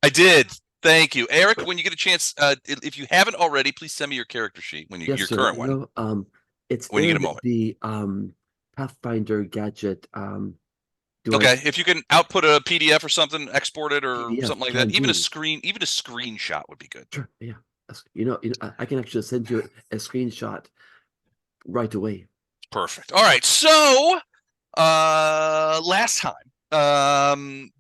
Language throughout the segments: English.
I did. Thank you, Eric. When you get a chance, if you haven't already, please send me your character sheet when Yes, your sir. current one It's when you get a in moment. the Pathfinder gadget. Do I Okay, if you can output a PDF or something, export it or PDF something like that. can do? Even a screenshot would be good. Sure. Yeah. I can actually send you a screenshot right away. Perfect. All right. So, last time,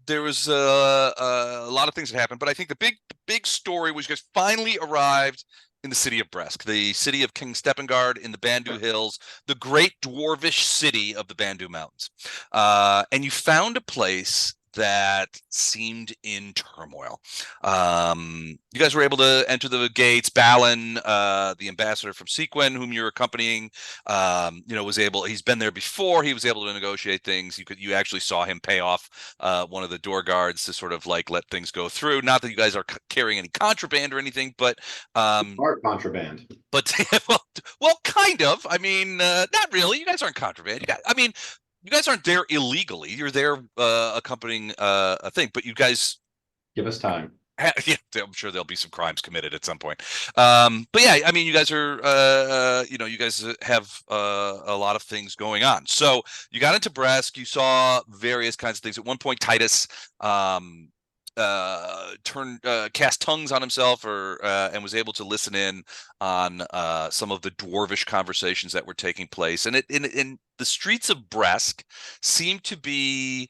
there was a lot of things that happened, but I think the big story was you guys finally arrived in the city of Bresk, the city of King Steppengard in the Bandu Hills, the great dwarvish city of the Bandu Mountains. And you found a place that seemed in turmoil. You guys were able to enter the gates. Balin, the ambassador from Seaquen, whom you're accompanying, was able. He's been there before. He was able to negotiate things. You actually saw him pay off one of the door guards to sort of like let things go through. Not that you guys are carrying any contraband or anything, but Art contraband. but well, kind of. I mean, not really. You guys aren't contraband. I mean, you guys aren't there illegally. You're there accompanying a thing, but you guys. Give us time. Yeah, I'm sure there'll be some crimes committed at some point. But yeah, I mean, you guys are, you guys have a lot of things going on. So you got into Bresk, you saw various kinds of things. At one point, Titus cast tongues on himself, or and was able to listen in on some of the dwarvish conversations that were taking place. And in the streets of Bresk seemed to be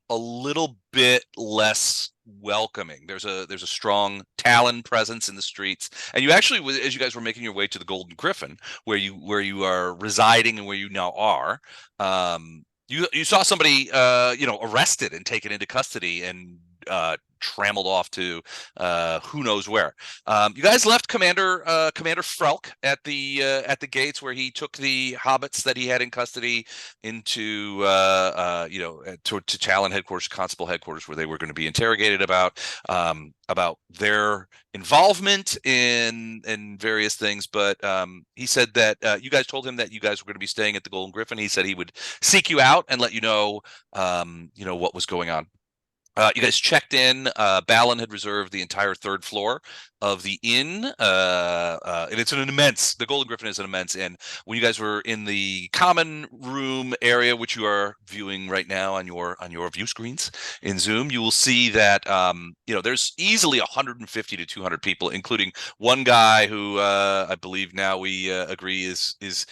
a little bit less welcoming. There's a strong Talon presence in the streets, and you actually, as you guys were making your way to the Golden Griffin, where you are residing and where you now are, you saw somebody arrested and taken into custody and trammeled off to who knows where. You guys left Commander Frelk at the gates, where he took the hobbits that he had in custody into to Talon headquarters, Constable headquarters, where they were going to be interrogated about their involvement in various things. But he said that you guys told him that you guys were going to be staying at the Golden Griffin. He said he would seek you out and let you know what was going on. You guys checked in. Balin had reserved the entire third floor of the inn, and it's the Golden Griffin is an immense inn. When you guys were in the common room area, which you are viewing right now on your view screens in Zoom, you will see that there's easily 150 to 200 people, including one guy who I believe now we agree is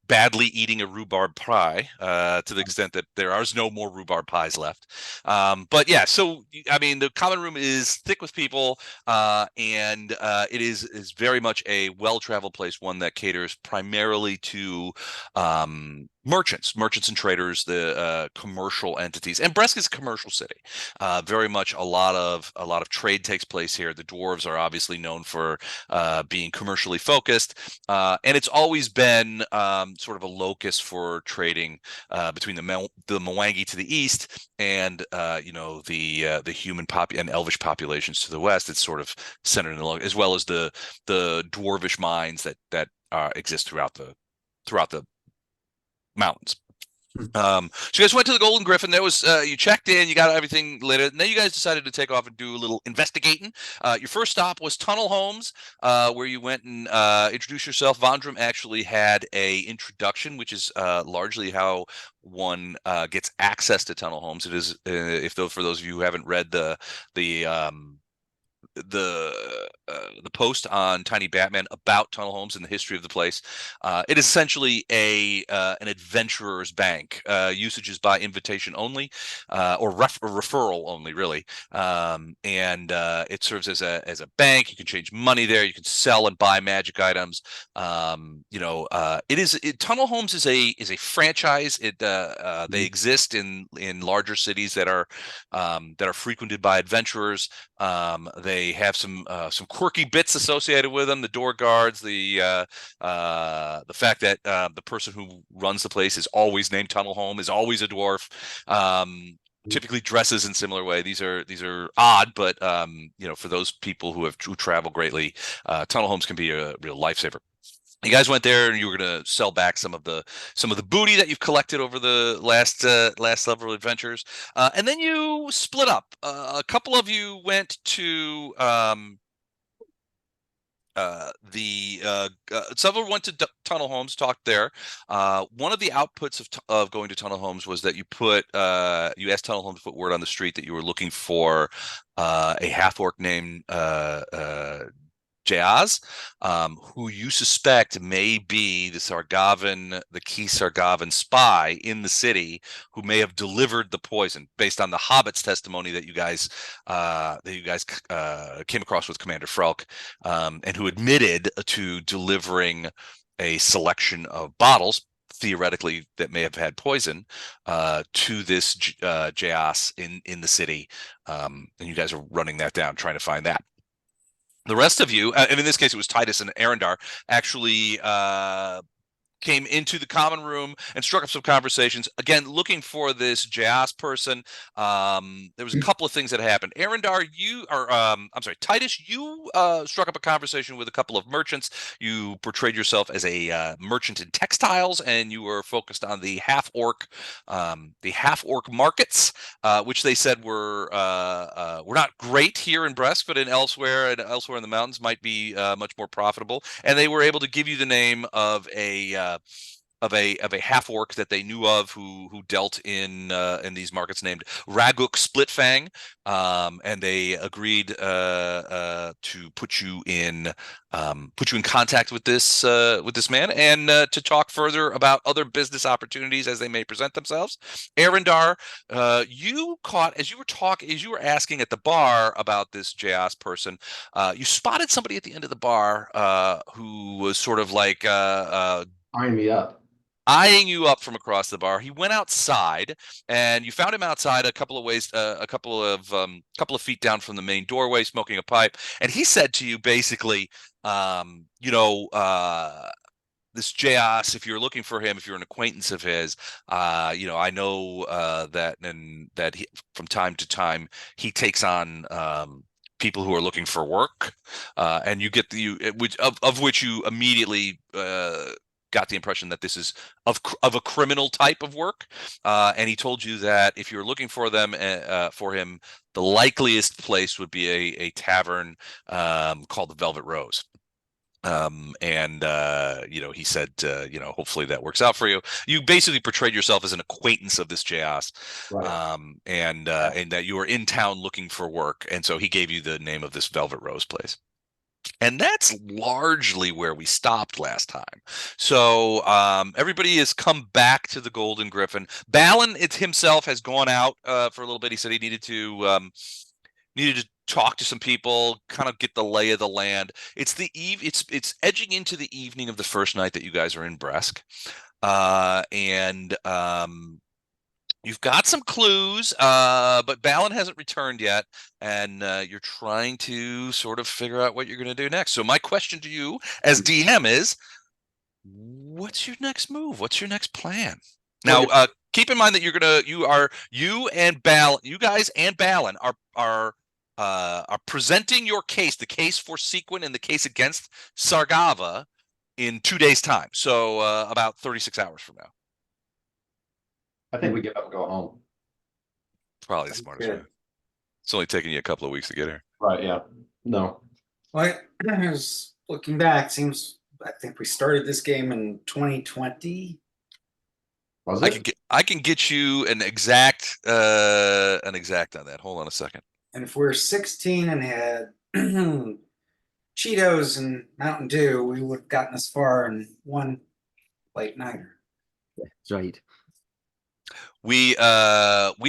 badly eating a rhubarb pie, to the extent that there are no more rhubarb pies left. But yeah, so I mean, the common room is thick with people, and it is very much a well-traveled place, one that caters primarily to merchants and traders, the commercial entities. And Bresk is a commercial city. Very much a lot of trade takes place here. The dwarves are obviously known for being commercially focused, and it's always been sort of a locus for trading between the Mwangi to the east and the human and elvish populations to the west. It's sort of centered in the as well as the dwarvish mines that exist throughout the mountains. So you guys went to the Golden Griffin. There was you checked in, you got everything lit, and then you guys decided to take off and do a little investigating. Your first stop was Tunnel Homes, where you went and introduced yourself. Vondrum actually had a introduction, which is largely how one gets access to Tunnel Homes. It is, for those of you who haven't read the the post on Tiny Batman about Tunnel Homes and the history of the place. It is essentially an adventurer's bank. Usage is by invitation only, or referral only, really. And it serves as a bank. You can change money there. You can sell and buy magic items. Tunnel Homes is a franchise. They exist in larger cities that are frequented by adventurers. They have some quirky bits associated with them. The door guards, the fact that the person who runs the place is always named Tunnel Home, is always a dwarf. Typically dresses in similar way. These are odd, but for those people who travel greatly, Tunnel Homes can be a real lifesaver. You guys went there and you were going to sell back some of the booty that you've collected over the last several adventures, and then you split up. A couple of you went to several went to Tunnel Homes, talked there. One of the outputs of going to Tunnel Homes was that you asked Tunnel Homes to put word on the street that you were looking for a half orc named Jaz, who you suspect may be the key Sargavan spy in the city, who may have delivered the poison, based on the Hobbit's testimony that you guys came across with Commander Frelk, and who admitted to delivering a selection of bottles, theoretically, that may have had poison, to this Jaz in the city, and you guys are running that down, trying to find that. The rest of you, and in this case it was Titus and Arendar, actually came into the common room and struck up some conversations, again looking for this Jas person. There was a couple of things that happened. Arendar, Titus, you struck up a conversation with a couple of merchants. You portrayed yourself as a merchant in textiles, and you were focused on the half orc markets, which they said were not great here in Bresk, but elsewhere in the mountains might be much more profitable. And they were able to give you the name of a half orc that they knew of, who dealt in these markets, named Raguk Splitfang, and they agreed to put you in contact with this man, and to talk further about other business opportunities as they may present themselves. Arendar, you caught, as you were asking at the bar about this Jas person, you spotted somebody at the end of the bar who was sort of like Eyeing me up. eyeing you up from across the bar. He went outside, and you found him outside a couple of feet down from the main doorway, smoking a pipe. And he said to you, basically, this Jas, if you're looking for him, if you're an acquaintance of his, I know that he, from time to time, he takes on people who are looking for work, and you get which you immediately got the impression that this is of a criminal type of work, and he told you that if you're looking for him, the likeliest place would be a tavern called the Velvet Rose. He said, hopefully that works out for you. You basically portrayed yourself as an acquaintance of this Jas, Right. and that you were in town looking for work, and so he gave you the name of this Velvet Rose place. And that's largely where we stopped last time. So everybody has come back to the Golden Griffin. Balin himself has gone out for a little bit. He said he needed to talk to some people, kind of get the lay of the land. It's it's edging into the evening of the first night that you guys are in Bresk, and you've got some clues, but Balin hasn't returned yet, and you're trying to sort of figure out what you're going to do next. So my question to you as DM is, what's your next move? What's your next plan? Now, keep in mind that you guys and Balin are presenting your case, the case for Seaquen and the case against Sargava, in 2 days' time. So about 36 hours from now. I think we give up and go home. Probably the smartest way. It's only taking you a couple of weeks to get here. Right, yeah. No. Well, I was looking back, I think we started this game in 2020. Was it? I can get you an exact on that. Hold on a second. And if we're 16 and had Cheetos and Mountain Dew, we would have gotten this far in one late nighter. That's right. We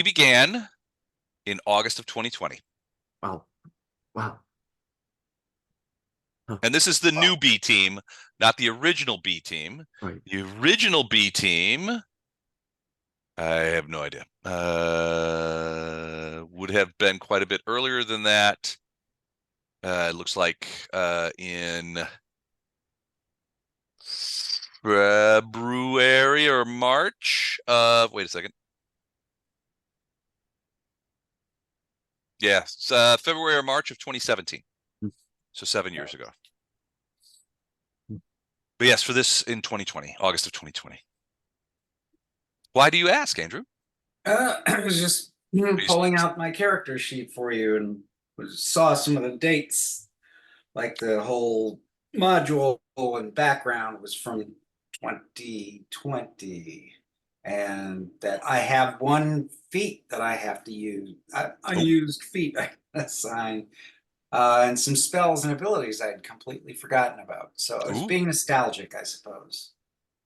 began in August of 2020. Wow. Huh. And this is the new B team, not the original B team. Right. The original B team, I have no idea. Would have been quite a bit earlier than that. It looks like in February or March of, wait a second. Yeah, February or March of 2017. So 7 years ago. But yes, for this in 2020, August of 2020. Why do you ask, Andrew? I was just pulling out my character sheet for you and saw some of the dates, like the whole module and background was from 2020, and that I have one feat that I have to use, unused feat I assign, and some spells and abilities I had completely forgotten about. So I was Ooh. being nostalgic, I suppose.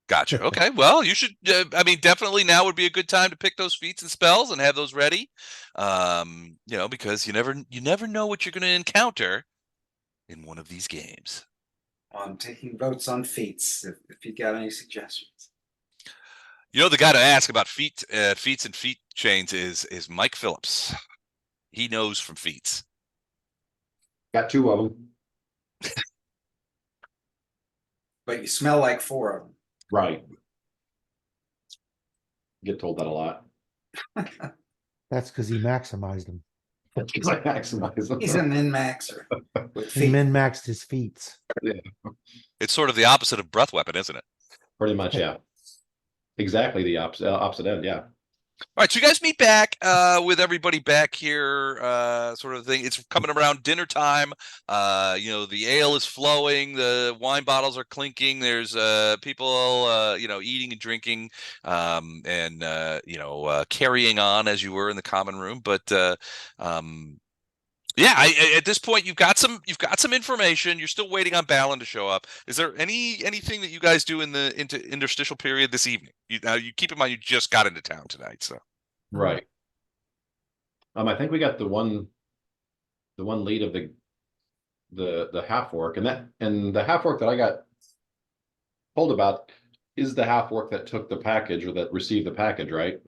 Gotcha. Okay. Well, you should. I mean, definitely now would be a good time to pick those feats and spells and have those ready. Because you never know what you're going to encounter in one of these games. I'm taking votes on feats. If you got any suggestions. The guy to ask about feats and feat chains is Mike Phillips. He knows from feats. Got 2 of them. But you smell like 4 of them. Right. Get told that a lot. That's because he maximized them. That's because I maximize them. He's a min-maxer. With He feet. min-maxed his feats. It's sort of the opposite of breath weapon, isn't it? Pretty much, yeah. Exactly the opposite end, yeah. All right, so you guys meet back with everybody back here, sort of thing. It's coming around dinner time. The ale is flowing, the wine bottles are clinking. There's people, eating and drinking, and carrying on as you were in the common room. But at this point you've got some information. You're still waiting on Balin to show up. Is there anything that you guys do in the interstitial period this evening? You keep in mind you just got into town tonight, so Right. I think we got the one lead of the half orc, and the half orc that I got told about is the half orc that took the package or that received the package, right?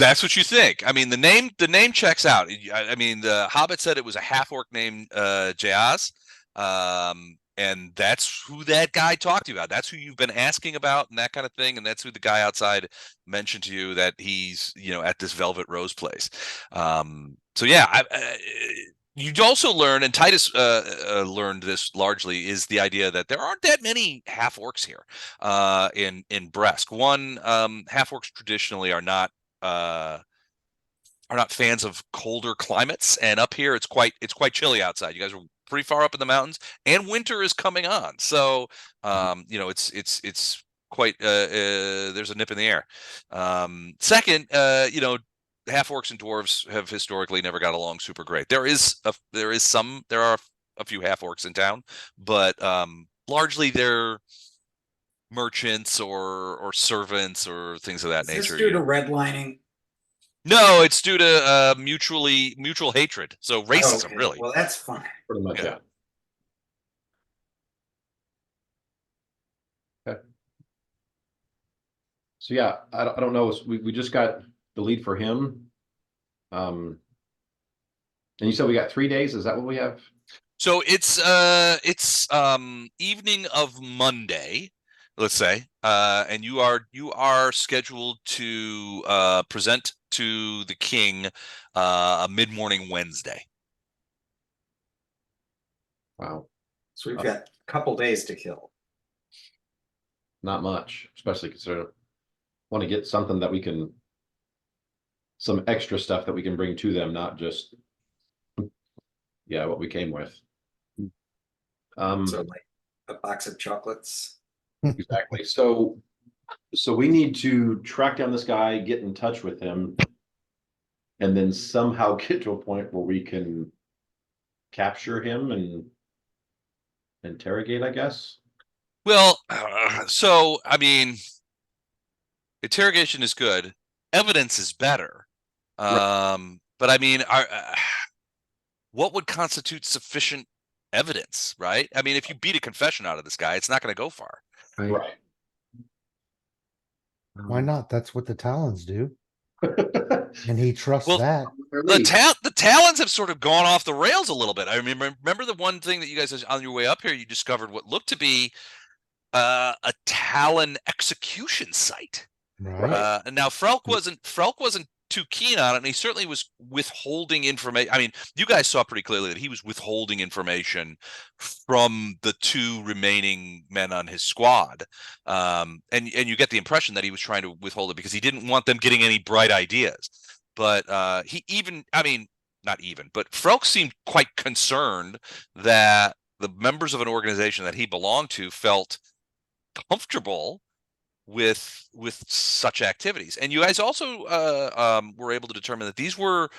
that's what you think. I mean, the name checks out. I mean, the Hobbit said it was a half orc named Jayaz, and that's who that guy talked to you about. That's who you've been asking about and that kind of thing. And that's who the guy outside mentioned to you that he's at this Velvet Rose place. You'd also learn, and Titus learned this largely, is the idea that there aren't that many half orcs here in Bresk. One, half orcs traditionally are not fans of colder climates, and up here it's quite chilly outside. You guys are pretty far up in the mountains, and winter is coming on, so it's quite there's a nip in the air. Second, half orcs and dwarves have historically never got along super great. There are a few half orcs in town, but largely they're merchants or servants or things of that nature. Is this due to redlining? No, it's due to mutual hatred. So racism, Okay. really. Well, that's fine. Pretty much, Yeah. Okay. So yeah, I don't know. We just got the lead for him. And you said we got 3 days. Is that what we have? So it's evening of Monday, let's say, and you are scheduled to present to the king a mid-morning Wednesday. Wow. So we've got a couple days to kill. Not much, especially considering want to get something that we can, some extra stuff that we can bring to them, not just what we came with. So like a box of chocolates. Exactly. So we need to track down this guy, get in touch with him, and then somehow get to a point where we can capture him and interrogate, I guess. Well, so I mean, interrogation is good. Evidence is better. But I mean, what would constitute sufficient evidence, right? I mean, if you beat a confession out of this guy, it's not going to go far. Right. Why not? That's what the Talons do. And he trusts that. The Talons have sort of gone off the rails a little bit. I remember the one thing that you guys, on your way up here, you discovered what looked to be a Talon execution site. Right. Now Frelk wasn't too keen on it, and he certainly was withholding information. I mean, you guys saw pretty clearly that he was withholding information from the 2 remaining men on his squad, and you get the impression that he was trying to withhold it because he didn't want them getting any bright ideas. But he even, I mean, not even, but Frelk seemed quite concerned that the members of an organization that he belonged to felt comfortable with such activities. And you guys also were able to determine that these were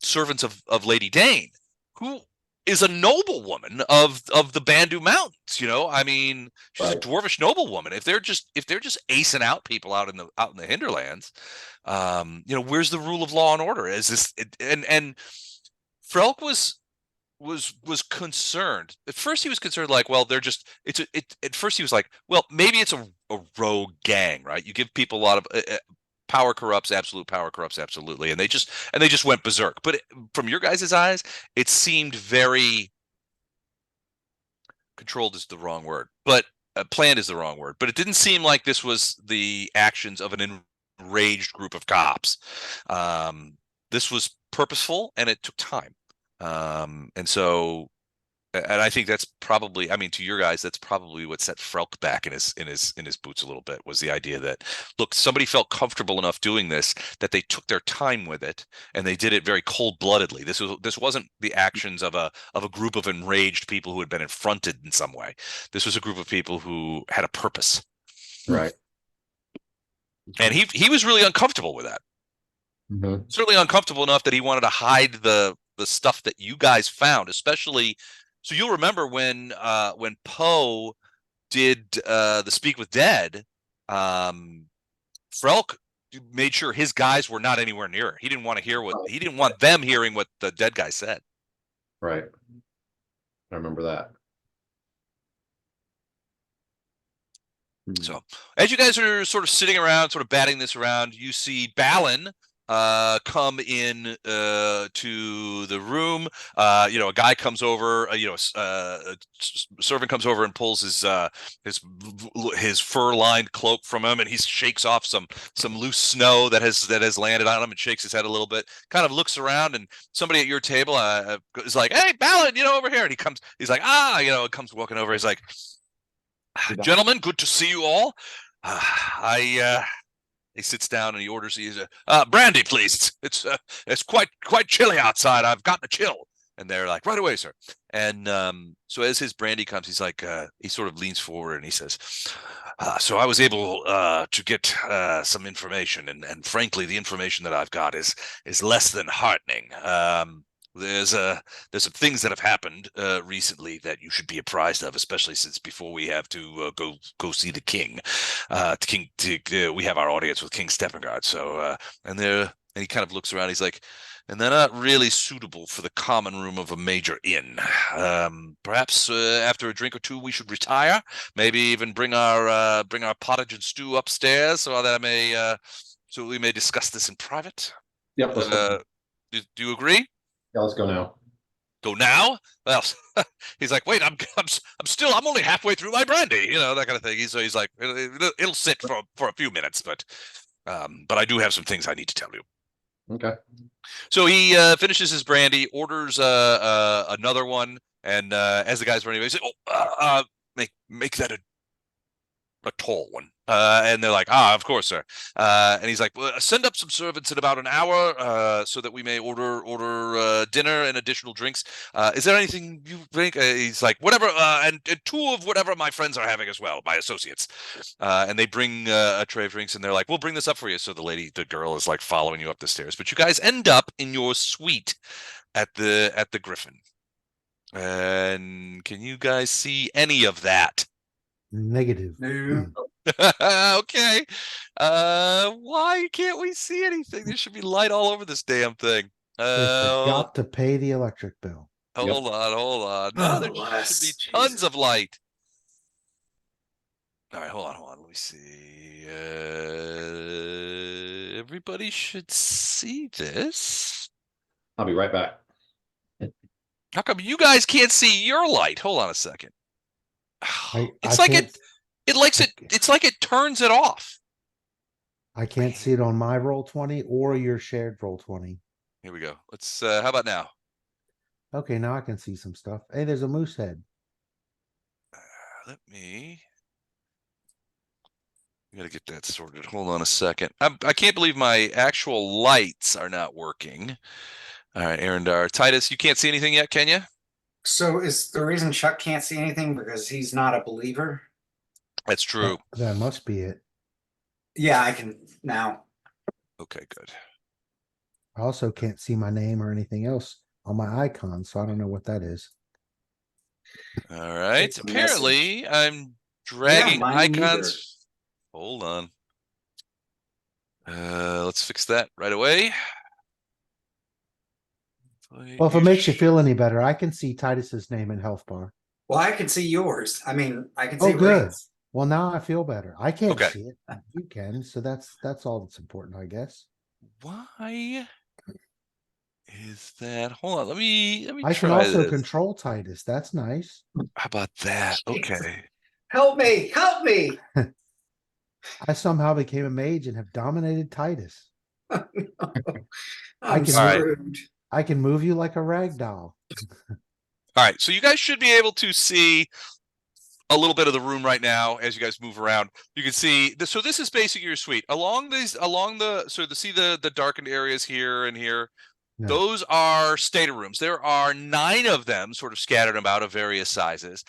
servants of Lady Dane, who is a noblewoman of the Bandu Mountains. You know, I mean, she's a dwarvish noblewoman. If they're just acing out people out in the hinterlands, you know, where's the rule of law and order? Is this and Frelk was concerned. At first he was concerned, like, well, they're just at first he was like, well, maybe it's a rogue gang, right? You give people a lot of power corrupts, absolute power corrupts, absolutely, and they just went berserk. But from your guys' eyes, it seemed very controlled is the wrong word, but planned is the wrong word. But it didn't seem like this was the actions of an enraged group of cops. This was purposeful, and it took time. And so, and I think that's probably, I mean, to your guys, that's probably what set Frelk back in his boots a little bit, was the idea that, look, somebody felt comfortable enough doing this that they took their time with it, and they did it very cold-bloodedly. This wasn't the actions of a group of enraged people who had been affronted in some way. This was a group of people who had a purpose. Right. And he was really uncomfortable with that. Mm-hmm. Certainly uncomfortable enough that he wanted to hide the stuff that you guys found, especially. So you'll remember when Poe did the Speak with Dead, Frelk made sure his guys were not anywhere near it. He didn't want them hearing what the dead guy said. Right. I remember that. So as you guys are sort of sitting around, sort of batting this around, you see Balin come in to the room. You know, a guy comes over, a servant comes over and pulls his fur-lined cloak from him, and he shakes off some loose snow that has landed on him, and shakes his head a little bit, kind of looks around, and somebody at your table is like, "Hey, Balin, you know, over here." And he's like, you know, comes walking over. He's like, "Gentlemen, good to see you all. He sits down and he orders brandy, please. It's quite chilly outside. I've gotten a chill." And they're like, "Right away, sir." And so as his brandy comes, he's like, he sort of leans forward and he says, "So I was able to get some information, and frankly, the information that I've got is less than heartening. There's some things that have happened recently that you should be apprised of, especially since before we have to go see the king. We have our audience with King Steppengard. So and he kind of looks around. He's like, and they're not really suitable for the common room of a major inn. Perhaps after a drink or two, we should retire. Maybe even bring our pottage and stew upstairs, so that so we may discuss this in private. Yep. Do you agree?" Yeah, let's go now. Go now? Well, he's like, "Wait, I'm only halfway through my brandy," you know, that kind of thing. So he's like, it'll sit for a few minutes, but I do have some things I need to tell you." Okay. So he finishes his brandy, orders another one, and as the guy's running away, he says, "Oh, make that a tall one." And they're like, "Of course, sir." And he's like, "Well, send up some servants in about an hour so that we may order dinner and additional drinks. Is there anything you drink?" He's like, "Whatever, and 2 of whatever my friends are having as well, my associates." And they bring a tray of drinks, and they're like, "We'll bring this up for you." So the girl is like following you up the stairs, but you guys end up in your suite at the Griffin. And can you guys see any of that? Negative. No. Okay. Why can't we see anything? There should be light all over this damn thing. They forgot to pay the electric bill. Hold on. No, there should be tons of light. All right, hold on. Let me see. Everybody should see this. I'll be right back. How come you guys can't see your light? Hold on a second. It's like it turns it off. I can't see it on my roll 20 or your shared roll 20. Here we go. Let's. How about now? Okay, now I can see some stuff. Hey, there's a moose head. Let me. I gotta get that sorted. Hold on a second. I can't believe my actual lights are not working. All right, Arendar. Titus, you can't see anything yet, can you? So is the reason Chuck can't see anything because he's not a believer? That's true. That must be it. Yeah, I can now. Okay, good. I also can't see my name or anything else on my icon, so I don't know what that is. All right. It's a Apparently, I'm dragging mine neither. icons. Hold on. Let's fix that right away. Well, if it makes you feel any better, I can see Titus's name in health bar. Well, I can see yours. I mean, I can see Oh, good. Ray's. Well, now I feel better. I can't Okay. see it. You can, so that's all that's important, I guess. Why is that? Hold on. Let me I can try also this. control Titus. That's nice. How about that? Jesus. Okay. Help me! Help me! I somehow became a mage and have dominated Titus. I'm can- screwed. I can move you like a rag doll. All right. So you guys should be able to see a little bit of the room right now as you guys move around. You can see this. So this is basically your suite. See the darkened areas here and here. No. Those are staterooms. There are 9 of them sort of scattered about of various sizes.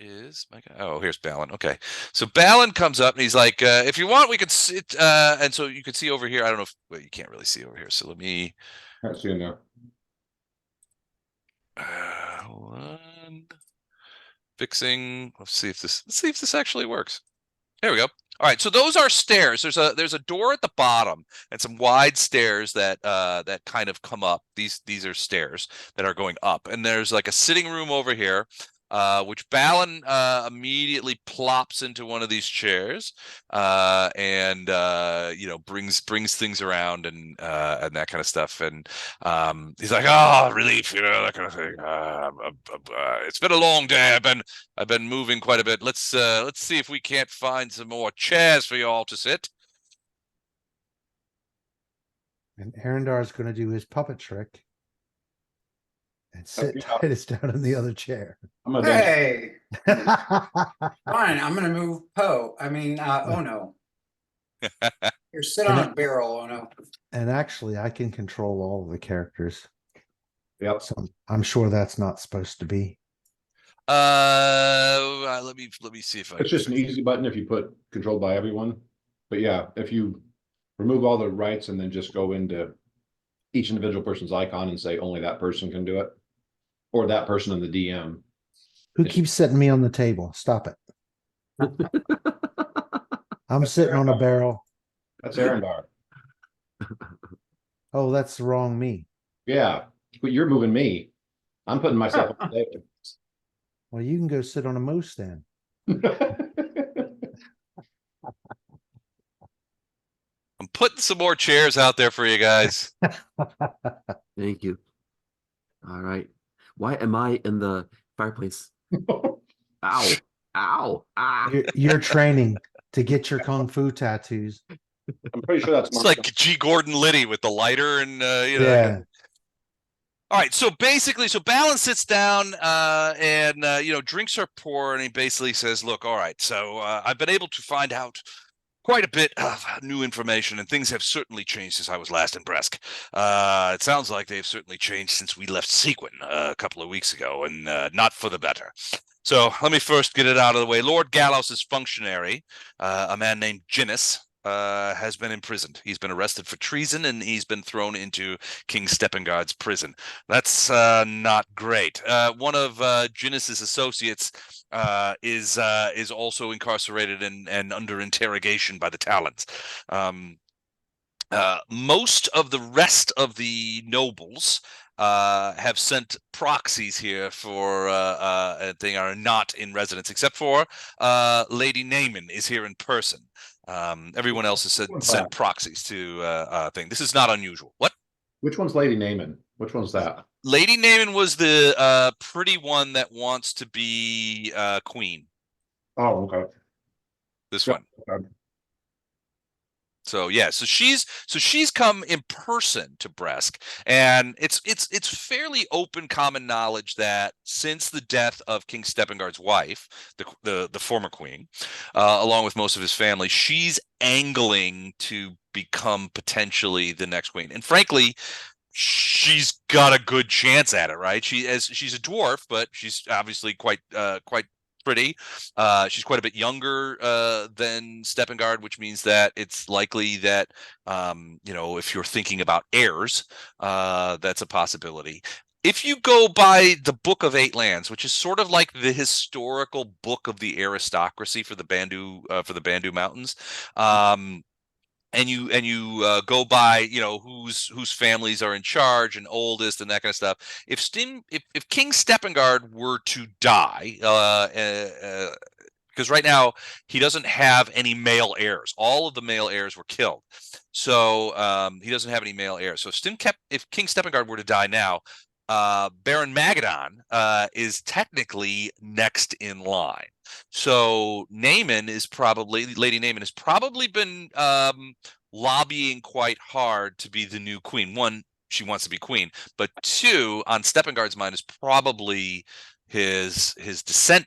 Is my guy? Oh, here's Balin. Okay. So Balin comes up and he's like, if you want, we could sit. And so you can see over here. I don't know if, well, you can't really see over here. So let me. Can't see in there. Hold on. Fixing. Let's see if this actually works. There we go. All right, so those are stairs. There's a door at the bottom and some wide stairs that kind of come up. These are stairs that are going up, and there's like a sitting room over here, which Balin immediately plops into one of these chairs, and brings things around and that kind of stuff. And he's like, "Oh, relief," that kind of thing. It's been a long day. I've been moving quite a bit. Let's see if we can't find some more chairs for you all to sit. And Arendar is going to do his puppet trick and sit yeah. Titus down in the other chair. I'm gonna dance. Hey, fine. I'm gonna move Poe. I mean, oh no. Here, sit on a barrel. Oh no. And actually, I can control all of the characters. Yep. So I'm sure that's not supposed to be. Let me see if I. It's just an easy button if you put controlled by everyone. But yeah, if you remove all the rights and then just go into each individual person's icon and say only that person can do it, or that person in the DM. Who keeps setting me on the table? Stop it. I'm sitting on a barrel. That's Arendar. Oh, that's the wrong me. Yeah, but you're moving me. I'm putting myself on the table. Well, you can go sit on a moose then. I'm putting some more chairs out there for you guys. Thank you. All right. Why am I in the fireplace? Ow. Ow. Ah. You're training to get your kung fu tattoos. I'm pretty sure that's It's like G. Gordon Liddy with the lighter and Yeah. All right, so basically, Balin sits down and drinks are poured, and he basically says, "Look, all right, so I've been able to find out quite a bit of new information, and things have certainly changed since I was last in Bresk. It sounds like they've certainly changed since we left Seaquen a couple of weeks ago, and not for the better. So let me first get it out of the way. Lord Gallows' functionary, a man named Ginnis, has been imprisoned. He's been arrested for treason, and he's been thrown into King Steppengard's prison. That's not great. One of Ginnis's associates is also incarcerated and under interrogation by the Talons. Most of the rest of the nobles have sent proxies here for they are not in residence, except for Lady Naaman is here in person. Everyone else has sent proxies to thing. This is not unusual. What? Which one's Lady Naaman? Which one's that? Lady Naaman was the pretty one that wants to be queen. Oh, okay. This Yep. one. So yeah, so she's come in person to Bresk, and it's fairly open common knowledge that since the death of King Steppengard's wife, the former queen, along with most of his family, she's angling to become potentially the next queen. And frankly, she's got a good chance at it, right? She's a dwarf, but she's obviously quite pretty. She's quite a bit younger than Steppengard, which means that it's likely that if you're thinking about heirs, that's a possibility. If you go by the Book of Eight Lands, which is sort of like the historical book of the aristocracy for the Bandu Mountains, and you go by whose families are in charge and oldest and that kind of stuff. If King Steppengard were to die, because right now he doesn't have any male heirs, all of the male heirs were killed, so he doesn't have any male heirs. So if King Steppengard were to die now, Baron Magadon is technically next in line. So Lady Naaman has probably been lobbying quite hard to be the new queen. One, she wants to be queen, but two, on Steppengard's mind is probably his descent.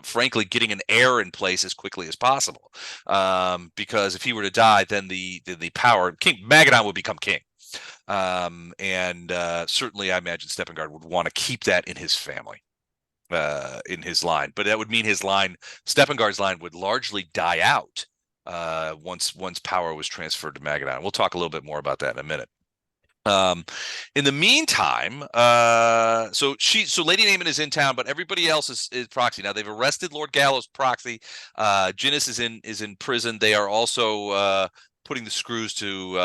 Frankly, getting an heir in place as quickly as possible, because if he were to die, then the power King Magadon would become king. And certainly I imagine Steppengard would want to keep that in his family, in his line, but that would mean Steppengard's line would largely die out once power was transferred to Magadon. We'll talk a little bit more about that in a minute. In the meantime, so Lady Naaman is in town, but everybody else is proxy. Now they've arrested Lord Gallo's proxy. Ginnis is in prison. They are also putting the screws to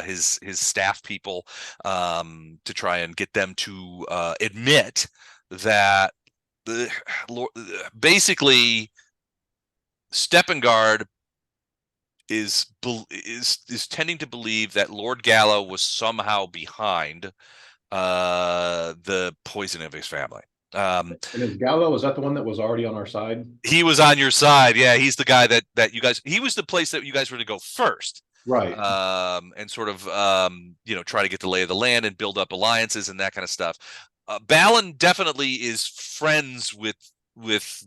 his staff people to try and get them to admit that basically Steppengard is tending to believe that Lord Gallo was somehow behind the poisoning of his family. And is Gallo, is that the one that was already on our side? He was on your side. Yeah, he's the guy that you guys. He was the place that you guys were to go first. Right. And sort of try to get the lay of the land and build up alliances and that kind of stuff. Balin definitely is friends with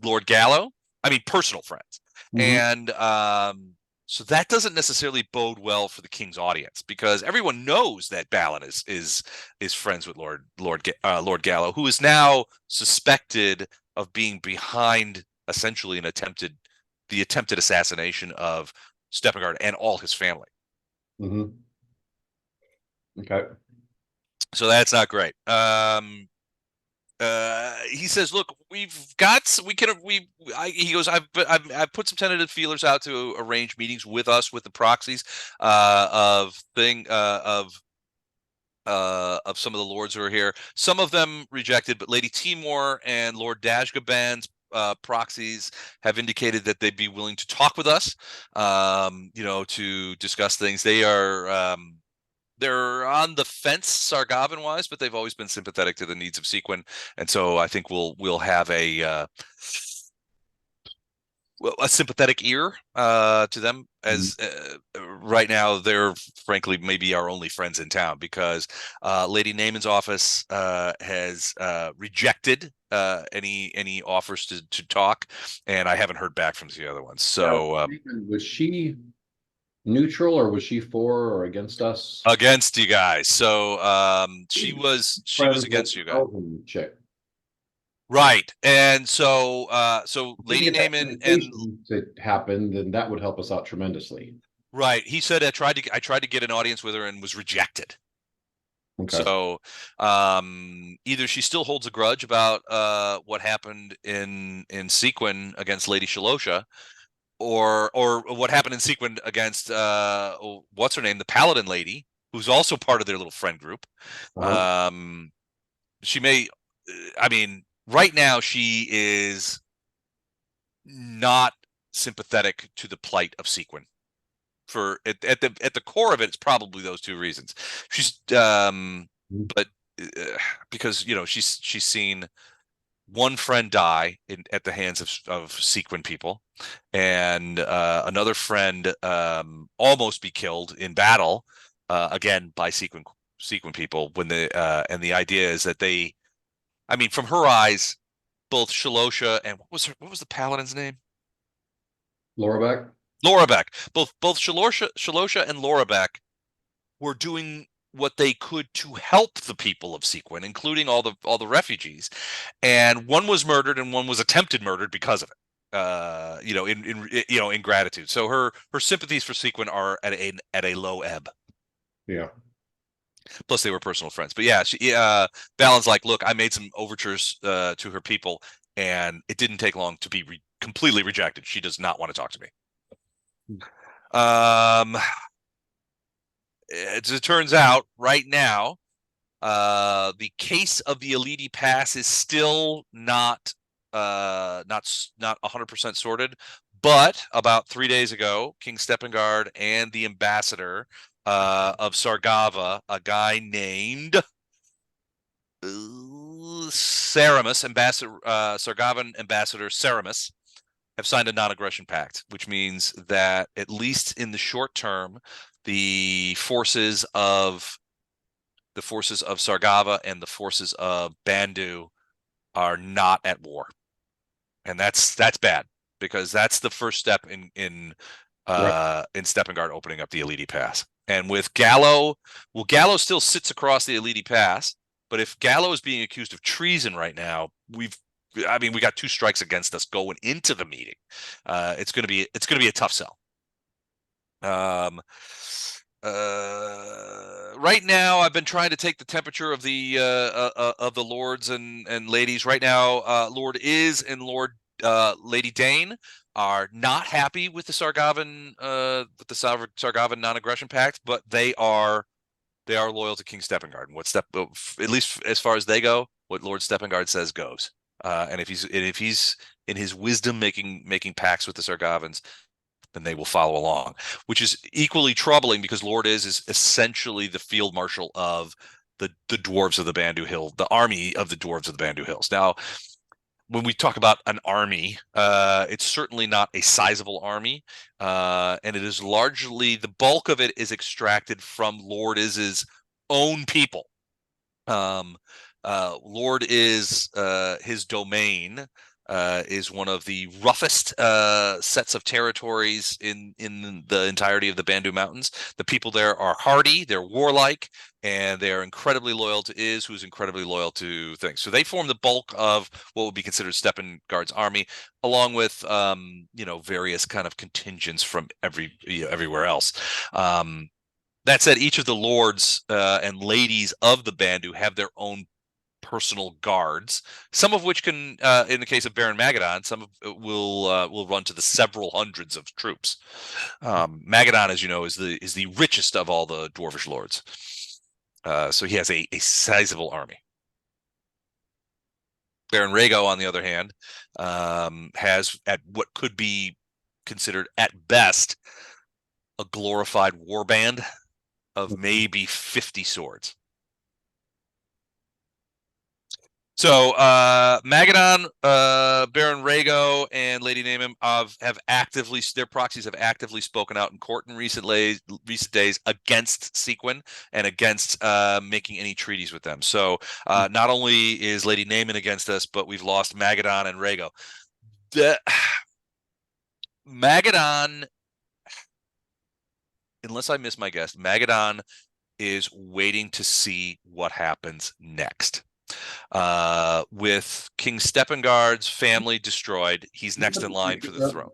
Lord Gallo. I mean, personal friends. Mhm. And so that doesn't necessarily bode well for the king's audience, because everyone knows that Balin is friends with Lord Gallo, who is now suspected of being behind essentially the attempted assassination of Steppengard and all his family. Mhm. Okay. So that's not great. He says, "Look, he goes, I've put some tentative feelers out to arrange meetings with the proxies of some of the lords who are here. Some of them rejected, but Lady Timor and Lord Dashgaban's proxies have indicated that they'd be willing to talk with us, to discuss things. They are they're on the fence Sargavin wise, but they've always been sympathetic to the needs of Seaquen, and so I think we'll have a sympathetic ear to them, as right now they're frankly maybe our only friends in town, because Lady Naaman's office has rejected any offers to talk, and I haven't heard back from the other ones. So was she neutral, or was she for or against us? against you guys. So she was against you guys. Chick. Right. And so Lady If Naaman it happened, then that would help us out tremendously. right. He said I tried to get an audience with her and was rejected. Okay. So either she still holds a grudge about what happened in Seaquen against Lady Shalosha, or what happened in Seaquen against what's her name, the Paladin lady, who's also part of their little friend group. She may, I mean, right now she is not sympathetic to the plight of Seaquen. For at the core of it, it's probably those two reasons. She's but because she's seen one friend die at the hands of Seaquen people, and another friend almost be killed in battle, again by Seaquen people. When and the idea is that they, I mean, from her eyes, both Shalosha and what was the paladin's name? Lorbeck. Lorbeck. Both Shalosha and Lorbeck were doing what they could to help the people of Seaquen, including all the refugees, and one was murdered and one was attempted murdered because of it. In gratitude. So her sympathies for Seaquen are at a low ebb. Yeah. Plus, they were personal friends. But yeah, Balin's like, look, I made some overtures to her people, and it didn't take long to be completely rejected. She does not want to talk to me. As it turns out, right now, the case of the Elite Pass is still not 100% sorted. But about 3 days ago, King Steppengard and the ambassador of Sargava, a guy named Ceramus, Sargavan ambassador Ceramus, have signed a non-aggression pact, which means that at least in the short term, the forces of Sargava and the forces of Bandu are not at war, and that's bad, because that's the first step in Steppengard opening up the Elite Pass. And with Gallo, well, Gallo still sits across the Elite Pass, but if Gallo is being accused of treason right now, we got 2 strikes against us going into the meeting. It's going to be a tough sell. Right now, I've been trying to take the temperature of the lords and ladies. Right now, Lord Is and Lady Dane are not happy with the Sargavan Sargavan non-aggression pact, but they are loyal to King Steppengard. And at least as far as they go, what Lord Steppengard says goes. And if he's in his wisdom making pacts with the Sargavans, then they will follow along, which is equally troubling because Lord is essentially the field marshal of the dwarves of the Bandu Hill, the army of the dwarves of the Bandu Hills. Now, when we talk about an army, it's certainly not a sizable army, and it is largely, the bulk of it is extracted from Lord Is's own people. Lord Is, his domain is one of the roughest sets of territories in the entirety of the Bandu Mountains. The people there are hardy, they're warlike, and they are incredibly loyal to Is, who's incredibly loyal to things. So they form the bulk of what would be considered Steppengard's army, along with various kind of contingents from everywhere else. That said, each of the lords and ladies of the Bandu have their own personal guards, some of which can, in the case of Baron Magadon, some of it will run to the several hundreds of troops. Magadon, as you know, is the richest of all the dwarvish lords, so he has a sizable army. Baron Rhaego, on the other hand, has, at what could be considered at best a glorified warband of maybe 50 swords. So Magadon, Baron Rhaego, and Lady Naemon their proxies have actively spoken out in court in recent days against Seaquen and against making any treaties with them. So not only is Lady Naemon against us, but we've lost Magadon and Rhaego. Magadon, unless I miss my guess, Magadon is waiting to see what happens next. With King Steppengard's family destroyed, he's next in line for the throne.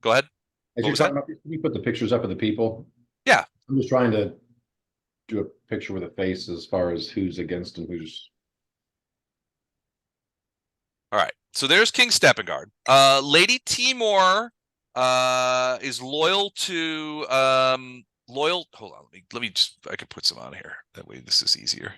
Go ahead. As you're talking about, can you put the pictures up of the people? Yeah. I'm just trying to do a picture with a face as far as who's against and who's. All right. So there's King Steppengard. Lady Timor is loyal to hold on, let me just, I can put some on here, that way this is easier.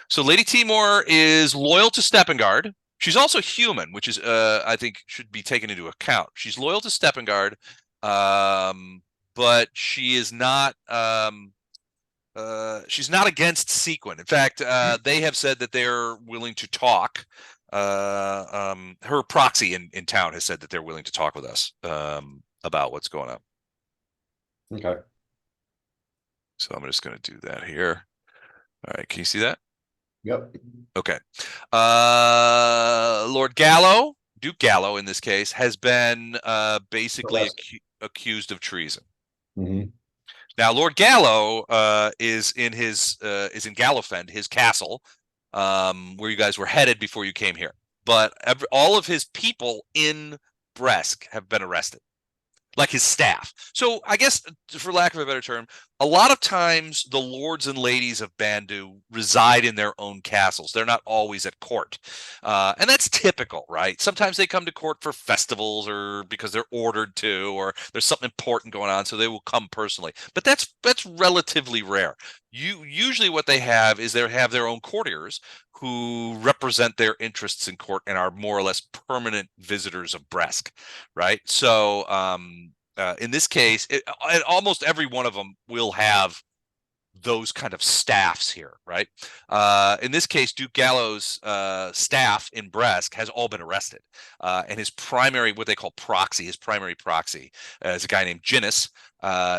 So Lady Timor is loyal to Steppengard. She's also human, which is I think should be taken into account. She's loyal to Steppengard, but she is not she's not against Seaquen. In fact, they have said that they're willing to talk her proxy in town has said that they're willing to talk with us about what's going on. Okay. So I'm just going to do that here. All right, can you see that? Yep. Okay. Lord Gallo, Duke Gallo in this case, has been basically accused of treason. Mm-hmm. Now, Lord Gallo is in Gallowfend, his castle, where you guys were headed before you came here. But all of his people in Bresk have been arrested, like his staff. So I guess, for lack of a better term, a lot of times the lords and ladies of Bandu reside in their own castles. They're not always at court. And that's typical, right? Sometimes they come to court for festivals or because they're ordered to, or there's something important going on, so they will come personally. But that's relatively rare. Usually what they have is they have their own courtiers who represent their interests in court and are more or less permanent visitors of Bresk, right? So in this case, almost every one of them will have those kind of staffs here, right? In this case, Duke Gallo's staff in Bresk has all been arrested, and his primary, what they call proxy, is a guy named Ginnis.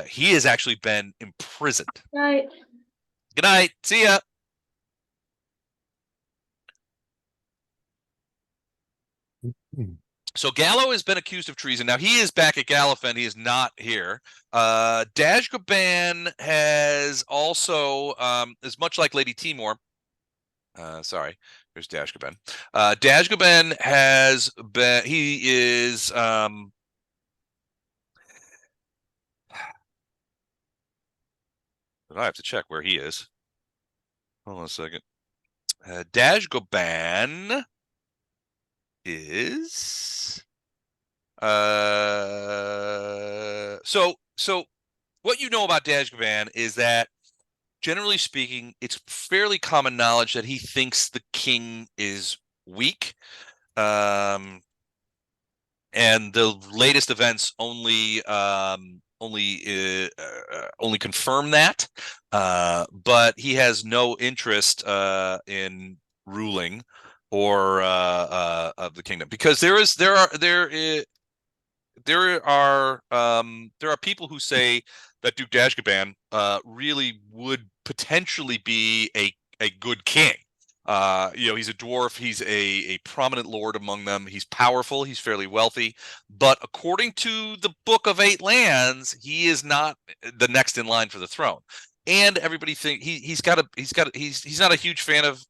He has actually been imprisoned. Right. Good night. See ya. So Gallo has been accused of treason. Now he is back at Gallowfend. He is not here. Dashgaban has also, is much like Lady Timor. Sorry, here's Dashgaban. Dashgaban has been. He is. But I have to check where he is. Hold on a second. Dashgaban is so what you know about Dashgaban is that, generally speaking, it's fairly common knowledge that he thinks the king is weak, and the latest events only confirm that, but he has no interest in ruling or of the kingdom, because there are people who say that Duke Dashgaban really would potentially be a good king. He's a dwarf. He's a prominent lord among them. He's powerful. He's fairly wealthy. But according to the Book of Eight Lands, he is not the next in line for the throne. And everybody think he's not a huge fan of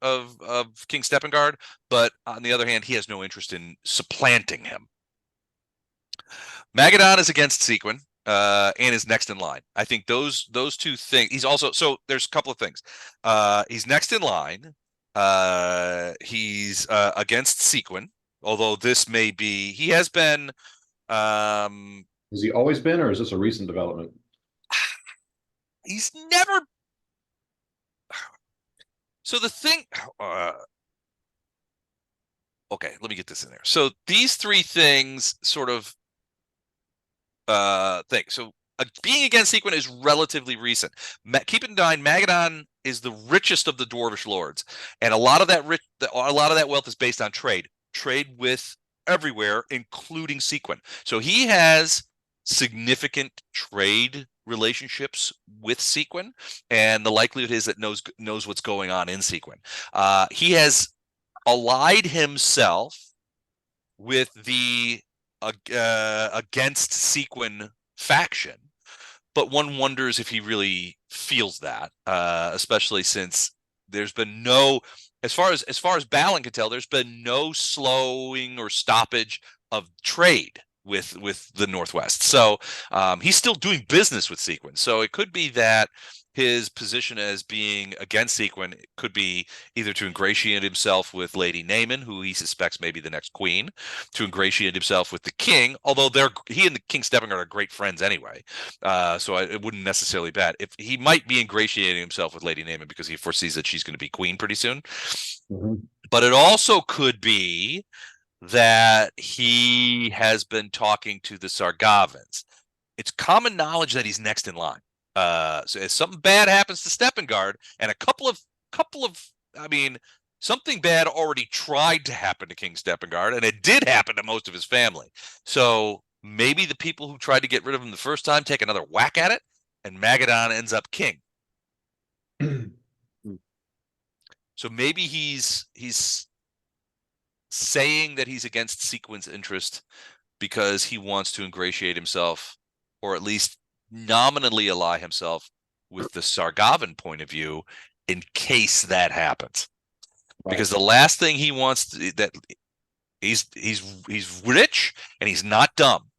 King Steppengard, but on the other hand, he has no interest in supplanting him. Magadon is against Seaquen, and is next in line. I think those two things. He's also, so there's a couple of things. He's next in line. He's against Seaquen, although this may be, he has been. Has he always been, or is this a recent development? He's never. So the thing. Okay, let me get this in there. So these three things sort of thing. So being against Seaquen is relatively recent. Keep in mind, Magadon is the richest of the dwarvish lords, and a lot of that wealth is based on trade with everywhere, including Seaquen. So he has significant trade relationships with Seaquen, and the likelihood is that knows what's going on in Seaquen. He has allied himself with the against Seaquen faction, but one wonders if he really feels that, especially since there's been no, as far as Balin can tell, there's been no slowing or stoppage of trade with the Northwest. So he's still doing business with Seaquen. So it could be that his position as being against Seaquen could be either to ingratiate himself with Lady Naaman, who he suspects may be the next queen, to ingratiate himself with the king, although he and the King Steppengard are great friends anyway. So it wouldn't necessarily be bad. If he might be ingratiating himself with Lady Naaman because he foresees that she's going to be queen pretty soon. Mm-hmm. But it also could be that he has been talking to the Sargavans. It's common knowledge that he's next in line. So if something bad happens to Steppengard, and a couple of, I mean, something bad already tried to happen to King Steppengard, and it did happen to most of his family. So maybe the people who tried to get rid of him the first time take another whack at it, and Magadon ends up king. So maybe he's saying that he's against Seaqen's interest because he wants to ingratiate himself, or at least nominally ally himself with the Sargavan point of view in case that happens. Right. Because the last thing he wants that he's rich and he's not dumb.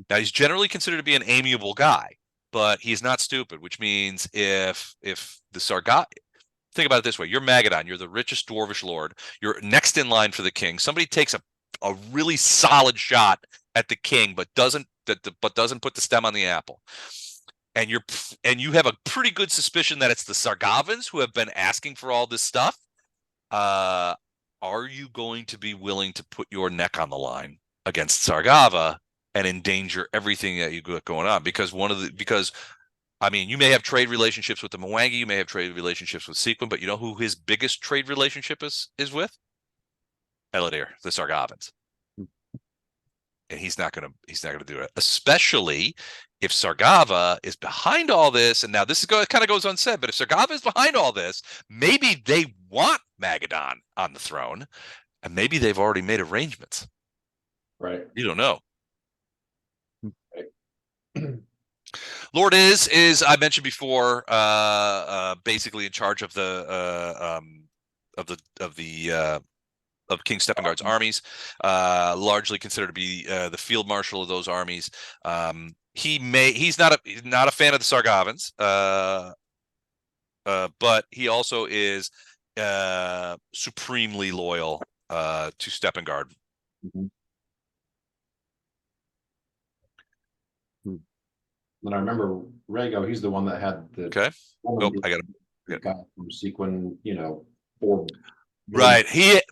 Now he's generally considered to be an amiable guy, but he's not stupid, which means if the Sargavan, think about it this way, you're Magadon, you're the richest dwarvish lord, you're next in line for the king. Somebody takes a really solid shot at the king, but doesn't put the stem on the apple. And you have a pretty good suspicion that it's the Sargavans who have been asking for all this stuff. Are you going to be willing to put your neck on the line against Sargava and endanger everything that you got going on? Because I mean, you may have trade relationships with the Mwangi, you may have trade relationships with Seaquen, but you know who his biggest trade relationship is with? Eladir, the Sargavans. And he's not gonna do it, especially if Sargava is behind all this. And now this kind of goes unsaid, but if Sargava is behind all this, maybe they want Magadon on the throne, and maybe they've already made arrangements. Right. You don't know. Lord is I mentioned before, basically in charge of of King Steppengard's armies, largely considered to be the field marshal of those armies. He's not a fan of the Sargavans, but he also is supremely loyal to Steppengard. Mm-hmm. And I remember Rhaego, he's the one that had the I got him. Guy from Seaquen, for right.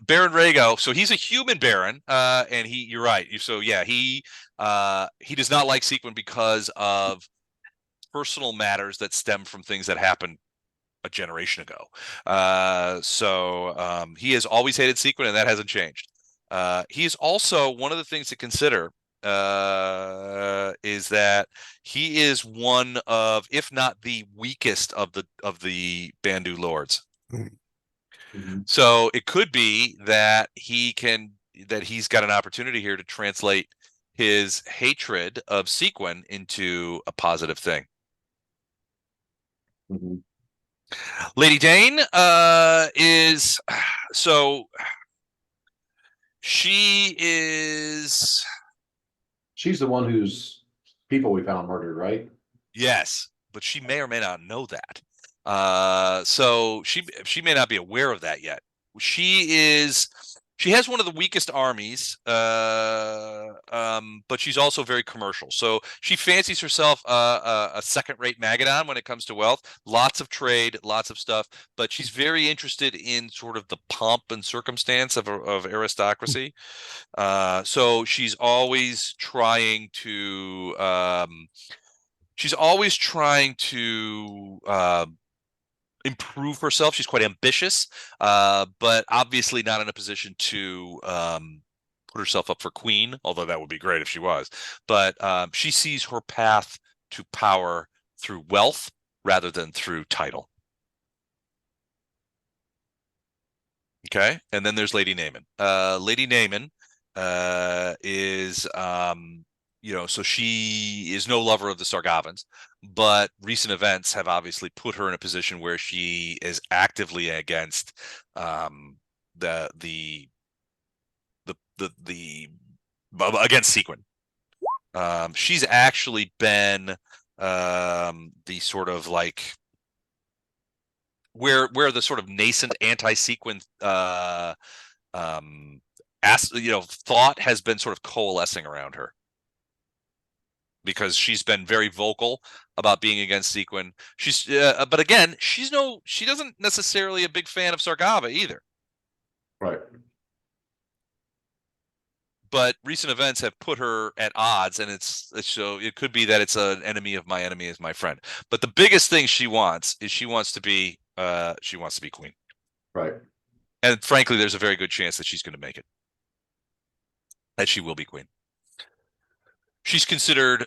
Baron Rhaego. So he's a human baron, and you're right. So yeah, he does not like Seaquen because of personal matters that stem from things that happened a generation ago. So he has always hated Seaquen, and that hasn't changed. He is also one of the things to consider. Is that he is one of, if not the weakest of the Bandu lords. Mm-hmm. So it could be that he's got an opportunity here to translate his hatred of Seaquen into a positive thing. Mm-hmm. Lady Dane is so she's the one whose people we found murdered, right? Yes, but she may or may not know that. So she may not be aware of that yet. She has one of the weakest armies, but she's also very commercial. So she fancies herself a second-rate Magadon when it comes to wealth. Lots of trade, lots of stuff, but she's very interested in sort of the pomp and circumstance of aristocracy. So she's always trying to improve herself. She's quite ambitious, but obviously not in a position to put herself up for queen, although that would be great if she was. But she sees her path to power through wealth rather than through title. Okay, and then there's Lady Naaman. Lady Naaman is so she is no lover of the Sargavans, but recent events have obviously put her in a position where she is actively against against Seaquen. She's actually been the sort of like where the sort of nascent anti-Seaquen thought has been sort of coalescing around her, because she's been very vocal about being against Seaquen. But again, she doesn't necessarily a big fan of Sargava either. Right. But recent events have put her at odds, and so it could be that it's an enemy of my enemy is my friend. But the biggest thing she wants to be queen. Right. And frankly, there's a very good chance that she's going to make it. That she will be queen. She's considered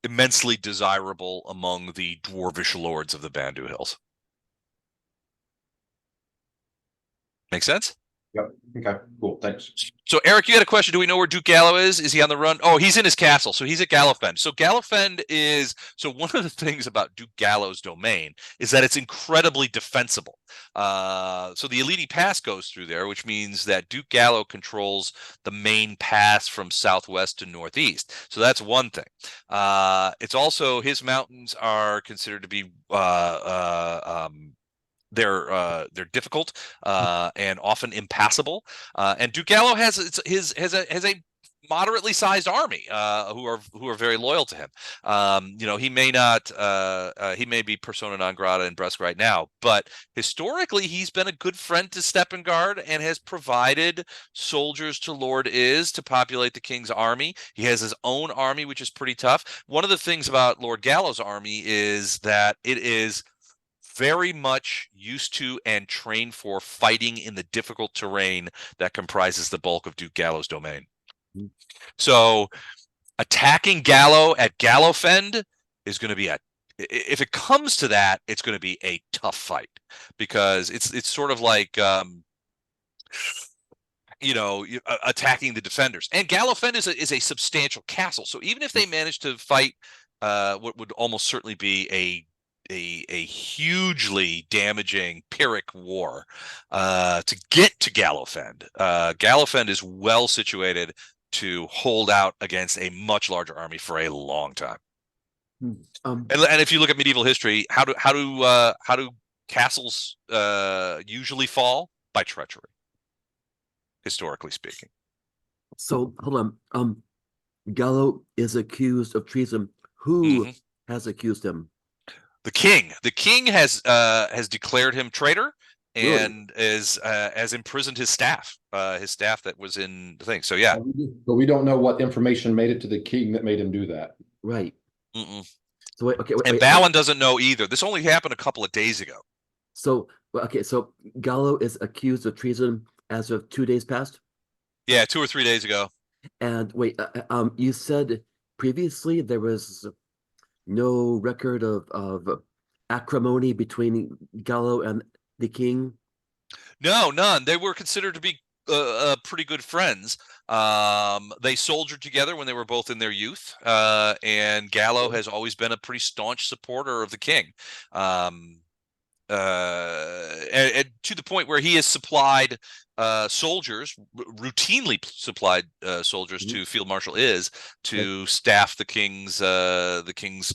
immensely desirable among the dwarvish lords of the Bandu Hills. Make sense? Yep. Okay. Cool. Thanks. So, Eric, you had a question. Do we know where Duke Gallo is? Is he on the run? Oh, he's in his castle. So he's at Gallowfend. So Gallowfend is, so one of the things about Duke Gallo's domain is that it's incredibly defensible. So the Elite Pass goes through there, which means that Duke Gallo controls the main pass from southwest to northeast. So that's one thing. It's also, his mountains are considered to be they're difficult and often impassable. And Duke Gallo has a moderately sized army who are very loyal to him. He may be persona non grata in Bresk right now, but historically he's been a good friend to Steppengard and has provided soldiers to Lord Is to populate the king's army. He has his own army, which is pretty tough. One of the things about Lord Gallo's army is that it is very much used to and trained for fighting in the difficult terrain that comprises the bulk of Duke Gallo's domain. So attacking Gallo at Gallowfend is going to be if it comes to that, it's going to be a tough fight, because it's sort of like attacking the defenders. And Gallowfend is a substantial castle. So even if they manage to fight what would almost certainly be a hugely damaging Pyrrhic war to get to Gallowfend. Gallowfend is well situated to hold out against a much larger army for a long time. And if you look at medieval history, how do castles usually fall? By treachery, historically speaking. So hold on. Gallo is accused of treason. Who has accused him? The king. The king has declared him traitor and has imprisoned his staff that was in the thing. So yeah, but we don't know what information made it to the king that made him do that. Right. Mm-mm. So wait, and Balin doesn't know either. This only happened a couple of days ago. So so Gallo is accused of treason as of 2 days past. Yeah, 2 or 3 days ago. And wait, you said previously there was no record of acrimony between Gallo and the king? No, none. They were considered to be pretty good friends. They soldiered together when they were both in their youth, and Gallo has always been a pretty staunch supporter of the king. And to the point where he has supplied routinely supplied soldiers to Field Marshal Is to staff the king's armies.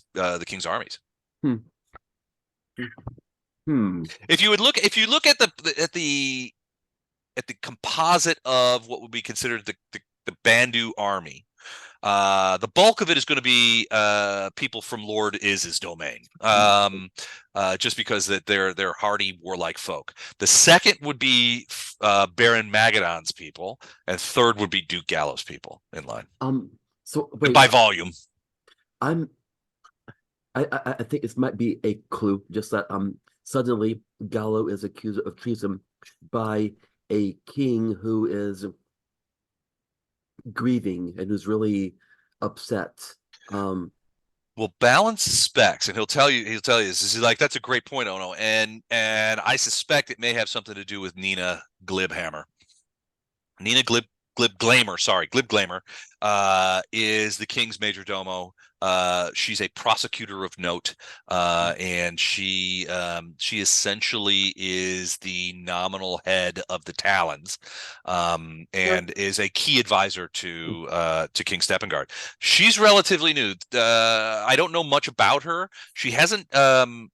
If you look at the composite of what would be considered the Bandu army, the bulk of it is going to be people from Lord Is's domain, just because that they're hardy, warlike folk. The second would be Baron Magadon's people, and third would be Duke Gallo's people in line. So wait, by volume. I think this might be a clue, just that suddenly Gallo is accused of treason by a king who is grieving and who's really upset. Well, Balin suspects, and he'll tell you this. He's like, that's a great point, Ono. And I suspect it may have something to do with Nina Glibhammer. Nina Glibglamer is the king's major domo. She's a prosecutor of note, and she essentially is the nominal head of the Talons, and is a key advisor to King Steppengard. She's relatively new. I don't know much about her. She hasn't.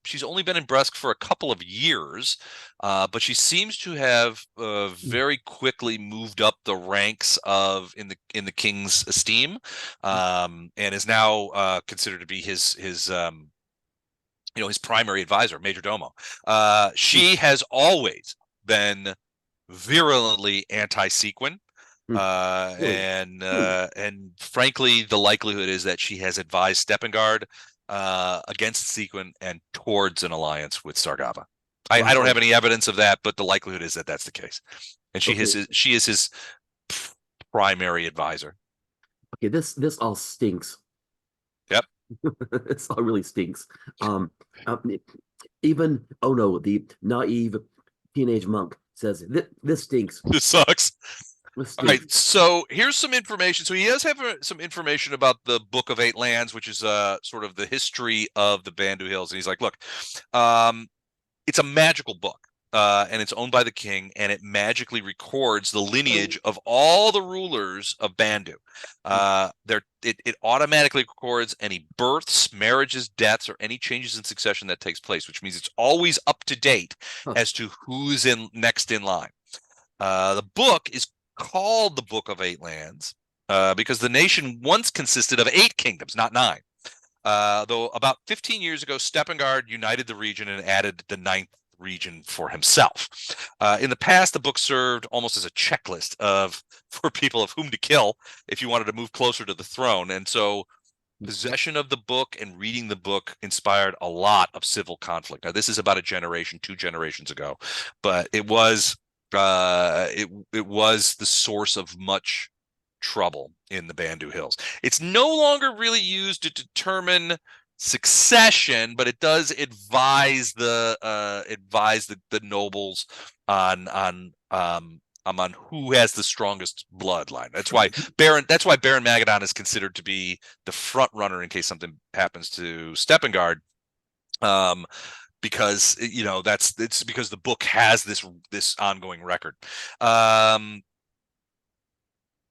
She's only been in Bresk for a couple of years, but she seems to have very quickly moved up the ranks in the king's esteem, and is now considered to be his primary advisor, major domo. She has always been virulently anti-Seaquen, and frankly, the likelihood is that she has advised Steppengard against Seaquen and towards an alliance with Stargava. I don't Wow. have any evidence of that, but the likelihood is that that's the case. And she Okay. is his primary advisor. Okay, this all stinks. Yep. This all really stinks. Um, um, even oh no, the naive teenage monk says this stinks. This sucks. This All right, stinks. so here's some information. So he does have some information about the Book of Eight Lands, which is sort of the history of the Bandu Hills. And he's like, look, it's a magical book, and it's owned by the king, and it magically records the lineage of all the rulers of Bandu. It automatically records any births, marriages, deaths, or any changes in succession that takes place, which means it's always up to date Huh. as to who's next in line. The book is called the Book of Eight Lands because the nation once consisted of 8 kingdoms, not 9. Though about 15 years ago, Steppengard united the region and added the 9th region for himself. In the past, the book served almost as a checklist for people of whom to kill if you wanted to move closer to the throne. And so possession of the book and reading the book inspired a lot of civil conflict. Now, this is about a generation, 2 generations ago, but it was it was the source of much trouble in the Bandu Hills. It's no longer really used to determine succession, but it does advise the nobles on who has the strongest bloodline. That's why Baron Magadon is considered to be the front runner in case something happens to Steppengard. Because it's because the book has this ongoing record.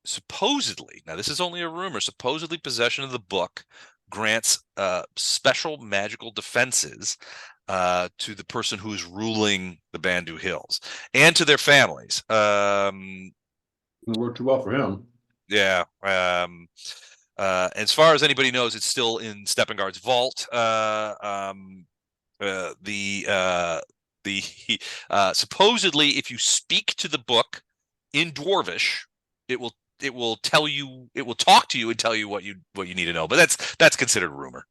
Supposedly, now this is only a rumor, supposedly possession of the book grants special magical defenses to the person who is ruling the Bandu Hills and to their families. Didn't work too well for him. Yeah. As far as anybody knows, it's still in Steppengard's vault. Supposedly, if you speak to the book in dwarvish, it will talk to you and tell you what you need to know. But that's considered rumor.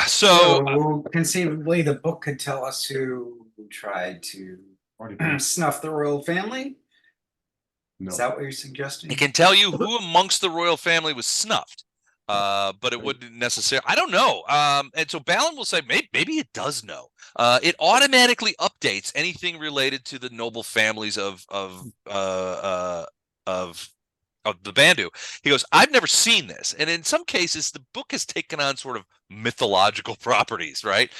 So conceivably, the book could tell us who tried to snuff the royal family. No. Is that what you're suggesting? It can tell you who amongst the royal family was snuffed. But it wouldn't necessarily. I don't know. And so Balin will say maybe it does know. It automatically updates anything related to the noble families of the Bandu. He goes, I've never seen this, and in some cases, the book has taken on sort of mythological properties, right?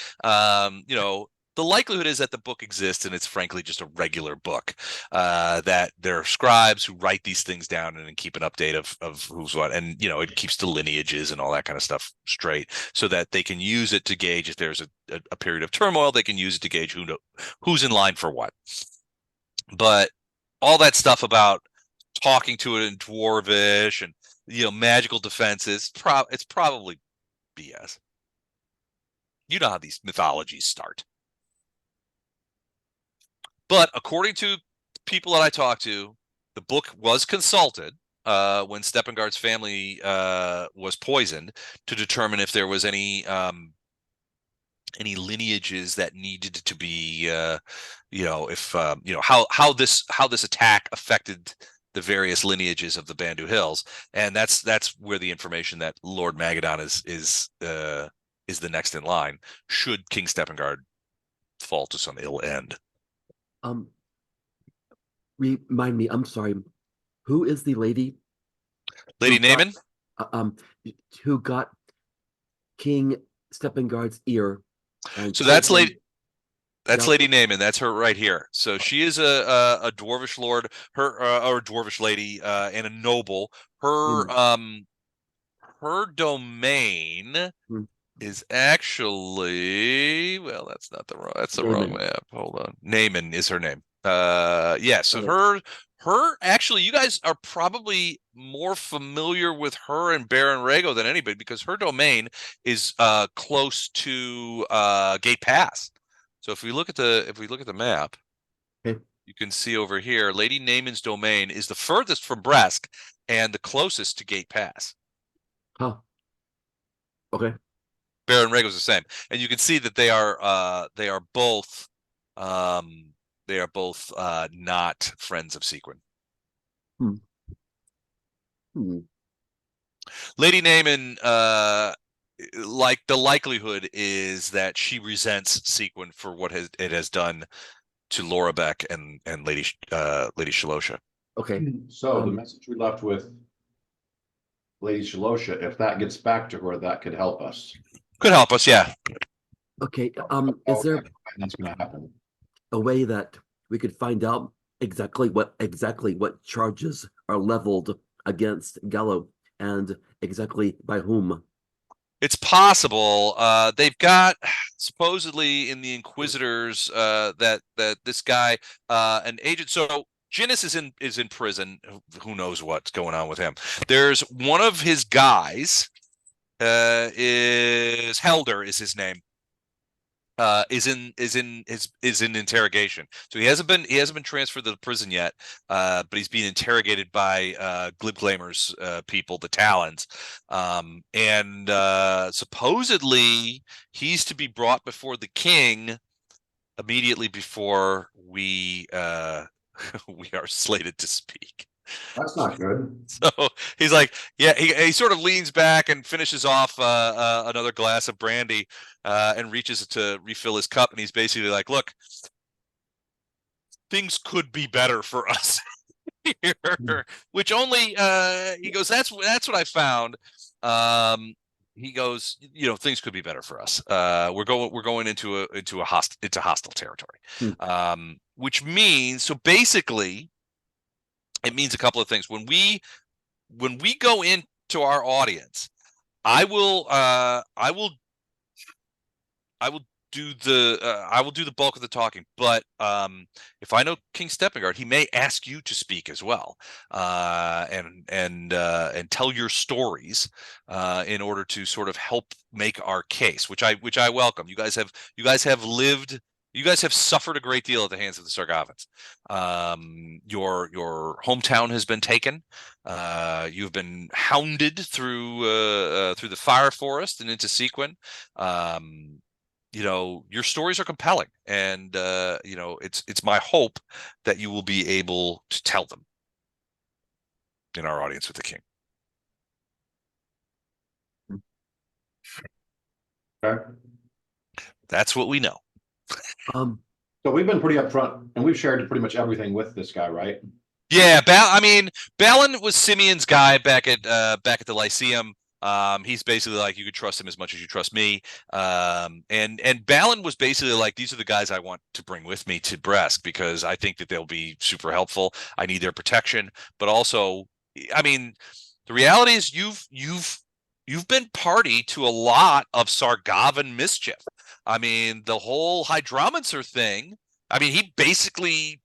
The likelihood is that the book exists and it's frankly just a regular book, that there are scribes who write these things down and keep an update of who's what. And, it keeps the lineages and all that kind of stuff straight so that they can use it to gauge if there's a period of turmoil. They can use it to gauge who's in line for what. But all that stuff about talking to it in dwarvish and, magical defenses, it's probably BS. You know how these mythologies start. But according to people that I talked to, the book was consulted when Steppengard's family was poisoned to determine if there was any lineages that needed to be, how this attack affected the various lineages of the Bandu Hills, and that's where the information that Lord Magadon is the next in line should King Steppengard fall to some ill end. Remind me, I'm sorry, who is the lady? Lady Naaman? Who got King Steppengard's ear? So that's Lady Naaman. That's her right here. So she is a dwarvish lord, or a dwarvish lady, and a noble. Her domain is actually, well, that's the wrong map. Hold on. Naaman is her name. So her actually, you guys are probably more familiar with her and Baron Rhaego than anybody because her domain is close to Gate Pass. So if we look at the map, okay, you can see over here, Lady Naaman's domain is the furthest from Bresk and the closest to Gate Pass. Huh. Okay. Baron Rhaegar was the same, and you can see that they are both not friends of Seaquen. Hmm. Hmm. Lady Naaman, like the likelihood is that she resents Seaquen for what it has done to Laura Beck and Lady Shalosha. Okay. So the Um, message we left with Lady Shalosha, if that gets back to her, that could help us. Could help us, yeah. Okay. Is there That's going to happen? a way that we could find out exactly what charges are leveled against Gallo and exactly by whom? It's possible. They've got supposedly in the Inquisitors that this guy, an agent. So Ginnis is in prison. Who knows what's going on with him? There's one of his guys. Is Helder is his name. Is in interrogation. So he hasn't been transferred to the prison yet. But he's being interrogated by Glibglamer's people, the Talons. And supposedly he's to be brought before the king immediately before we we are slated to speak. That's not good. So he's like, yeah, he sort of leans back and finishes off another glass of brandy and reaches to refill his cup. And he's basically like, look, things could be better for us here, which only he goes, that's what I found. He goes, things could be better for us. We're going into hostile territory. Which means, so basically it means a couple of things. When we go into our audience, I will do the bulk of the talking. But if I know King Steppengard, he may ask you to speak as well, and tell your stories in order to sort of help make our case, which I welcome. You guys have lived. You guys have suffered a great deal at the hands of the Sargavans. Your hometown has been taken. You've been hounded through the fire forest and into Seaquen. Your stories are compelling, and it's my hope that you will be able to tell them in our audience with the king. Okay. That's what we know. So we've been pretty upfront, and we've shared pretty much everything with this guy, right? Yeah, Balin was Simeon's guy back at the Lyceum. He's basically like, you could trust him as much as you trust me. And Balin was basically like, these are the guys I want to bring with me to Bresk because I think that they'll be super helpful. I need their protection, but also, the reality is you've been party to a lot of Sargavan mischief. The whole Hydromancer thing. He basically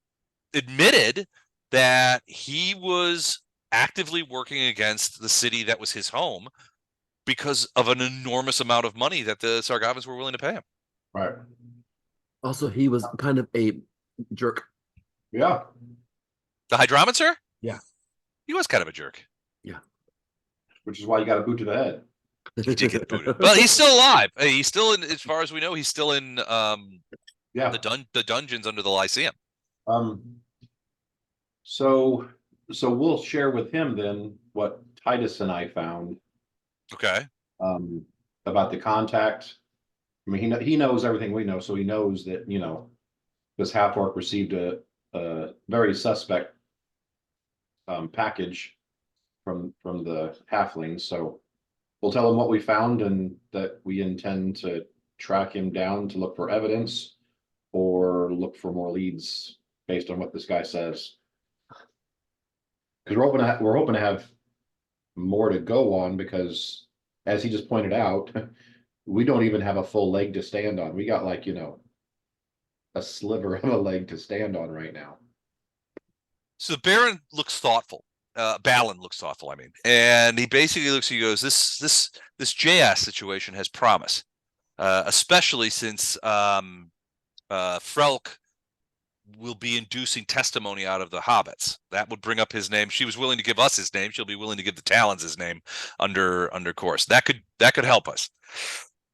admitted that he was actively working against the city that was his home because of an enormous amount of money that the Sargavans were willing to pay him. Right. Also, he was kind of a jerk. Yeah. The Hydromancer? Yeah. He was kind of a jerk. Yeah. Which is why you got a boot to the head. He did get booted. But he's still alive. He's still in, as far as we know, he's still in the dungeons under the Lyceum. So we'll share with him then what Titus and I found. Okay. About the contact. He knows everything we know, so he knows that this half orc received a very suspect package from the halflings. So we'll tell him what we found and that we intend to track him down to look for evidence or look for more leads based on what this guy says. Because we're hoping to have more to go on, because as he just pointed out, we don't even have a full leg to stand on. We got a sliver of a leg to stand on right now. So the Baron looks thoughtful. Balin looks thoughtful, and he basically looks, he goes, this JS situation has promise, especially since Frelk will be inducing testimony out of the hobbits. That would bring up his name. She was willing to give us his name. She'll be willing to give the Talons his name under course. That could help us.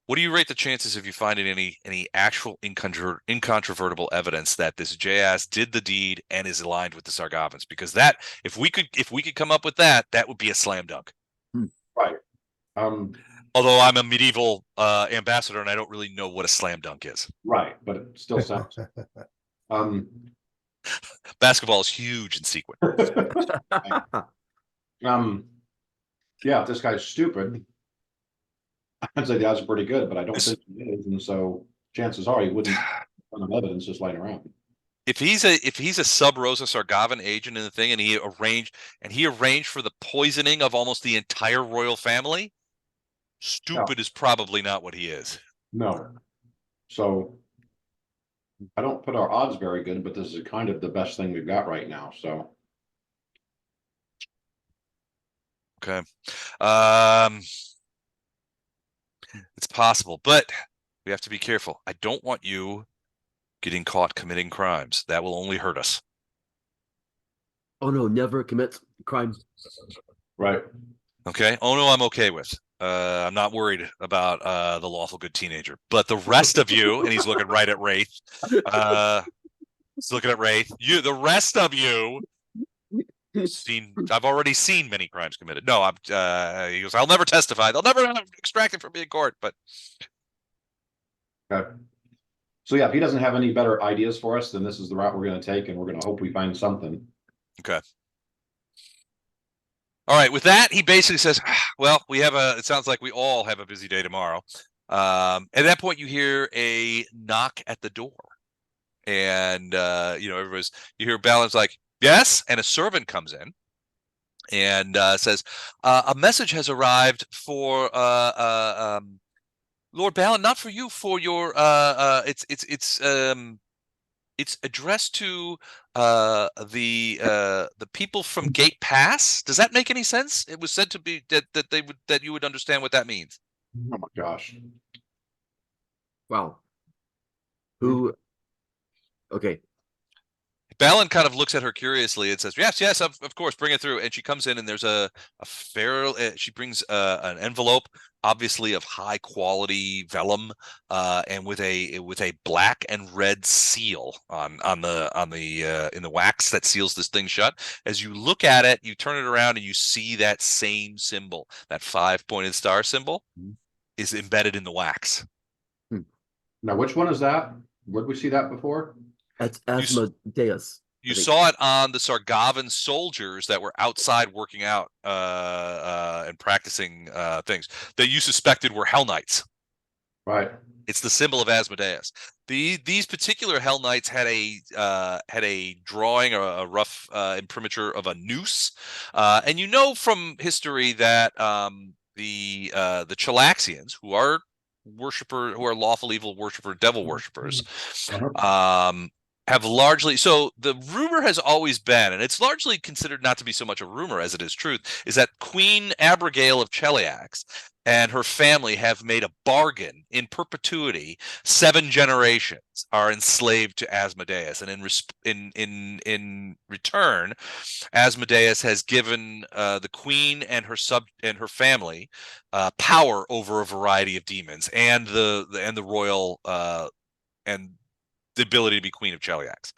What do you rate the chances of you finding any actual incontrovertible evidence that this J-Ass did the deed and is aligned with the Sargavans? Because that, if we could come up with that, that would be a slam dunk. Right. Although I'm a medieval ambassador and I don't really know what a slam dunk is. Right, but it still sounds. Basketball is huge in Seaquen. Yeah, if this guy's stupid, I'd say the odds are pretty good, but I don't think he is, and so chances are he wouldn't have enough evidence just lying around. If he's a sub Rosa Sargavan agent in the thing, and he arranged for the poisoning of almost the entire royal family, stupid is probably not what he is. No. So I don't put our odds very good, but this is kind of the best thing we've got right now. So okay. It's possible, but we have to be careful. I don't want you getting caught committing crimes. That will only hurt us. Oh no, never commit crime. right. Okay. Oh no, I'm okay with. I'm not worried about the lawful good teenager. But the rest of you, and he's looking right at Wraith. He's looking at Wraith. The rest of you I've already seen many crimes committed. No, he goes, I'll never testify. They'll never extract it from me in court, but Okay. So yeah, if he doesn't have any better ideas for us, then this is the route we're going to take, and we're going to hope we find something. okay. All right. With that, he basically says, well, it sounds like we all have a busy day tomorrow. At that point, you hear a knock at the door. And, you hear Balon's like, yes. And a servant comes in and says, a message has arrived for Lord Balon, not for you, for your it's addressed to the people from Gate Pass. Does that make any sense? It was said to be that you would understand what that means. Oh my gosh. Wow. Who? Okay. Balon kind of looks at her curiously and says, yes, of course, bring it through. And she comes in and there's she brings an envelope, obviously of high quality vellum, and with a black and red seal on the in the wax that seals this thing shut. As you look at it, you turn it around and you see that same symbol, that 5-pointed star symbol, is embedded in the wax. Now, which one is that? Where did we see that before? That's Asmodeus. You saw it on the Sargavan soldiers that were outside working out and practicing things that you suspected were Hell Knights. Right. It's the symbol of Asmodeus. These particular Hell Knights had a drawing, a rough imprimatur of a noose, and you know from history that the Chelaxians, who are lawful evil worshiper, devil worshippers, have largely, so the rumor has always been, and it's largely considered not to be so much a rumor as it is truth, is that Queen Abigail of Cheliax and her family have made a bargain in perpetuity. 7 generations are enslaved to Asmodeus, and in return, Asmodeus has given the queen and her family power over a variety of demons and the royal and the ability to be queen of Cheliax.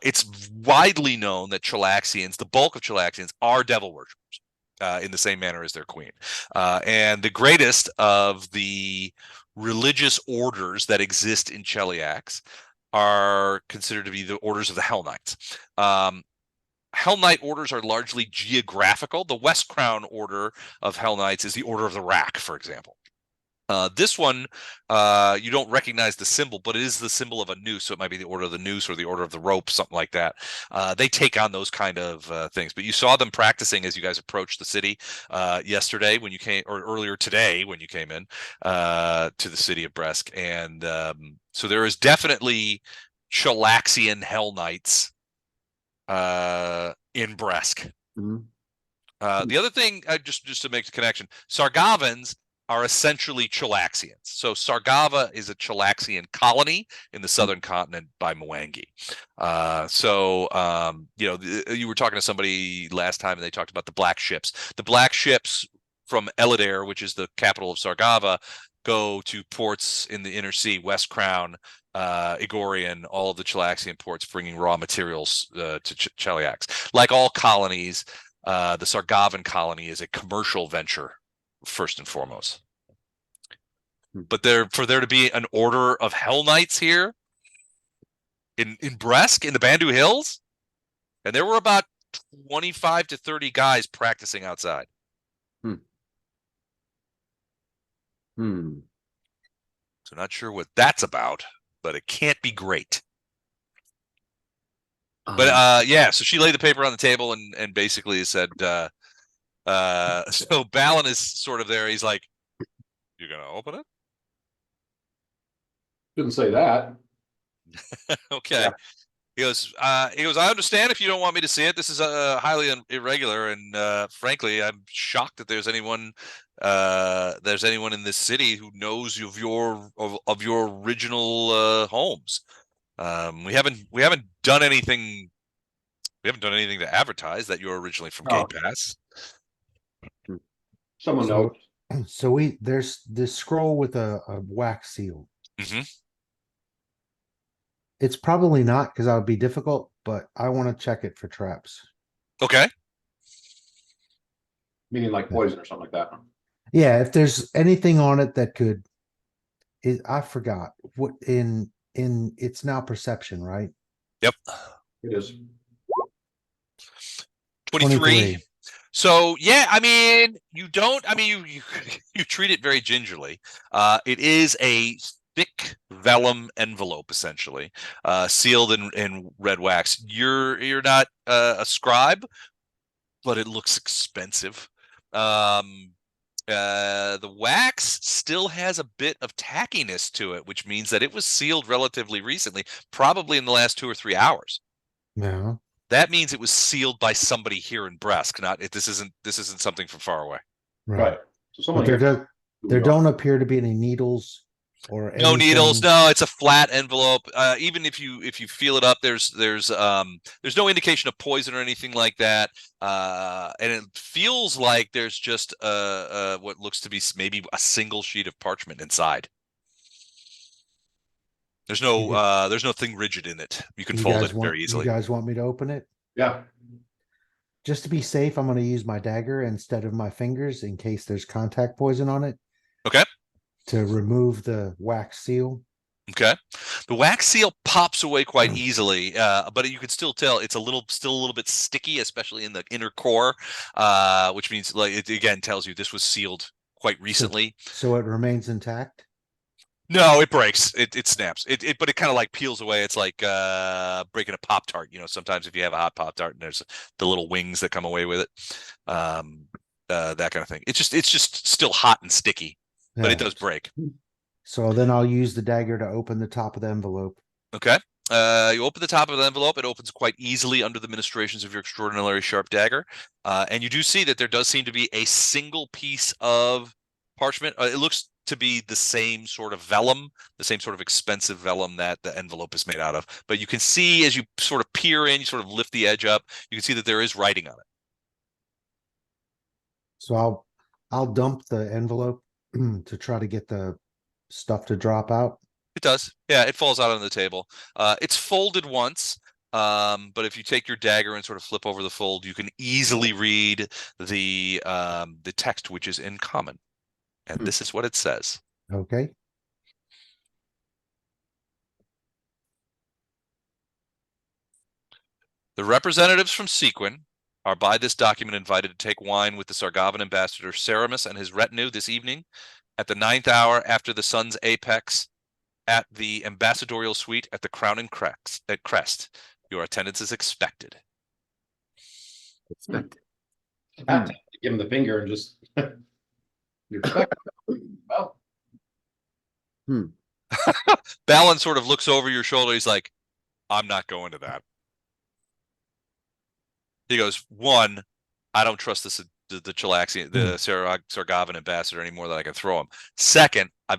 It's widely known that Chelaxians, the bulk of Chelaxians, are devil worshippers in the same manner as their queen. And the greatest of the religious orders that exist in Cheliax are considered to be the orders of the Hell Knights. Hell Knight orders are largely geographical. The West Crown order of Hell Knights is the Order of the Rack, for example. This one, you don't recognize the symbol, but it is the symbol of a noose, so it might be the Order of the Noose or the Order of the Rope, something like that. They take on those kind of things. But you saw them practicing as you guys approached the city yesterday when you came, or earlier today when you came in to the city of Bresk. And so there is definitely Chelaxian Hell Knights in Bresk. Mm-hmm. The other thing, just to make the connection, Sargavans are essentially Chelaxians. So Sargava is a Chelaxian colony in the southern continent by Mwangi. You were talking to somebody last time and they talked about the black ships. The black ships from Eladair, which is the capital of Sargava, go to ports in the inner sea, West Crown, Igorian, all of the Chelaxian ports, bringing raw materials to Cheliax. Like all colonies, the Sargavan colony is a commercial venture first and foremost. But for there to be an order of Hell Knights here in Bresk in the Bandu Hills, and there were about 25 to 30 guys practicing outside. So not sure what that's about, but it can't be great. But yeah, so she laid the paper on the table and basically said, so Balin is sort of there. He's like, "You gonna open it?" Didn't say that. Okay. Yeah. He goes, I understand if you don't want me to see it. This is highly irregular, and frankly, I'm shocked that there's anyone in this city who knows of your original homes. We haven't done anything. We haven't done anything to advertise that you're originally from Oh. Gate Pass. Someone knows. So there's this scroll with a wax seal. Mm-hmm. It's probably not because that would be difficult, but I want to check it for traps. Okay. Meaning like poison or something like that. Yeah, if there's anything on it that could, I forgot what in it's now perception, right? Yep. It is. 23. So yeah, I mean, you treat it very gingerly. It is a thick vellum envelope, essentially, sealed in red wax. You're not a scribe, but it looks expensive. The wax still has a bit of tackiness to it, which means that it was sealed relatively recently, probably in the last 2 or 3 hours. Yeah. That means it was sealed by somebody here in Bresk. This isn't something from far away. Right. So someone But here. there don't appear to be any needles or No needles. anything. No, it's a flat envelope. Even if you feel it up, there's no indication of poison or anything like that. And it feels like there's just what looks to be maybe a single sheet of parchment inside. There's no thing rigid in it. You can fold it very easily. You guys want me to open it? Yeah. Just to be safe, I'm going to use my dagger instead of my fingers in case there's contact poison on it. Okay. To remove the wax seal. Okay. The wax seal pops away quite easily, but you can still tell it's still a little bit sticky, especially in the inner core, which means, like, it again tells you this was sealed quite recently. So it remains intact? No, it breaks. It snaps. But it kind of like peels away. It's like breaking a Pop-Tart. Sometimes if you have a hot Pop-Tart and there's the little wings that come away with it, that kind of thing. It's just still hot and sticky, but it does break. So then I'll use the dagger to open the top of the envelope. Okay. You open the top of the envelope. It opens quite easily under the ministrations of your extraordinarily sharp dagger. And you do see that there does seem to be a single piece of parchment. It looks to be the same sort of vellum, the same sort of expensive vellum that the envelope is made out of. But you can see as you sort of peer in, you sort of lift the edge up, you can see that there is writing on it. So I'll dump the envelope to try to get the stuff to drop out. It does. Yeah, it falls out on the table. It's folded once. But if you take your dagger and sort of flip over the fold, you can easily read the text, which is in common. And this is what it says. Okay. The representatives from Seaquen are by this document invited to take wine with the Sargavan ambassador Ceramus and his retinue this evening at the 9th hour after the sun's apex at the ambassadorial suite at the Crown and Crest. Your attendance is expected. Expected. Give him the finger and just. You're expected. Well. Balin sort of looks over your shoulder. He's like, I'm not going to that. He goes, one, I don't trust the Chelaxian, the Sargavan ambassador anymore than I can throw him. Second, I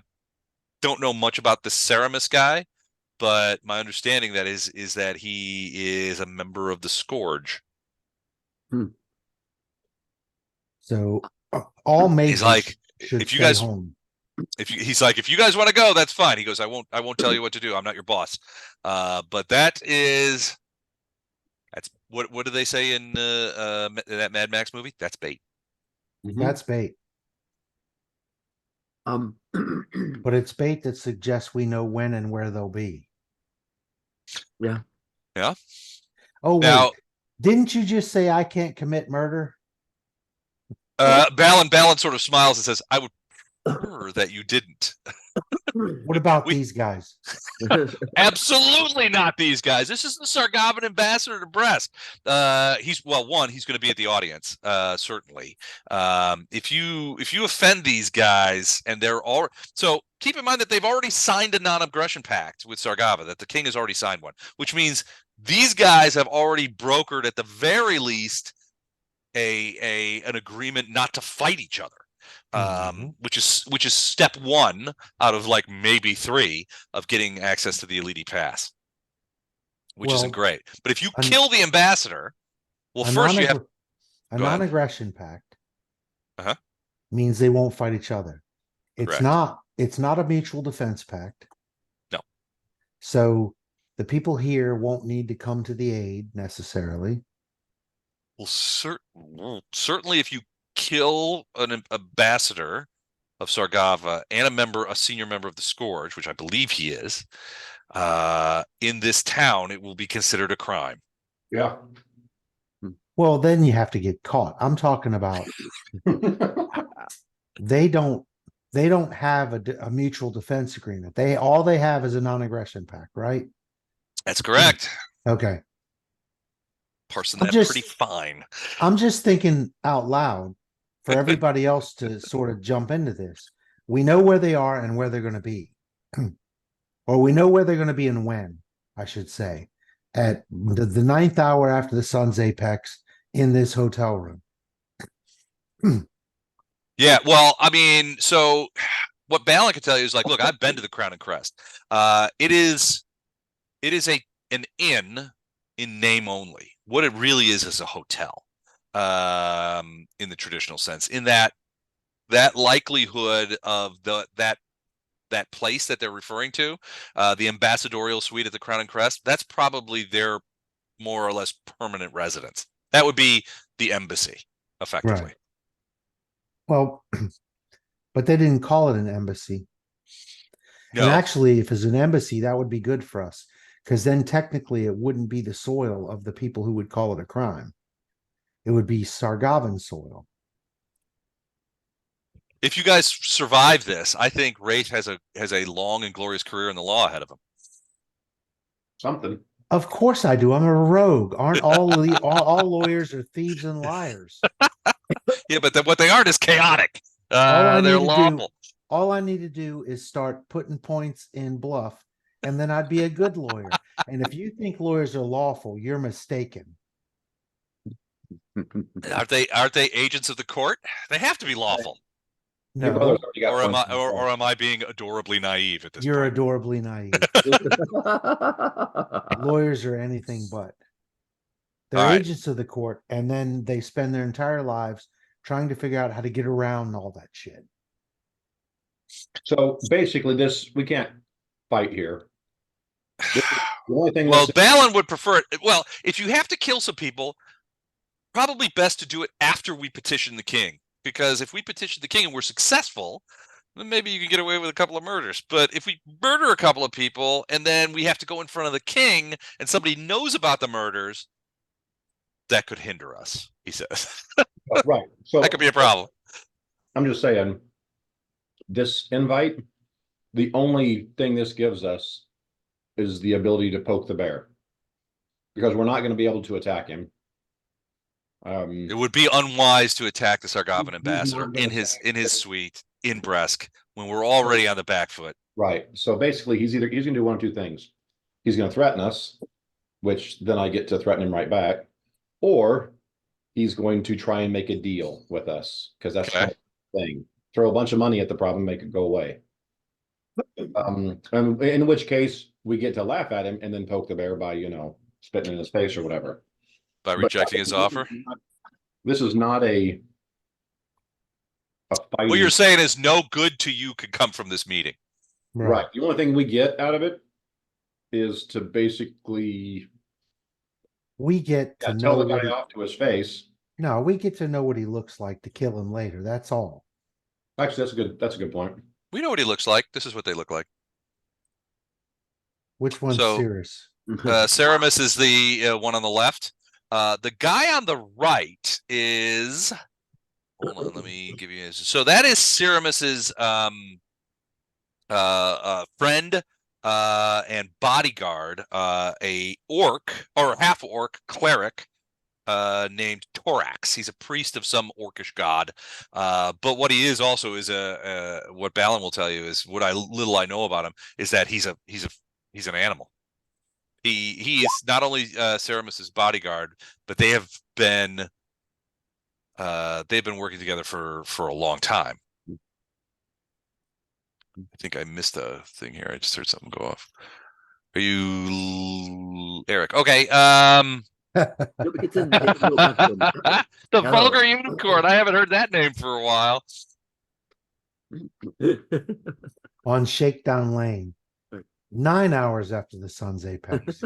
don't know much about the Ceramus guy, but my understanding that is that he is a member of the Scourge. So all mages like, should if you stay guys- home. He's like, if you guys want to go, that's fine. He goes, I won't tell you what to do. I'm not your boss. But that's what do they say in that Mad Max movie? That's bait. Mhm. That's bait, but it's bait that suggests we know when and where they'll be. Yeah. Yeah. Oh, wait. Now, Didn't you just say I can't commit murder? Balin sort of smiles and says, I would prefer that you didn't. What about these guys? Absolutely not these guys. This is the Sargavan ambassador to Bresk. He's going to be at the audience, certainly. If you offend these guys, and they're all so, keep in mind that they've already signed a non-aggression pact with Sargava, that the king has already signed one, which means these guys have already brokered, at the very least, an agreement not to fight each other. Which is step one out of like maybe 3 of getting access to the Elite Pass, which isn't great. But if you kill the ambassador, well, first you have a non-aggression pact. Uh-huh. Means they won't fight each other. It's Correct. not a mutual defense pact. No. So the people here won't need to come to the aid necessarily. Well, certainly if you kill an ambassador of Sargava and a senior member of the Scourge, which I believe he is, in this town, it will be considered a crime. Yeah. Well, then you have to get caught. I'm talking about they don't have a mutual defense agreement. All they have is a non-aggression pact, right? That's correct. Okay. Parsing that pretty fine. I'm just thinking out loud for everybody else to sort of jump into this. We know where they are and where they're going to be. Or we know where they're going to be and when, I should say, at the 9th hour after the sun's apex in this hotel room. Yeah, well, I mean, so what Balin can tell you is like, look, I've been to the Crown and Crest. It is an inn in name only. What it really is a hotel, in the traditional sense, in that likelihood of that place that they're referring to, the ambassadorial suite at the Crown and Crest, that's probably their more or less permanent residence. That would be the embassy, effectively. Right. Well, but they didn't call it an embassy. No. And actually, if it's an embassy, that would be good for us, because then technically it wouldn't be the soil of the people who would call it a crime. It would be Sargavan soil. If you guys survive this, I think Wraith has a long and glorious career in the law ahead of him. Something. Of course I do. I'm a rogue. Aren't all lawyers are thieves and liars? Yeah, but what they aren't is chaotic. They're lawful. All I need to do is start putting points in bluff, and then I'd be a good lawyer. And if you think lawyers are lawful, you're mistaken. Aren't they agents of the court? They have to be lawful. No, or am I being adorably naive at this you're point? adorably naive. Lawyers are anything but. They're agents of the court, and then they spend their entire lives trying to figure out how to get around all that shit. So basically, we can't fight here. The only thing well, Balin would prefer it. Well, if you have to kill some people, probably best to do it after we petition the king. Because if we petition the king and we're successful, then maybe you can get away with a couple of murders. But if we murder a couple of people and then we have to go in front of the king and somebody knows about the murders, that could hinder us, he says. Right. So that could be a problem. I'm just saying, this invite, the only thing this gives us is the ability to poke the bear, because we're not going to be able to attack him. It would be unwise to attack the Sargavan ambassador in his suite in Bresk when we're already on the back foot. Right. So basically, he's going to do one of two things. He's going to threaten us, which then I get to threaten him right back, or he's going to try and make a deal with us, because that's the thing. Throw a bunch of money at the problem, make it go away. And in which case, we get to laugh at him and then poke the bear by, spitting in his face or whatever. By rejecting his offer? This is not a a fighting. What you're saying is no good to you could come from this meeting. Right. The only thing we get out of it is to basically We get to tell know the what guy he, off to his face. no, we get to know what he looks like to kill him later. That's all. Actually, that's a good point. We know what he looks like. This is what they look like. Which one's So- serious? Ceramus is the one on the left. The guy on the right is. Hold on, let me give you. So that is Ceramus's friend and bodyguard, a orc or half orc cleric named Torax. He's a priest of some orcish god. But what he is also is what Balin will tell you is what little I know about him is that he's an animal. He is not only Ceramus's bodyguard, but they've been working together for a long time. I think I missed a thing here. I just heard something go off. Are you Eric? Okay. The vulgar unicorn. I haven't heard that name for a while. On Shakedown Lane, 9 hours after the sun's apex,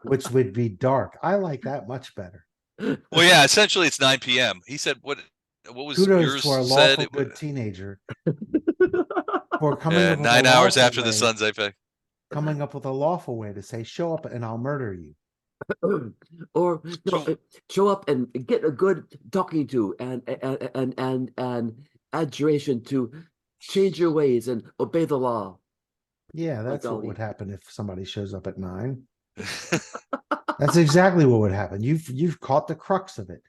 which would be dark. I like that much better. Well, yeah. Essentially, it's 9 p.m. He said, "What was Kudos yours?" to our Said lawful it, good teenager for coming up with 9 a hours lawful after the way- sun's apex. coming up with a lawful way to say, "Show up and I'll murder you." Or no, So- show up and get a good talking to and adjuration to change your ways and obey the law. Yeah, that's what golly. would happen if somebody shows up at 9. That's exactly what would happen. You've caught the crux of it.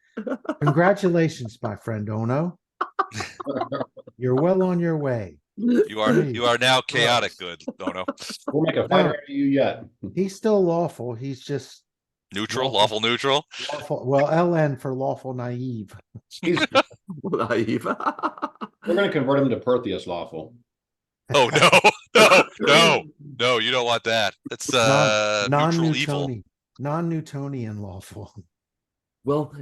Congratulations, my friend Ono. You're well on your way. You are now chaotic good. Oh no, We'll make a fighter out of you yet. He's still lawful. He's just neutral, Lawful. lawful neutral. lawful. Well, LN for lawful naive. He's, Naive. we're going to convert him to Pertheus lawful. Oh no, you don't want that. That's neutral evil. Non-Newtonian lawful. Well,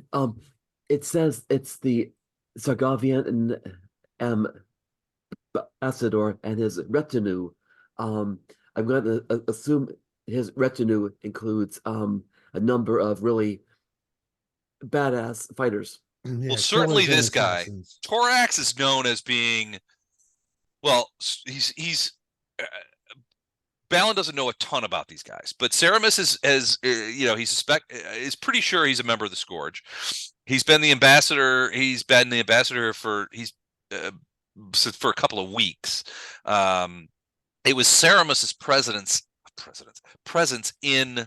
it says it's the Sargavian ambassador and his retinue. I'm going to assume his retinue includes a number of really badass fighters. Yeah, certainly killers and this guy. assassins. Torax is known as being, well, he's Balin doesn't know a ton about these guys, but Ceramus is pretty sure he's a member of the Scourge. He's been the ambassador. He's been the ambassador for a couple of weeks. It was Ceramus's presence in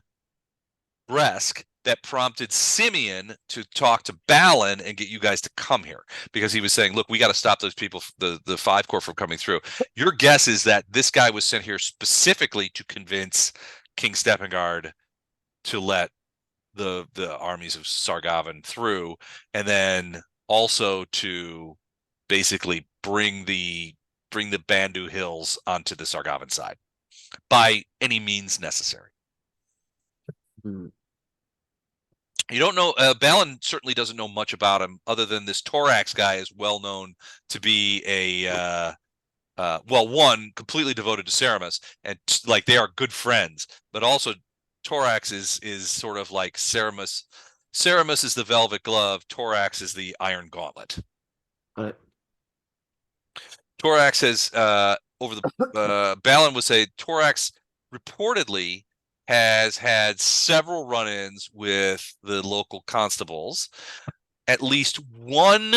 Bresk that prompted Simeon to talk to Balin and get you guys to come here, because he was saying, look, we got to stop those people, the 5 Corps, from coming through. Your guess is that this guy was sent here specifically to convince King Steppengard to let the armies of Sargavan through, and then also to basically bring the Bandu Hills onto the Sargavan side by any means necessary. Hmm. You don't know. Balin certainly doesn't know much about him, other than this Torax guy is well known to be one, completely devoted to Ceramus, and like they are good friends. But also, Torax is sort of like Ceramus. Ceramus is the velvet glove. Torax is the iron gauntlet. Torax has Balin would say Torax reportedly has had several run-ins with the local constables, at least one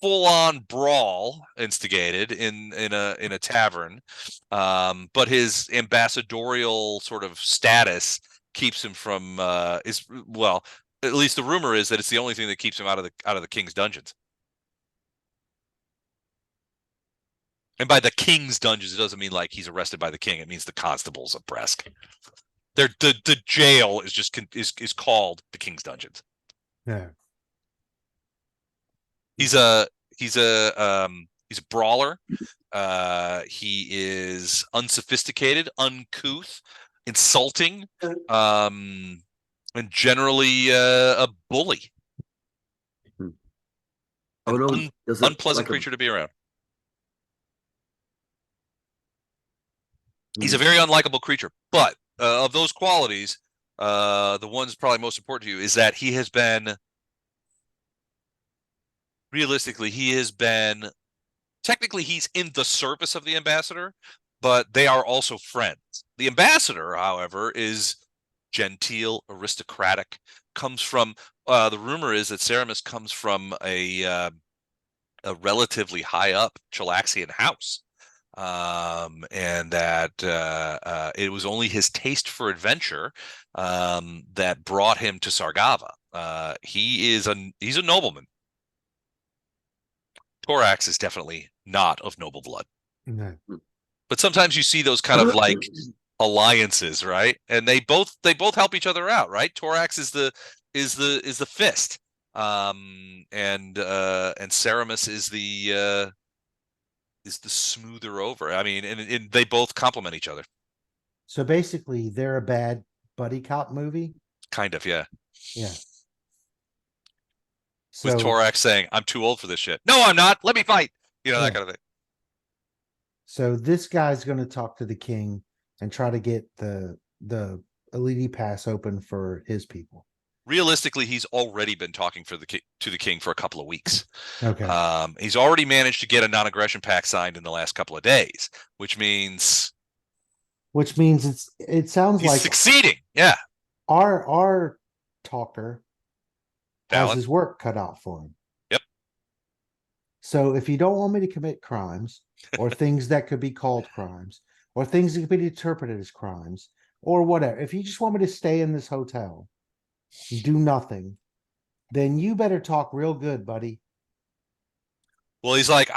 full-on brawl instigated in a tavern, but his ambassadorial sort of status keeps him from at least the rumor is that it's the only thing that keeps him out of the king's dungeons. And by the king's dungeons, it doesn't mean like he's arrested by the king. It means the constables of Bresk. The jail is just is called the king's dungeons. Yeah. He's a brawler. He is unsophisticated, uncouth, insulting, and generally a bully. Oh no, does it unpleasant like creature to be around. a, He's a very unlikable creature, but of those qualities, the one's probably most important to you is that he has been, realistically, technically he's in the service of the ambassador, but they are also friends. The ambassador, however, is genteel, aristocratic, comes from, the rumor is that Ceramus comes from a relatively high up Chilaxian house. And that it was only his taste for adventure that brought him to Sargava. He's a nobleman. Torax is definitely not of noble blood, No. but sometimes you see those kind of like alliances, right? And they both help each other out, right? Torax is the fist, and Ceramus is the smoother over. I mean, and they both complement each other. So basically, they're a bad buddy cop movie. Kind of, yeah. Yeah. With So Torax saying, "I'm too old for this shit." No, I'm not. Let me fight. You know, Yeah. that kind of thing. so this guy's going to talk to the king and try to get the elite pass open for his people. Realistically, he's already been talking to the king for a couple of weeks. Okay. He's already managed to get a non-aggression pact signed in the last couple of days, which means it sounds he's like succeeding. Yeah. our talker has Valid. his work cut out for him. Yep. So if you don't want me to commit crimes or things that could be called crimes or things that could be interpreted as crimes or whatever, if you just want me to stay in this hotel, do nothing, then you better talk real good, buddy. Well, he's like,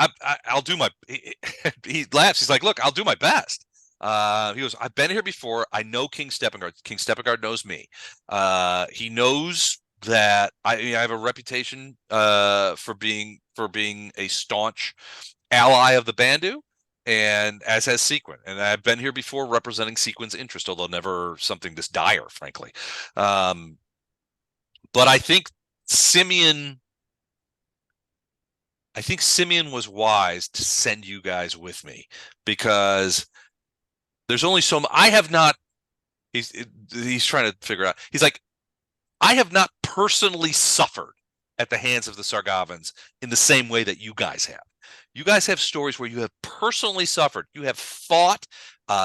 I'll do my. He laughs. He's like, look, I'll do my best. He goes, I've been here before. I know King Steppengard. King Steppengard knows me. He knows that I have a reputation for being a staunch ally of the Bandu, and as has Seaquen. And I've been here before representing Sequen's interest, although never something this dire, frankly. But I think Simeon was wise to send you guys with me because there's only so much. I have not. He's trying to figure out. He's like, I have not personally suffered at the hands of the Sargavans in the same way that you guys have. You guys have stories where you have personally suffered. You have fought.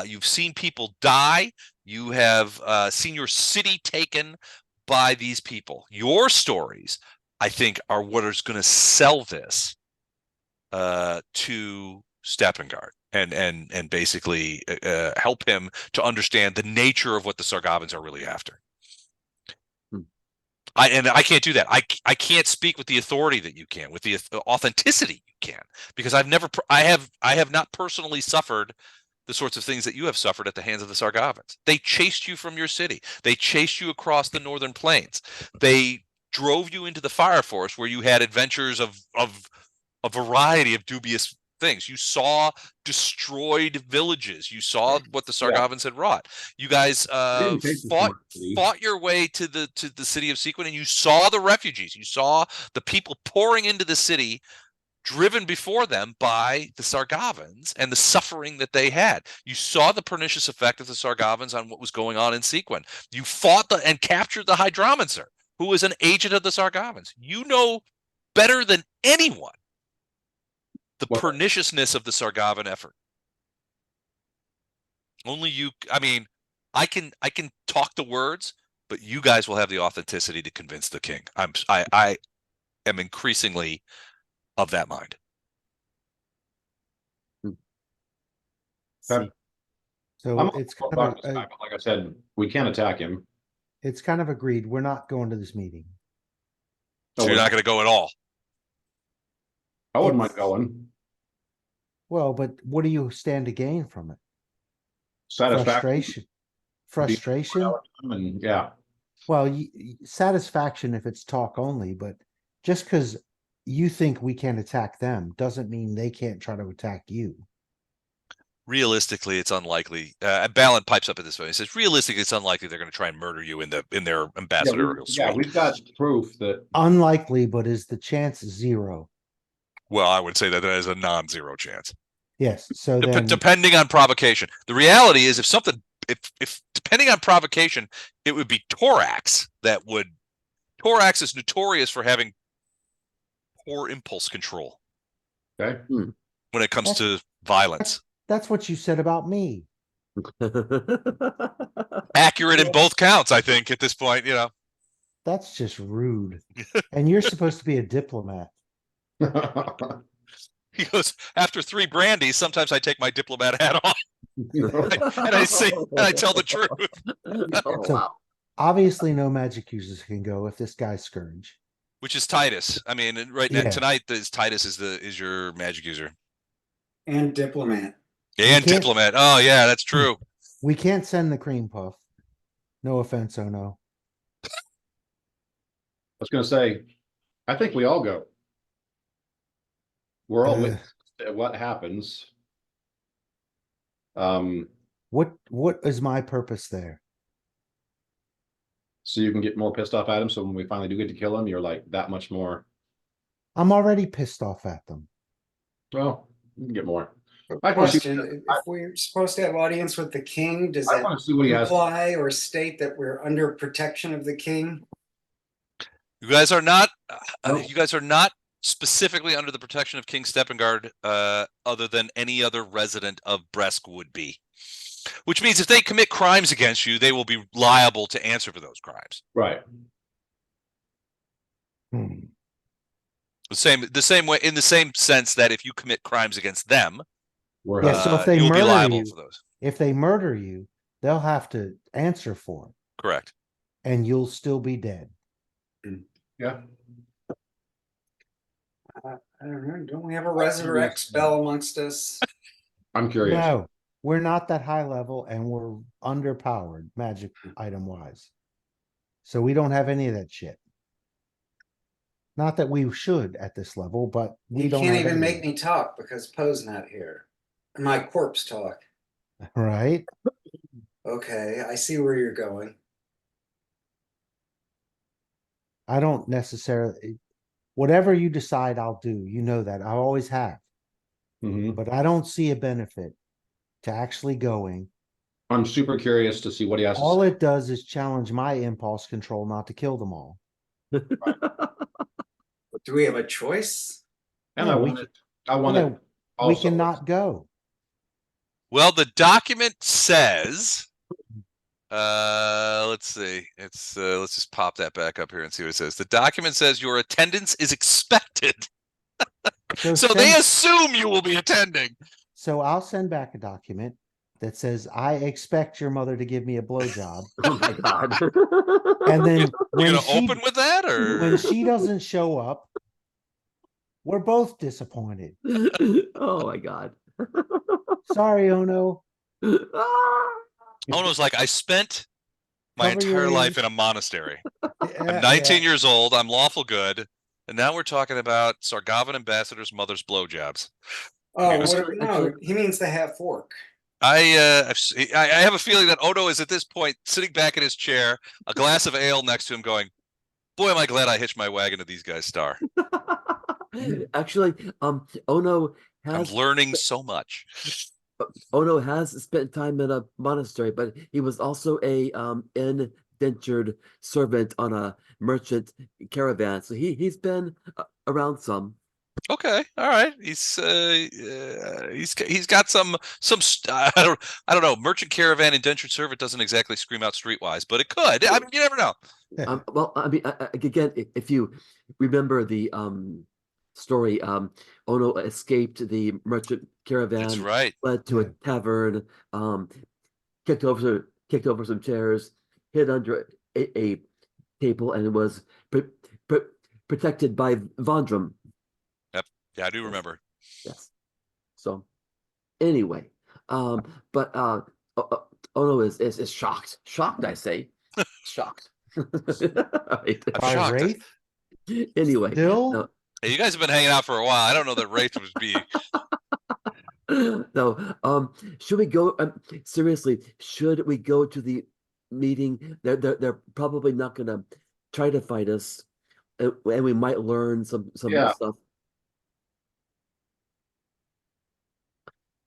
You've seen people die. You have seen your city taken by these people. Your stories, I think, are what is going to sell this to Steppengard and basically help him to understand the nature of what the Sargavans are really after. I can't do that. I can't speak with the authority that you can, with the authenticity you can, because I have not personally suffered the sorts of things that you have suffered at the hands of the Sargavans. They chased you from your city. They chased you across the northern plains. They drove you into the fire forest where you had adventures of a variety of dubious things. You saw destroyed villages. You saw what the Sargavans had wrought. You guys fought your way to the city of Seaquen, and you saw the refugees. You saw the people pouring into the city, driven before them by the Sargavans and the suffering that they had. You saw the pernicious effect of the Sargavans on what was going on in Seaquen. You fought and captured the Hydromancer, who was an agent of the Sargavans. You know better than anyone the perniciousness of the Sargavan effort. Only you. I mean, I can talk the words, but you guys will have the authenticity to convince the king. I am increasingly of that mind. Okay. So I'm it's all kind about this guy, but like I said, we can't attack him. it's kind of agreed. We're not going to this meeting. So you're not going to go at all. I wouldn't mind going. Well, but what do you stand to gain from it? Satisfaction. Frustration. And yeah. Well, satisfaction if it's talk only, but just because you think we can't attack them doesn't mean they can't try to attack you. Realistically, it's unlikely. Balin pipes up at this point. He says, "Realistically, it's unlikely they're going to try and murder you in their ambassadorial suite." Yeah, we've got proof that Unlikely, but is the chance zero? Well, I would say that is a non-zero chance. Yes. So then, Depending on provocation. The reality is if depending on provocation, it would be Thorax that would. Thorax is notorious for having poor impulse control Okay. when it comes to violence. that's what you said about me. Accurate in both counts, I think, at this point, you know. That's just rude. And you're supposed to be a diplomat. He goes, after 3 brandies, sometimes I take my diplomat hat off and I say, and I tell the truth. Oh, So- wow. Obviously, no magic users can go if this guy's Scourge. Which is Titus. I mean, right now Yeah. tonight, Titus is your magic user. And diplomat. And can't- diplomat. Oh yeah, that's true. We can't send the cream puff. No offense, oh no. I was going to say, I think we all go. We're all with what happens. What is my purpose there? So you can get more pissed off at him. So when we finally do get to kill him, you're like that much more. I'm already pissed off at them. Well, you can get more. I want to see, Question, if we're supposed to have audience with the king, does I that want to see what he has. imply or state that we're under protection of the king? You guys are not. Nope. You guys are not specifically under the protection of King Steppengard, other than any other resident of Bresk would be. Which means if they commit crimes against you, they will be liable to answer for those crimes. Right. Hmm. The same way, in the same sense that if you commit crimes against them, We're Yeah, so if they you'll be murder liable you- for those. If they murder you, they'll have to answer for it, Correct. and you'll still be dead. yeah. I don't know. Don't we have a resurrect spell amongst us? I'm curious. No, we're not that high level, and we're underpowered magic item wise. So we don't have any of that shit. Not that we should at this level, but we You don't can't have even any make of me talk because Poe's not here. My corpse talk. it, right? Okay, I see where you're going. I don't necessarily. Whatever you decide, I'll do. You know that I always have, Mhm. but I don't see a benefit to actually going. I'm super curious to see what he has to All say. it does is challenge my impulse control not to kill them all. Do we have a choice? And Yeah, I we want it. I want Yeah, it. we Also. cannot go. Well, the document says, let's see. It's let's just pop that back up here and see what it says. The document says your attendance is expected. So they send- assume you will be attending. So I'll send back a document that says I expect your mother to give me a blowjob, Oh my god. and then You're when gonna she open with that, or when she doesn't show up, we're both disappointed. Oh my god. Sorry, Ono. Ono's like, I spent my Cover your entire life ears. in a monastery. Yeah, I'm 19 years old. I'm lawful good, and now we're talking about Sargavan ambassador's mother's blowjobs. Oh, Actually- no, he means the half fork. I have a feeling that Odo is at this point sitting back in his chair, a glass of ale next to him, going, "Boy, am I glad I hitched my wagon to these guys' star. Actually, Ono I'm has learning so much." Ono has spent time in a monastery, but he was also a indentured servant on a merchant caravan. So he's been around some. Okay, all right. He's got some I don't know. Merchant caravan indentured servant doesn't exactly scream out streetwise, but it could. I mean, you never know. Well, I mean, again, if you remember the story, Ono escaped the merchant caravan. That's right. Fled to a tavern, kicked over some chairs, hid under a table, and was protected by Vondrum. Yeah, I do remember. Yes. So, anyway, but Ono is shocked. Shocked, I say. Shocked. Right. I'm By shocked. Wraith? Anyway, Still? no. Hey, you guys have been hanging out for a while. I don't know that Wraith would be. No, should we go? Seriously, should we go to the meeting? They're probably not gonna try to fight us, and we might learn some Yeah. stuff.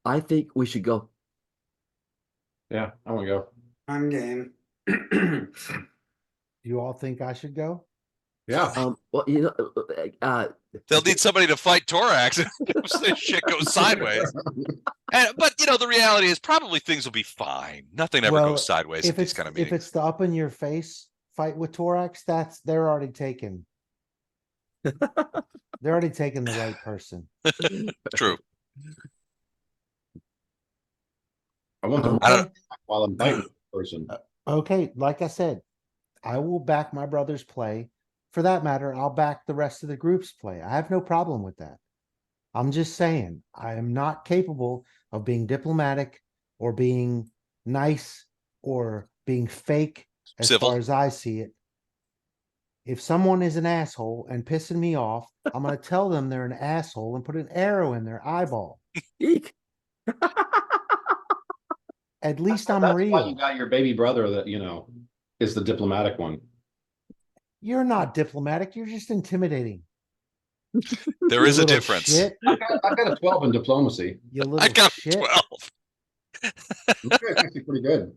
I think we should go. Yeah, I want to go. I'm game. You all think I should go? Yeah. Well, They'll need somebody to fight Torax if shit goes sideways. But the reality is probably things will be fine. Nothing ever Well, goes sideways at these kind of if meetings. it's the up in your face fight with Torax, they're already taken. They're already taking the right person. True. I want them I don't- while I'm fighting the person. Okay, like I said, I will back my brother's play. For that matter, I'll back the rest of the group's play. I have no problem with that. I'm just saying, I am not capable of being diplomatic or being nice or being fake as Civil. far as I see it. If someone is an asshole and pissing me off, I'm going to tell them they're an asshole and put an arrow in their eyeball. Eek. At least I'm That's why real. you got your baby brother that, is the diplomatic one. You're not diplomatic. You're just intimidating. There You is a little difference. shit. I've got a 12 in diplomacy. You little I got shit. 12. It's actually pretty good.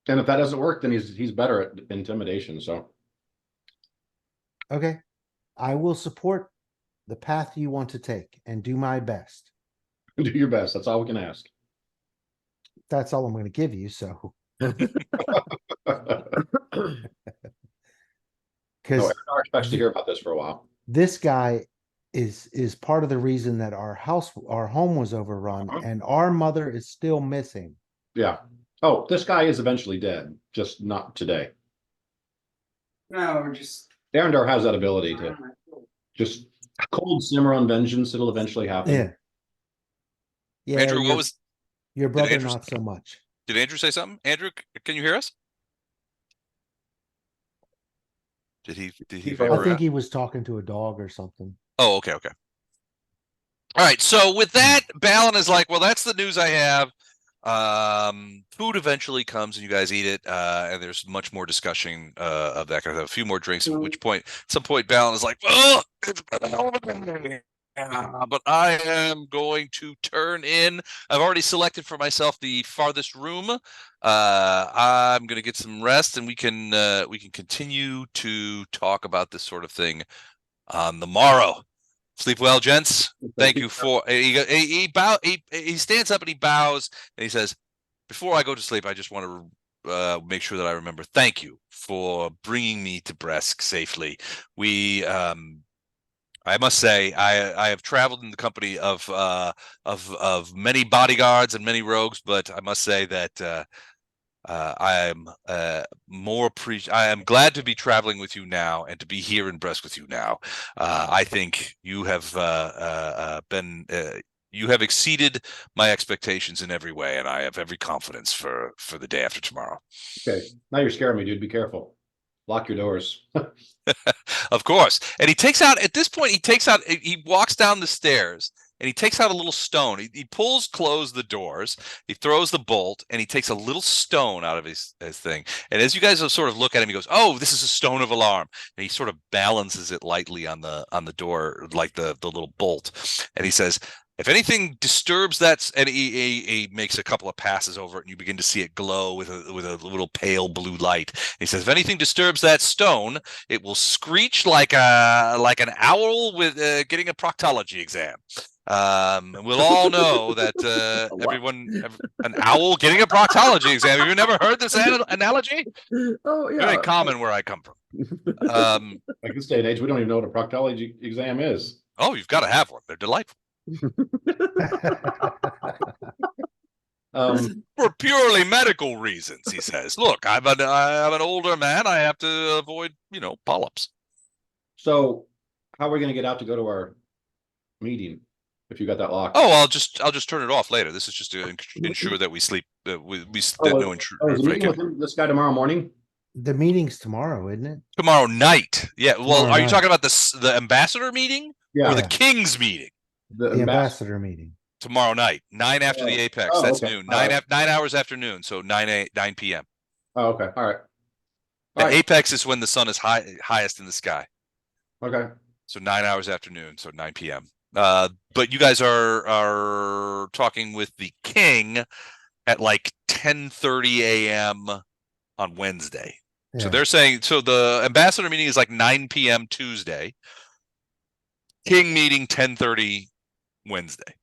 And if that doesn't work, then he's better at intimidation. So Okay. I will support the path you want to take and do my best. do your best. That's all we can ask. That's all I'm going to give you. So, No, because Eric expects to hear about this for a while. this guy is part of the reason that our home was overrun and our mother is still missing. Yeah. Oh, this guy is eventually dead, just not today. No, just. Darendar has that ability to just cold simmer on vengeance. It'll eventually happen. Yeah. Yeah. Andrew, your brother? Andrew- Not so much. Did Andrew say something? Andrew, can you hear us? Did he I think he was talking to a dog or something. Oh, okay. All right. So with that, Balin is like, well, that's the news I have. Food eventually comes and you guys eat it. And there's much more discussion of that kind of a few more drinks, at some point Balin is like, oh, it's been a hell of a day. But I am going to turn in. I've already selected for myself the farthest room. I'm going to get some rest, and we can continue to talk about this sort of thing on the morrow. Sleep well, gents. Thank you for. He stands up and he bows and he says, "Before I go to sleep, I just want to make sure that I remember. Thank you for bringing me to Bresk safely. I must say, I have traveled in the company of many bodyguards and many rogues, but I must say that I am I am glad to be traveling with you now and to be here in Bresk with you now. I think you have you have exceeded my expectations in every way, and I have every confidence for the day after tomorrow." Okay. Now you're scaring me, dude. Be careful. Lock your doors. Of course. And he walks down the stairs and he takes out a little stone. He close the doors, he throws the bolt, and he takes a little stone out of his thing. And as you guys sort of look at him, he goes, "Oh, this is a stone of alarm." And he sort of balances it lightly on the door, like the little bolt. And he says, "If anything disturbs that," and he makes a couple of passes over it, and you begin to see it glow with a little pale blue light. And he says, "If anything disturbs that stone, it will screech like an owl with getting a proctology exam." And we'll all know that an owl getting a proctology exam. Have you never heard this analogy? Oh yeah. Very common where I come from. Like this day and age, we don't even know what a proctology exam is. Oh, you've got to have one. They're delightful. For purely medical reasons, he says. "Look, I'm an older man. I have to avoid, polyps." So how are we going to get out to go to our meeting if you got that locked? Oh, I'll just turn it off later. This is just to ensure that we sleep. That no intruder. Is the meeting with this guy tomorrow morning? The meeting's tomorrow, isn't it? Tomorrow night. Yeah. Well, Tomorrow are you night. talking about the ambassador meeting or the Yeah. king's meeting? The ambassador meeting. Tomorrow night, 9 after the Apex. Oh, That's okay. noon. All 9 hours after noon. So 9 p.m. Oh, okay. All right. The All right. Apex is when the sun is highest in the sky. Okay. So 9 hours after noon. So 9 p.m. But you guys are talking with the king at like 10:30 a.m. on Wednesday. So Yeah. they're saying, so the ambassador meeting is like 9 p.m. Tuesday. King meeting 10:30 Wednesday.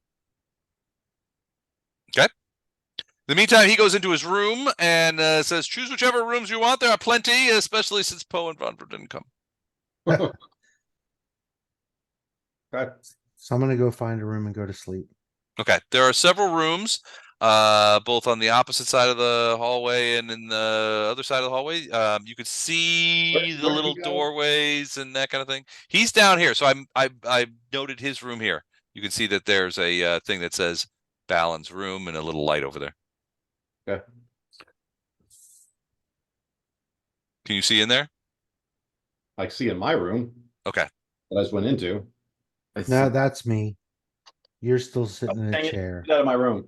Okay. In the meantime, he goes into his room and says, choose whichever rooms you want. There are plenty, especially since Poe and Vonford didn't come. Okay. So I'm gonna go find a room and go to sleep. Okay. There are several rooms, both on the opposite side of the hallway and in the other side of the hallway. You could see Where the did he little go? doorways and that kind of thing. He's down here, so I noted his room here. You can see that there's a thing that says Balon's room and a little light over there. Okay. Can you see in there? I see in my room Okay. that I just went into. I see. No, that's me. You're still sitting in a Dang it, chair. Get out of my room.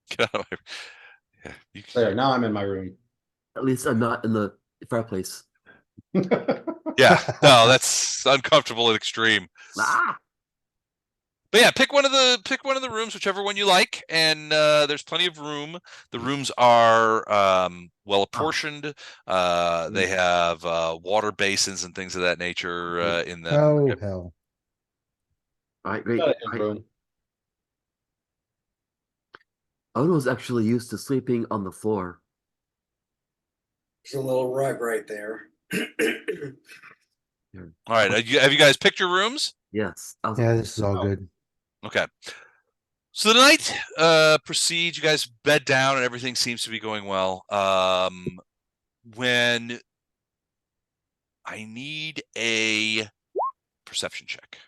Get out of my... Yeah, you... There, now I'm in my room. At least I'm not in the fireplace. Yeah, no, that's uncomfortable and extreme. Ah! But yeah, pick one of the rooms, whichever one you like, and there's plenty of room. The rooms are well apportioned. They have water basins and things of that nature in them. Oh hell. All right, great. Got his room. Odo's actually used to sleeping on the floor. There's a little rug right there. All right, have you guys picked your rooms? Yes. Yeah, this is all Oh. good. Okay. So the night proceeds. You guys bed down, and everything seems to be going well. When I need a perception check.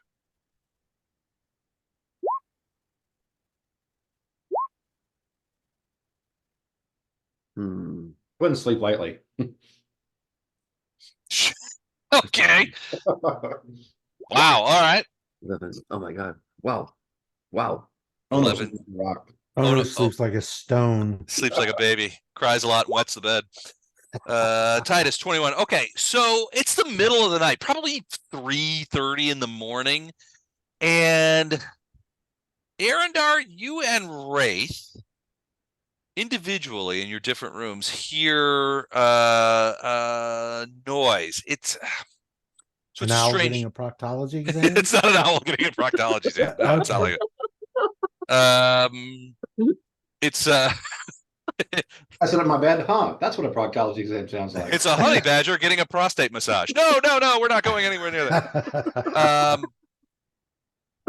Wouldn't sleep lightly. Okay. Wow. All right. 11. Oh my God. Wow. Wow. Almost 11. rock. Oh, no. sleeps like a stone. Sleeps like a baby. Cries a lot. Wets the bed. Titus 21. Okay, so it's the middle of the night, probably 3:30 in the morning, and Arendar, you and Wraith individually in your different rooms hear noise. It's An it's owl strange. getting a proctology exam. It's not an owl getting a proctology exam. No, it's not like it. It's I said in my bed, huh? That's what a proctology exam sounds like. it's a honey badger getting a prostate massage. No, we're not going anywhere near that.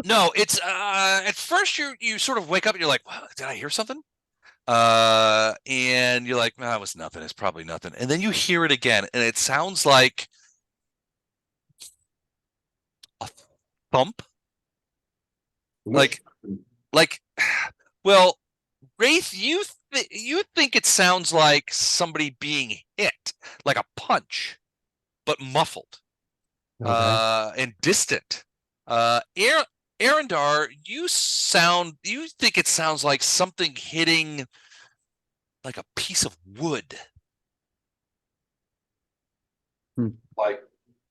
No, it's at first you sort of wake up and you're like, well, did I hear something? And you're like, no, it was nothing. It's probably nothing. And then you hear it again, and it sounds like a thump. Like, well, Wraith, you think it sounds like somebody being hit, like a punch, but muffled, Okay. and distant. Arendar, you think it sounds like something hitting like a piece of wood, Like,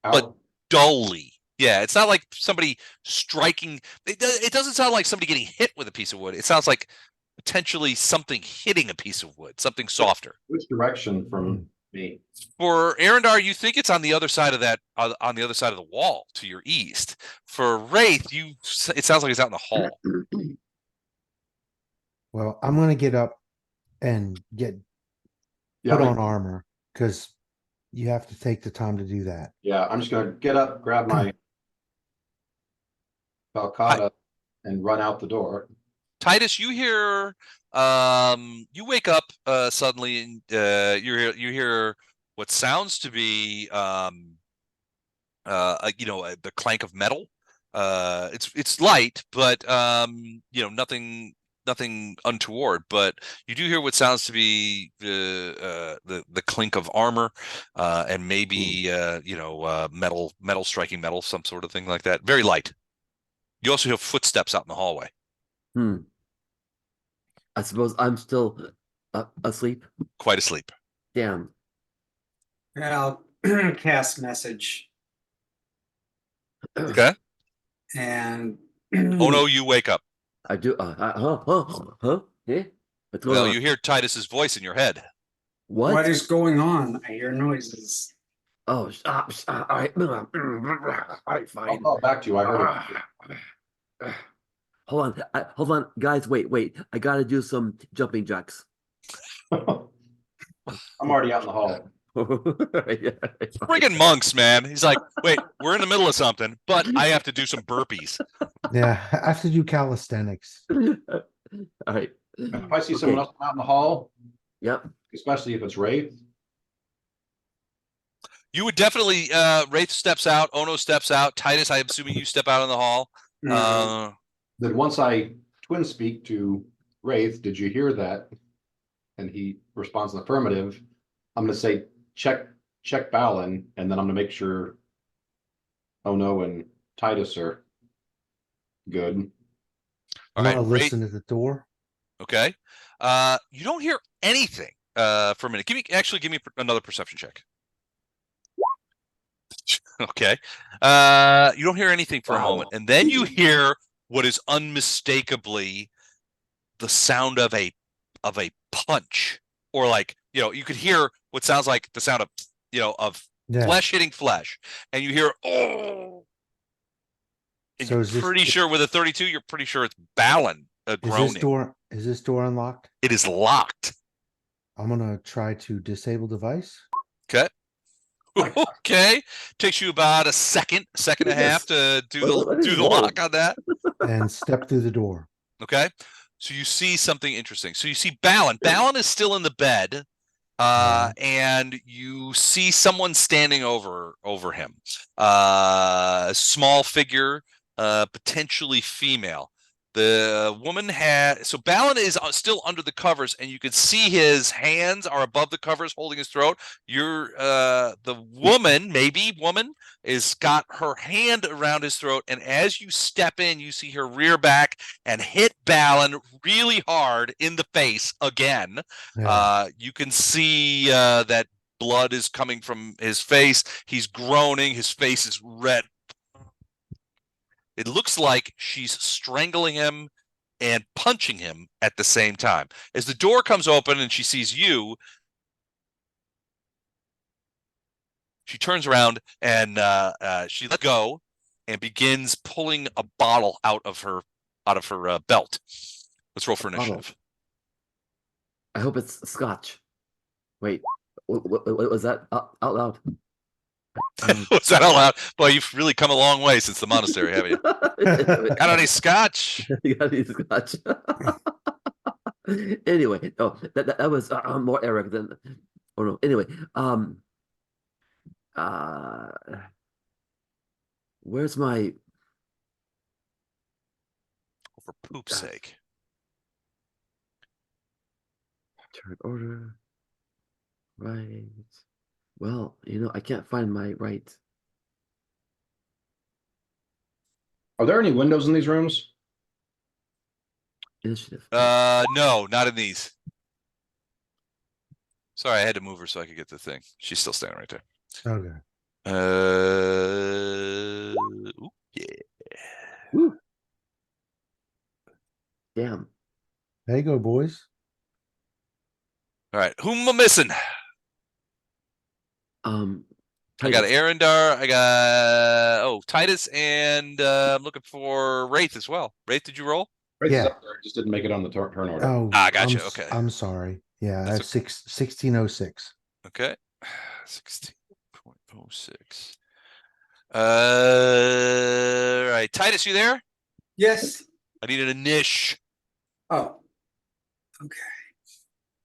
but dully. Yeah, it's not like somebody striking. It doesn't sound like somebody getting hit with a piece of wood. It sounds like potentially something hitting a piece of wood, something softer. which direction from me? For Arendar, you think it's on the other side of that, on the other side of the wall to your east. For Wraith, it sounds like it's out in the hall. Well, I'm gonna get up and put on armor because you have to take the time to do that. Yeah, I'm just gonna get up, grab my Valcata, and run out the door. Titus, you hear, you wake up suddenly, and you hear what sounds to be, the clank of metal. It's light, but nothing untoward. But you do hear what sounds to be the clink of armor, and maybe metal striking metal, some sort of thing like that. Very light. You also hear footsteps out in the hallway. I suppose I'm still asleep. Quite asleep. Damn. I'll cast message Okay. and Oh no, you wake up. I do. Huh? Yeah. What's going Well, on? you hear Titus's voice in your head. What? What is going on? I hear noises. Oh, all right. All right, I'll fine. call back to you. I heard it. Hold on. Hold on, guys. Wait. I gotta do some jumping jacks. I'm already out in the hall. Friggin' monks, man. He's like, wait, we're in the middle of something, but I have to do some burpees. Yeah, I have to do calisthenics. All right. If I see someone else out in the hall, Yep. especially if it's Wraith, You would definitely Wraith steps out, Ono steps out, Titus, I'm assuming you step out in the hall. then once I twin speak to Wraith, did you hear that? And he responds in the affirmative. I'm gonna say check Balin, and then I'm gonna make sure Ono and Titus are good. All I'm right, gonna Wraith, listen at the door. okay. You don't hear anything for a minute. Give me another perception check. Okay. You don't hear anything for a Wow. moment, and then you hear what is unmistakably the sound of a punch, or like, you could hear what sounds like the sound of of Yeah. flesh hitting flesh, and you hear oh, and So you're is this- pretty sure with a 32, you're pretty sure it's Balin groaning. Is this door unlocked? It is locked. I'm gonna try to disable device. Okay. Okay. Takes you about a second and a half to do What is the wrong? lock on that. And step through the door. Okay. So you see something interesting. So you see Balin. Balin is still in the bed. And you see someone standing over him. A small figure, potentially female. The woman so Balin is still under the covers, and you can see his hands are above the covers holding his throat. The woman is got her hand around his throat, and as you step in, you see her rear back and hit Balin really hard in the face again. Yeah. You can see that blood is coming from his face. He's groaning. His face is red. It looks like she's strangling him and punching him at the same time. As the door comes open and she sees you, she turns around and she lets go and begins pulling a bottle out of her belt. Let's roll for initiative. I hope it's scotch. Wait, what was that out loud? Was that all loud? Boy, you've really come a long way since the monastery, haven't you? Got any scotch? You got any scotch? Anyway, no, that was more Eric than. Oh no. Anyway, where's my? For poop's sake. Turn order. Right. Well, I can't find my right. Are there any windows in these rooms? Initiative. No, not in these. Sorry, I had to move her so I could get the thing. She's still standing right there. Okay. Ooh, yeah. Woo. Damn. There you go, boys. All right, who am I missing? I got Titus. Arendar. I got Titus, and I'm looking for Wraith as well. Wraith, did you roll? Wraith is Yeah. up there, it just didn't make it on the turn order. Oh, gotcha. I'm, Okay. I'm sorry. Yeah, I have That's 1606. Okay, 16.06. All right, Titus, you there? Yes. I needed a niche. Oh, okay.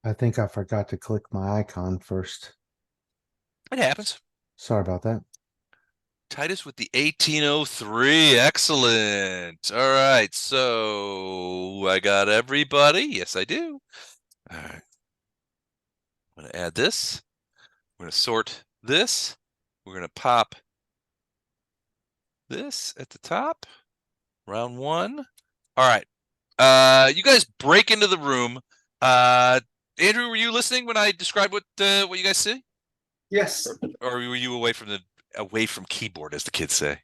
I think I forgot to click my icon first. It happens. Sorry about that. Titus with the 1803. Excellent. All right. So I got everybody. Yes, I do. All right. I'm going to add this. We're going to sort this. We're going to pop this at the top. Round one. All right. You guys break into the room. Andrew, were you listening when I described what you guys see? Yes. Or were you away from keyboard, as the kids say?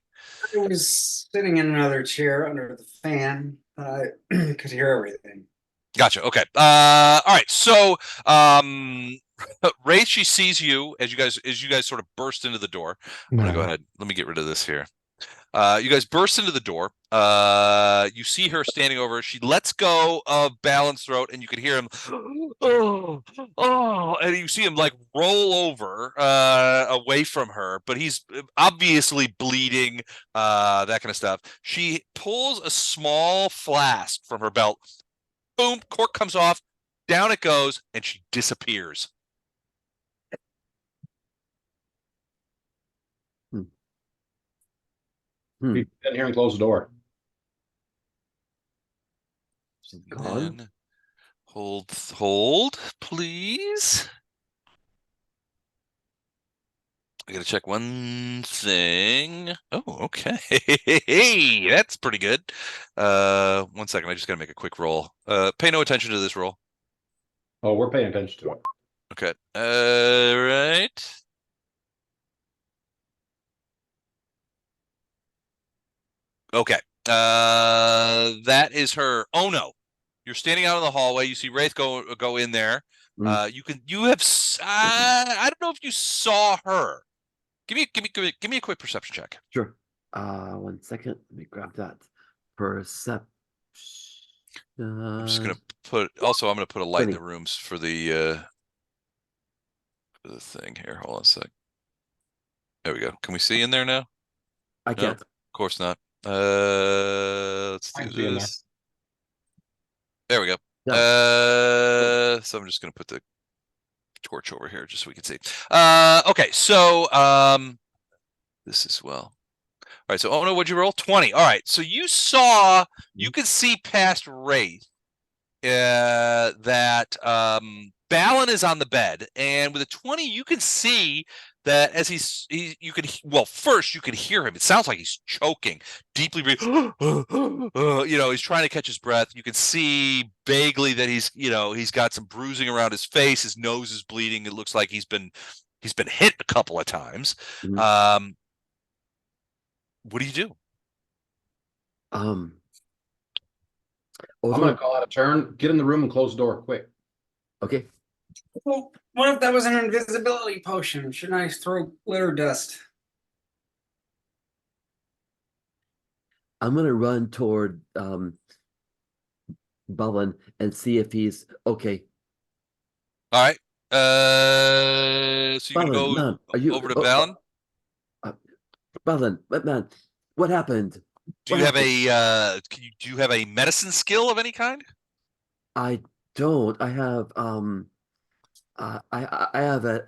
I was sitting in another chair under the fan. I could hear everything. Gotcha. Okay. All right. So, Wraith, she sees you as you guys sort of burst into the door. I'm gonna go No. ahead. Let me get rid of this here. You guys burst into the door. You see her standing over. She lets go of Balin's throat, and you can hear him, and you see him like roll over away from her, but he's obviously bleeding, that kind of stuff. She pulls a small flask from her belt. Boom, cork comes off, down it goes, and she disappears. Be in here and close the door. She's gone. Then hold, please. I gotta check one thing. Oh, okay. Hey, that's pretty good. 1 second. I just gotta make a quick roll. Pay no attention to this roll. Oh, we're paying attention to it. Okay. Right. Okay. That is her. Oh no. You're standing out in the hallway. You see Wraith go in there. Mm. I don't know if you saw her. Give me a quick perception check. Sure. 1 second. Let me grab that. Perception. I'm just gonna put. Also, I'm gonna put a light in 20. the rooms for the thing here. Hold on a sec. There we go. Can we see in there now? I No, can't. of course not. Let's I do can see in there. this. There we go. Yeah. So I'm just gonna put the torch over here just so we can see. Okay, so this as well. All right, so oh no, what'd you roll? 20. All right, so you could see past Wraith that Balin is on the bed, and with a 20, you can see that as first you could hear him. It sounds like he's choking, deeply breathing. He's trying to catch his breath. You can see vaguely that he's got some bruising around his face. His nose is bleeding. It looks like he's been hit a couple of times. Mhm. What do you do? I'm gonna call out a turn. Get in the room and close the door quick. Okay. Well, what if that was an invisibility potion? Shouldn't I throw glitter dust? I'm gonna run toward Balin and see if he's okay. All right. So you can Balin, go man, are you over to Balin. Balin, man, what happened? Do you have a medicine skill of any kind? I don't. I have I have a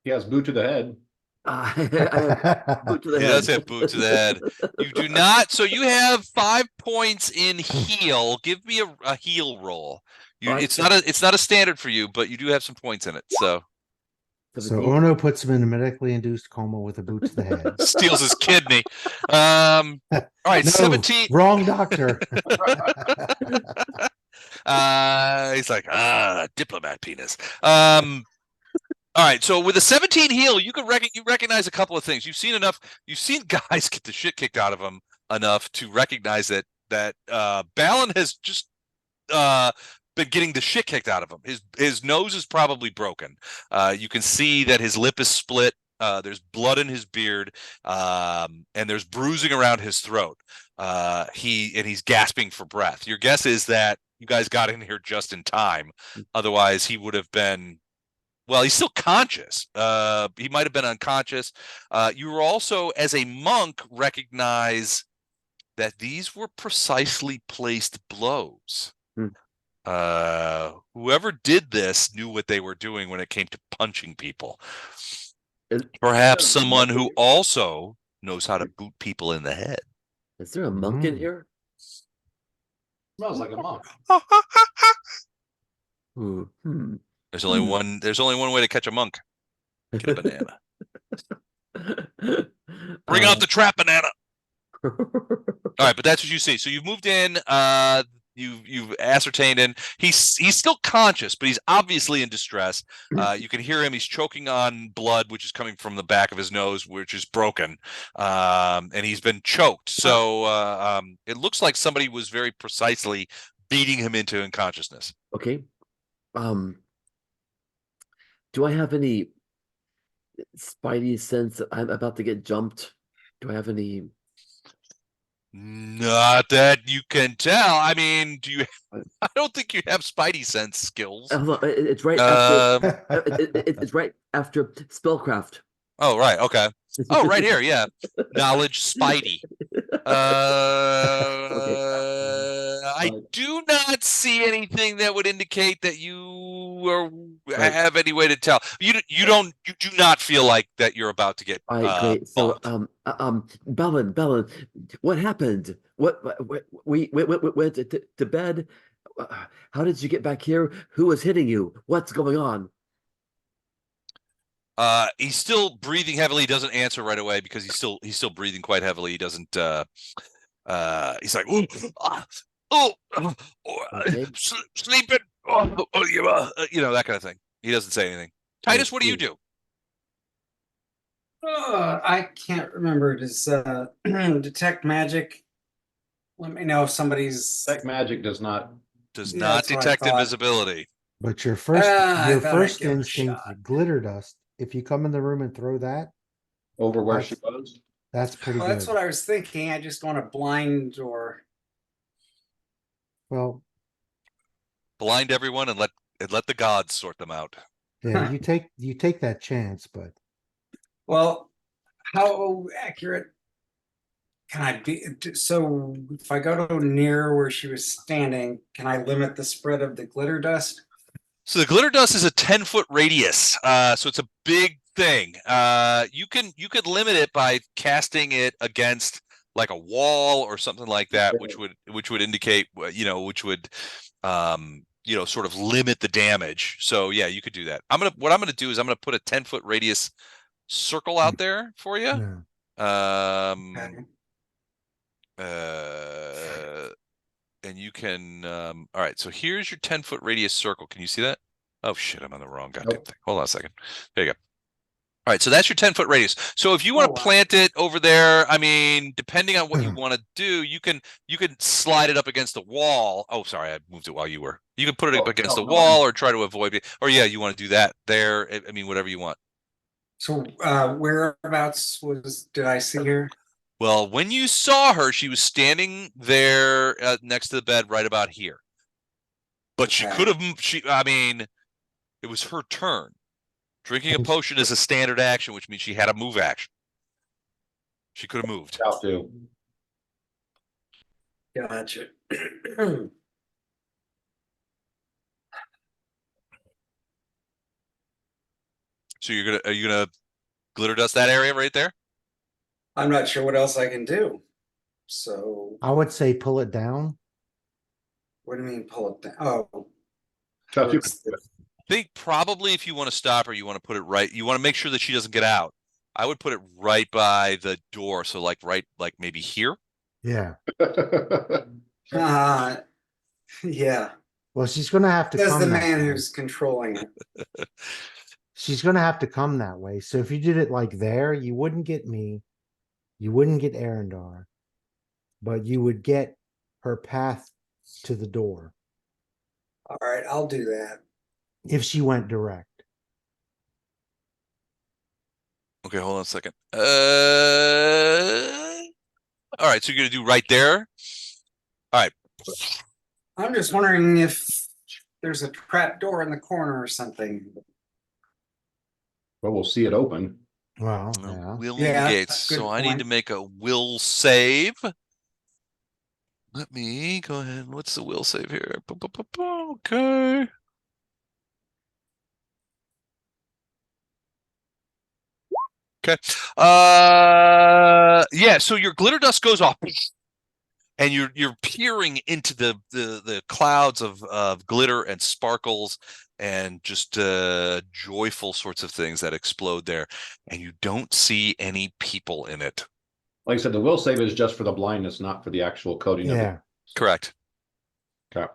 He has boot to the head. I have boot to the He head. does have boot to the head. You do not. So you have 5 points in heal. Give me a heal roll. It's not a standard for you, but you do have some points in it. So So 17. Ono puts him in a medically induced coma with a boot to the head. steals his kidney. All right, No, 17. wrong doctor. He's like, diplomat penis. All right, so with a 17 heal, you recognize a couple of things. You've seen guys get the shit kicked out of them enough to recognize that Balin has just been getting the shit kicked out of him. His nose is probably broken. You can see that his lip is split. There's blood in his beard, and there's bruising around his throat. He's gasping for breath. Your guess is that you guys got in here just in time. Otherwise, he would have been. Well, he's still conscious. He might have been unconscious. You were also, as a monk, recognize that these were precisely placed blows. Whoever did this knew what they were doing when it came to punching people. Perhaps someone who also knows how to boot people in the head. Is there a monk in here? Smells like a monk. Hmm. There's only one way to catch a monk. Get a banana. Bring out the trap banana. All right, but that's what you see. So you've moved in. you've ascertained, and he's still conscious, but he's obviously in distress. You can hear him; he's choking on blood, which is coming from the back of his nose, which is broken, and he's been choked. So it looks like somebody was very precisely beating him into unconsciousness. Okay. Do I have any spidey sense that I'm about to get jumped? Do I have any? Not that you can tell. I mean, do you? I don't think you have spidey sense skills. Hold on, it's right after. Um, It's right after spellcraft. oh, right. Okay. Oh, right here. Yeah. Knowledge spidey. I do not see anything that would indicate that you have any way to tell. You do not feel like that you're about to get All right, great. So, bumped. Bellin, what happened? What we went to bed? How did you get back here? Who was hitting you? What's going on? He's still breathing heavily. He doesn't answer right away because he's still breathing quite heavily. He doesn't. He's like, Okay. sleeping. You know, that kind of thing. He doesn't say anything. Titus, what do you do? I can't remember. Does detect magic let me know if somebody's Detect magic does not. Does Yeah, not that's what I detect thought. invisibility. But your first I your thought I'd first give it a instinct, shot. glitter dust. If you come in the room and throw that, Over where she That's- was. that's pretty Well, good. that's what I was thinking. I just want to blind or Well, Blind everyone and let the gods sort them out. yeah, you take that chance, but well, how accurate can I be? So if I go to near where she was standing, can I limit the spread of the glitter dust? So the glitter dust is a 10-foot radius. So it's a big thing. You could limit it by casting it against like a wall or something like that, which would indicate, which would sort of limit the damage. So yeah, you could do that. What I'm gonna do is I'm gonna put a 10-foot radius circle out there for you. yeah. Okay. And you can all right, so here's your 10-foot radius circle. Can you see that? Oh shit, I'm on the wrong goddamn thing. Hold on a second. There you go. All right, so that's your 10-foot radius. So if you want to wow. plant it over there, I mean, depending on what you want to do, you can slide it up against the wall. Oh, sorry, I moved it while you were. You can put it up against the wall or try to avoid it. Or yeah, you want to do that there. I mean, whatever you want. So whereabouts did I see her? Well, when you saw her, she was standing there next to the bed right about here. But she Okay. could have, I mean, it was her turn. Drinking a potion is a standard action, which means she had a move action. She could have moved. Out to. Gotcha. So are you gonna glitter dust that area right there? I'm not sure what else I can do. So I would say pull it down. what do you mean pull it down? Oh, So if you, towards the- I think probably if you want to stop her, you want to put it right. You want to make sure that she doesn't get out. I would put it right by the door. So like maybe here. Yeah. yeah. Well, she's gonna have to Says come the that man way. who's controlling it. She's gonna have to come that way. So if you did it like there, you wouldn't get me, you wouldn't get Arendar, but you would get her path to the door All right, I'll do that. if she went direct. Okay, hold on a second. All right, so you're gonna do right there. All right. I'm just wondering if there's a trap door in the corner or something. well, we'll see it open. Well, yeah. Will Yeah, negates. that's a good So I need point. to make a will save. Let me go ahead. What's the will save here? Okay. Okay. Yeah, so your glitter dust goes off and you're peering into the clouds of glitter and sparkles and just joyful sorts of things that explode there, and you don't see any people in it. Like I said, the will save is just for the blindness, not for the actual coding of Yeah. it. Correct. Okay.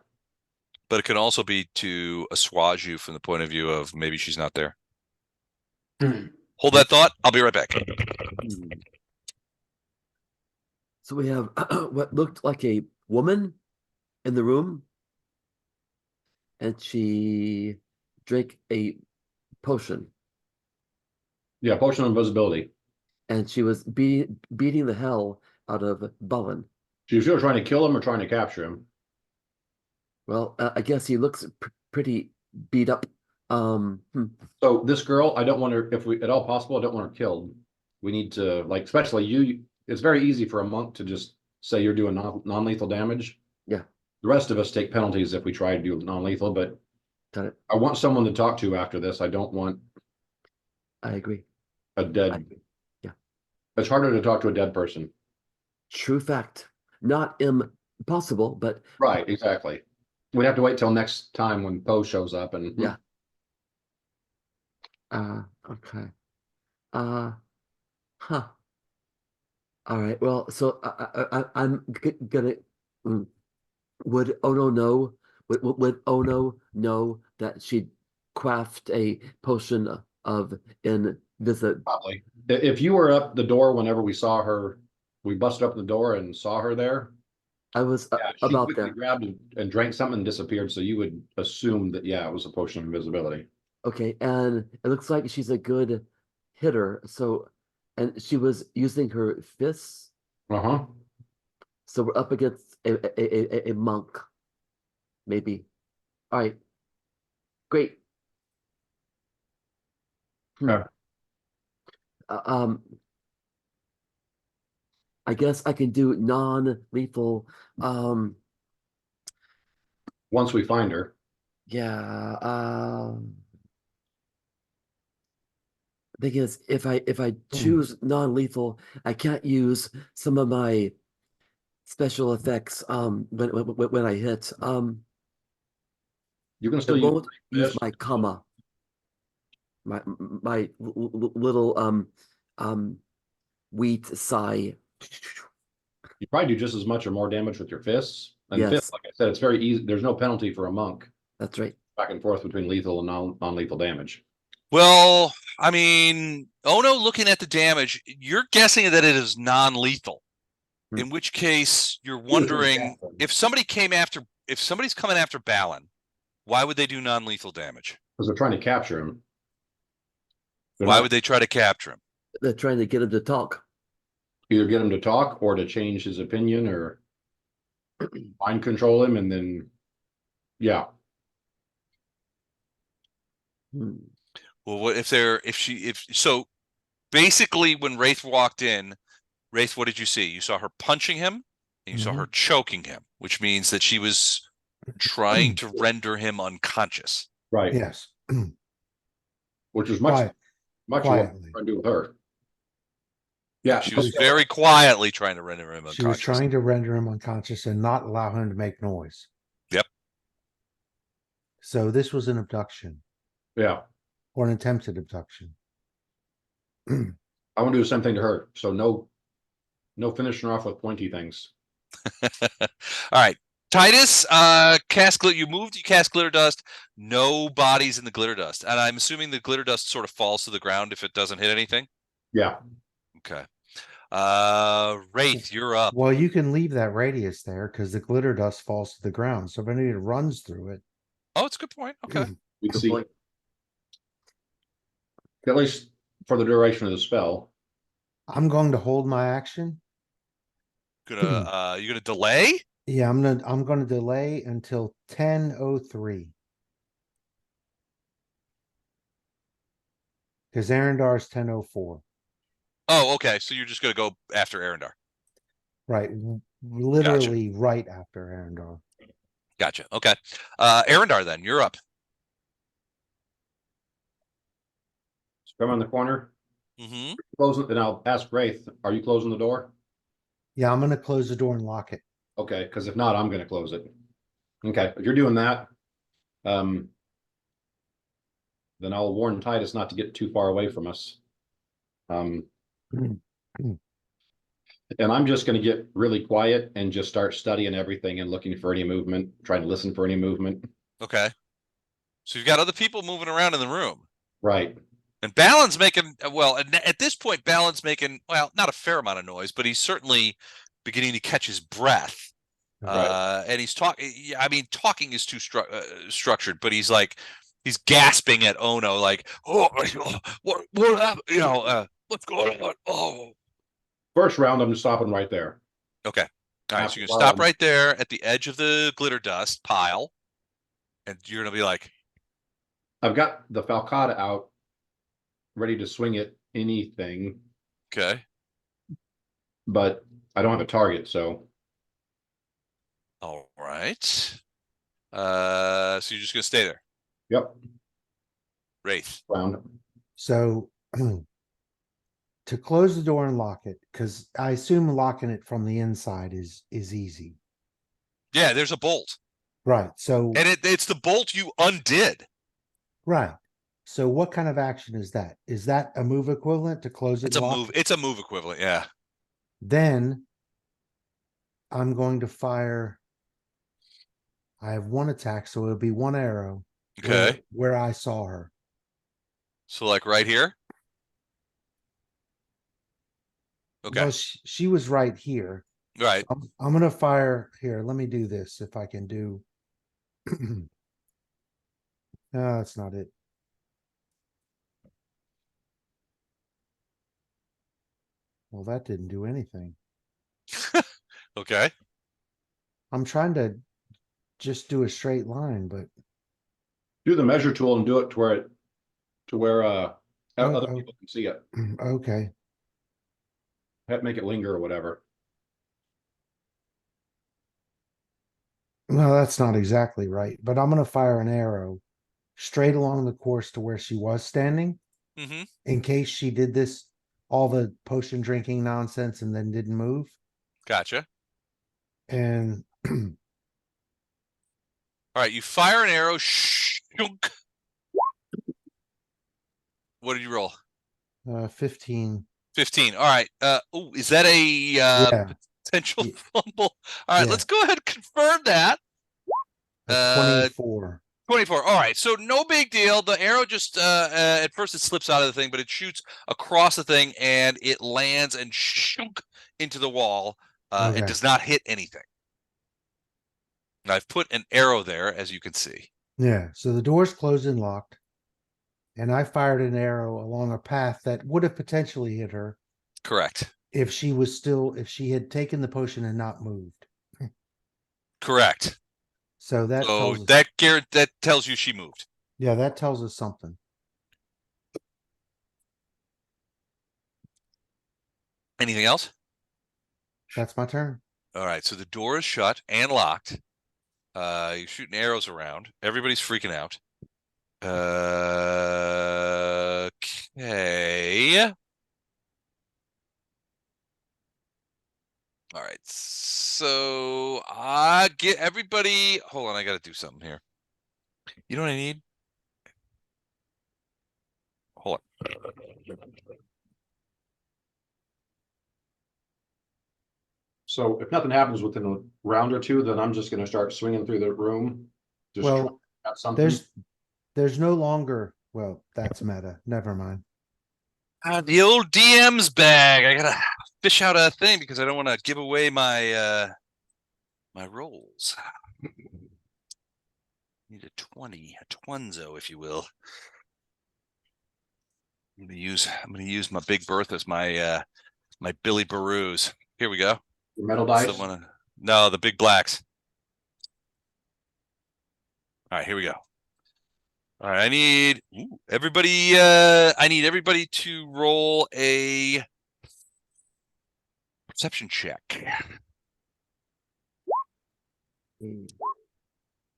But it can also be to assuage you from the point of view of maybe she's not there. Hmm. Hold that thought. I'll be right back. Hmm. So we have what looked like a woman in the room, and she drank a potion, Yeah, potion of invisibility. and she was beating the hell out of Bullen. She was either trying to kill him or trying to capture him. Well, I guess he looks pretty beat up. So this girl, I don't want her, if we at all possible, I don't want her killed. We need to, like, especially you, it's very easy for a monk to just say you're doing non-lethal damage. Yeah. The rest of us take penalties if we try to do non-lethal, but Got it. I want someone to talk to after this. I don't want I agree. a I dead. agree. Yeah. It's harder to talk to a dead person. True fact. Not impossible, but Right, exactly. We'd have to wait till next time when Poe shows up and yeah. Okay. Huh. All right. Well, so I'm gonna. Would Ono know? Would Ono know that she quaffed a potion of invisibility? probably. If you were up the door whenever we saw her, we busted up the door and saw her there. I was Yeah, she about quickly there. grabbed and drank something and disappeared. So you would assume that, yeah, it was a potion of invisibility. Okay, and it looks like she's a good hitter. So, and she was using her fists. Uh-huh. So we're up against a monk, maybe. All right, great. Yeah. Uh, I guess I can do non-lethal. Once we find her. Yeah. Thing is, if I choose non-lethal, I can't use some of my special effects. When I hit. You can I still use won't use this. my comma. My little wheat sigh. You probably do just as much or more damage with your fists. And fists, Yes, like I said, it's very easy. There's no penalty for a monk that's right. back and forth between lethal and non-lethal damage. Well, I mean, Ono looking at the damage, you're guessing that it is non-lethal. Hmm. In which case, you're wondering if somebody's coming after Balin, why would they do non-lethal damage? Because they're trying to capture him. Why would they try to capture him? They're trying to get him to talk. either get him to talk or to change his opinion or mind control him, and then yeah. Hmm. Well, what if so basically when Wraith walked in, Wraith, what did you see? You saw her punching him and you saw her choking him, which means that she was trying to render him unconscious. Right. Yes. Which is much what quietly. we're trying to do with her. Yeah, She was very quietly trying to render him unconscious. She was trying to render him unconscious and not allow him to make noise. Yep. So this was an abduction yeah. or an attempted abduction. I want to do the same thing to her. So no finishing her off with pointy things. All right. Titus, you cast glitter dust. No bodies in the glitter dust. And I'm assuming the glitter dust sort of falls to the ground if it doesn't hit anything. Yeah. Okay. Wraith, you're up. Well, you can leave that radius there because the glitter dust falls to the ground. So if anybody runs through it. Oh, it's a good point. Okay. We Good see point. at least for the duration of the spell. I'm going to hold my action. You're gonna delay? Yeah, I'm gonna delay until 10:03. Because Arendar's 10:04. Oh, okay. So you're just gonna go after Arendar. Right. Literally right after Arendar. Gotcha. Okay. Arendar, then you're up. Come on the corner. Mm-hmm. Closing, and I'll ask Wraith, are you closing the door? Yeah, I'm gonna close the door and lock it. Okay, because if not, I'm gonna close it. Okay, if you're doing that, then I'll warn Titus not to get too far away from us. And And I'm just gonna get really quiet and just start studying everything and looking for any movement, trying to listen for any movement. Okay. So you've got other people moving around in the room. Right. And Balon's making, well, at this point, Balon's making, well, not a fair amount of noise, but he's certainly beginning to catch his breath. Right. And he's talking, I mean, talking is too structured, but he's like, he's gasping at Ono, like, oh, what happened? You know, what's going on? Oh, First round, I'm stopping right there. okay. All right. So After you're a going to while, stop right there at the edge of the glitter dust pile. And you're going to be like, I've got the falcata out, ready to swing at anything, okay. but I don't have a target, so All right. So you're just going to stay there. yep, Wraith. round. So to close the door and lock it, because I assume locking it from the inside is easy. Yeah, there's a bolt. Right. So And it's the bolt you undid. right. So what kind of action is that? Is that a move equivalent to close it? It's a and lock move. it? It's a move equivalent. Yeah. Then I'm going to fire. I have one attack, so it'll be one arrow. Okay. Where I saw her. So like right here. Okay. Well, she was right here. Right. I'm gonna fire here. Let me do this if I can do. No, that's not it. Well, that didn't do anything. Okay. I'm trying to just do a straight line, but Do the measure tool and do it to where other oh. people can see it. Okay. Make it linger or whatever. No, that's not exactly right, but I'm gonna fire an arrow straight along the course to where she was standing Mm-hmm. in case she did this all the potion drinking nonsense and then didn't move. Gotcha. And All right. You fire an arrow. Shunk. What did you roll? 15. 15. All right. Oh, is that a Yeah. potential Yeah. fumble? All right. Yeah. Let's go ahead and confirm that. 24. 24. All right. So no big deal. The arrow just at first it slips out of the thing, but it shoots across the thing and it lands and shunk into the wall. Okay. It does not hit anything. And I've put an arrow there, as you can see. Yeah, so the door's closed and locked. And I fired an arrow along a path that would have potentially hit her Correct. if she had taken the potion and not moved. Correct. So that So tells us, that tells you she moved. yeah, that tells us something. Anything else? That's my turn. All right. So the door is shut and locked. You're shooting arrows around. Everybody's freaking out. Okay. All right. So I get everybody. Hold on. I got to do something here. You know what I need? Hold on. So if nothing happens within a round or two, then I'm just going to start swinging through the room. Just Well, trying to get something. there's no longer, well, that's meta. Never mind. The old DM's bag. I gotta fish out a thing because I don't want to give away my my rolls. Need a 20, a twinzo, if you will. I'm gonna use my Big Bertha as my my Billy Baroos. Here we go. The metal That's dice. the one. No, the big blacks. All right, here we go. All right, I need everybody. I need everybody to roll a perception check.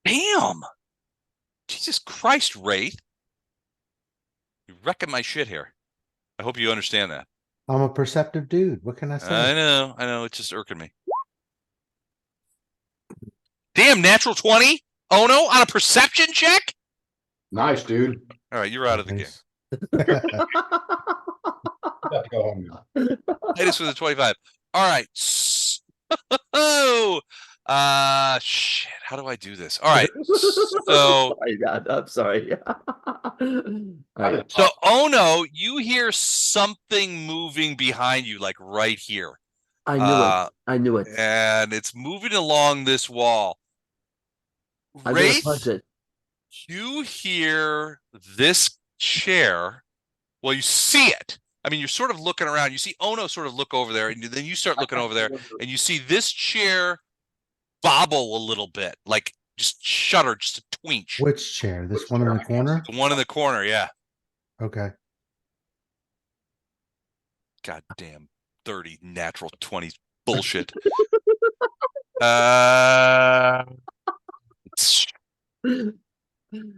Damn! Jesus Christ, Wraith! You're wrecking my shit here. I hope you understand that. I'm a perceptive dude. What can I say? I know. It's just irking me. Damn, natural 20? Oh no, on a perception check? Nice, dude. All right, you're out of the game. Nice. Have to go home now. Hit us with a 25. All right. Oh, shit. How do I do this? All right. So, Sorry, God, I'm sorry. All right. so Ono, you hear something moving behind you, like right here. I knew it. I knew it. And it's moving along this wall. I'm gonna punch Wraith, it. you hear this chair. Well, you see it. I mean, you're sort of looking around. You see Ono sort of look over there, and then you start looking over there, and you see this chair bobble a little bit, like just shudder, just a twinge. Which chair? This one in the corner? The one in the corner, yeah. Okay. Goddamn 30 natural 20s bullshit.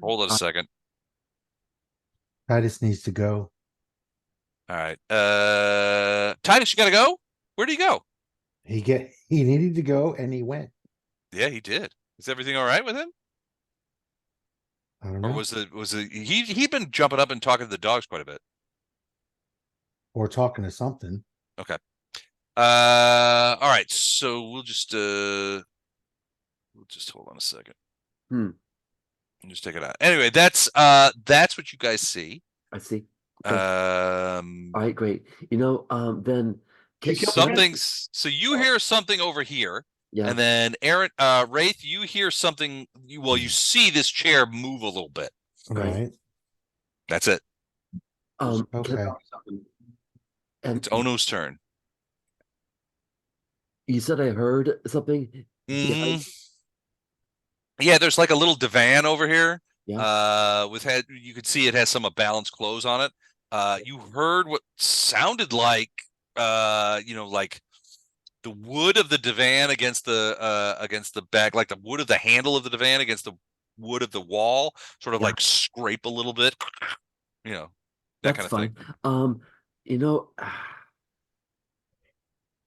Hold on a second. Titus needs to go. All right. Titus, you gotta go? Where'd he go? He needed to go and he went. Yeah, he did. Is everything all right with him? I don't Or know. was it he'd been jumping up and talking to the dogs quite a bit. Or talking to something. Okay. All right, so we'll just hold on a second. Hmm. And just take it out. Anyway, that's what you guys see. I see. Okay. All right, great. Then something's so you hear something over here, yeah. and then Aaron, Wraith, you hear something. You see this chair move a little bit. Right. That's it. Okay. And It's Ono's turn. you said I heard something. Yeah, there's like a little divan over here. Yeah. With head, you could see it has some balanced clothes on it. You heard what sounded like, like the wood of the divan against the back, like the wood of the handle of the divan against the wood of the wall, sort of like scrape a little bit. That That's kind of fine. thing.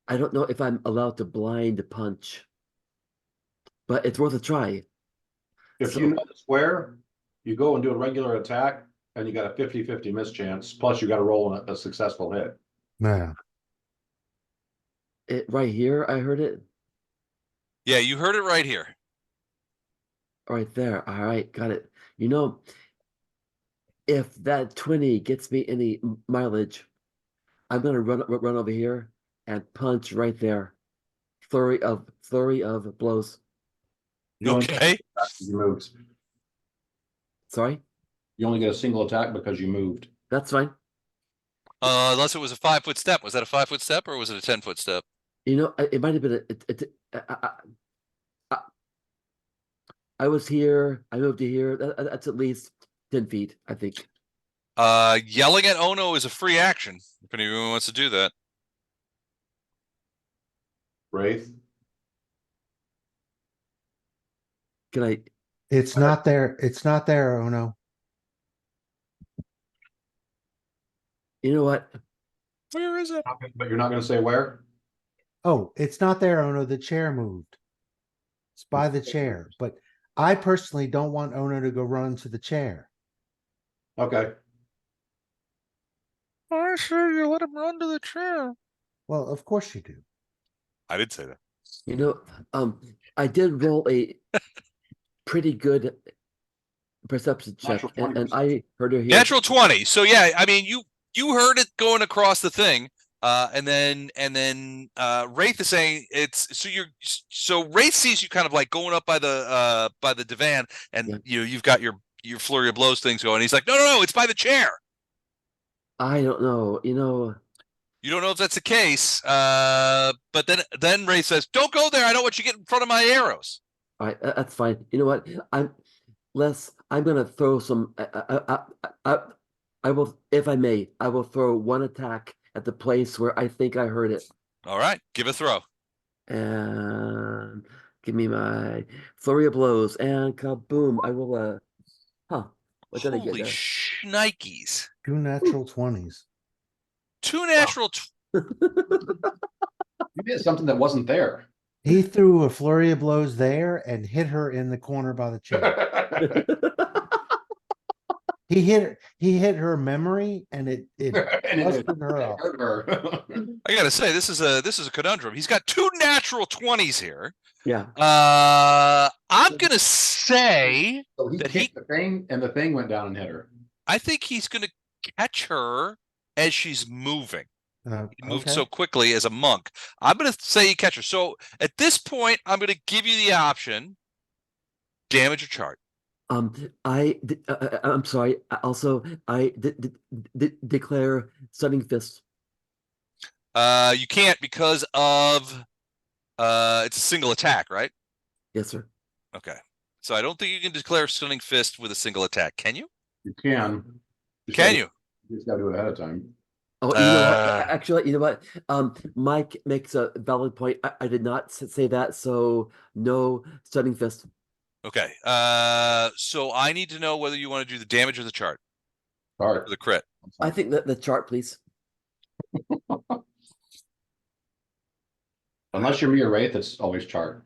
I don't know if I'm allowed to blind punch, but it's worth a try. If you know the square, you go and do a regular attack, and you got a 50-50 miss chance. Plus, you got to roll a successful hit. Yeah. It right here, I heard it. Yeah, you heard it right here. Right there. All right, got it. If that 20 gets me any mileage, I'm gonna run over here and punch right there. Flurry of blows. Okay. You moved. Sorry? You only get a single attack because you moved. That's fine. Unless it was a 5-foot step. Was that a 5-foot step or was it a 10-foot step? It might have been I was here. I moved to here. That's at least 10 feet, I think. Yelling at Ono is a free action. If anyone wants to do that. Wraith. Can I? It's not there. It's not there, Ono. You know what? Where is it? But you're not going to say where? Oh, it's not there, Ono. The chair moved. It's by the chair. But I personally don't want Ono to go run to the chair. Okay. I'm sure you let him run to the chair. Well, of course you do. I did say that. I did roll a pretty good perception check, and I heard her here. Natural 20. So yeah, I mean you heard it going across the thing. And then Wraith is saying so Wraith sees you kind of like going up by the divan, and you've got your flurry of blows things going. He's like, no, it's by the chair. I don't know, You don't know if that's the case. But then Wraith says, "Don't go there. I don't want you to get in front of my arrows." All right, that's fine. You know what? I'm gonna throw some. I will, if I may, I will throw one attack at the place where I think I heard it. All right, give a throw. And give me my flurry of blows and kaboom! I will. What did I get Holy there? shnikes! 2 natural 20s. 2 natural. You did something that wasn't there. He threw a flurry of blows there and hit her in the corner by the chair. He hit her memory and it And it busted her up. hurt her. I gotta say, this is a conundrum. He's got 2 natural 20s here. Yeah. I'm gonna say So he that kicked the thing, and the thing went down and hit her. I think he's gonna catch her as she's moving. He moved Okay. so quickly as a monk. I'm gonna say he catch her. So at this point, I'm gonna give you the option: damage or chart. I'm sorry. Also, I declare stunning fist. You can't because of it's a single attack, right? Yes, sir. Okay. So I don't think you can declare stunning fist with a single attack. Can you? You can. Can you? You just gotta do it ahead of time. Oh, you know what? Actually, you know what? Mike makes a valid point. I did not say that, so no stunning fist. Okay. So I need to know whether you want to do the damage or the chart All right. or the crit. I think that the chart, please. Unless you're me or Wraith, it's always chart.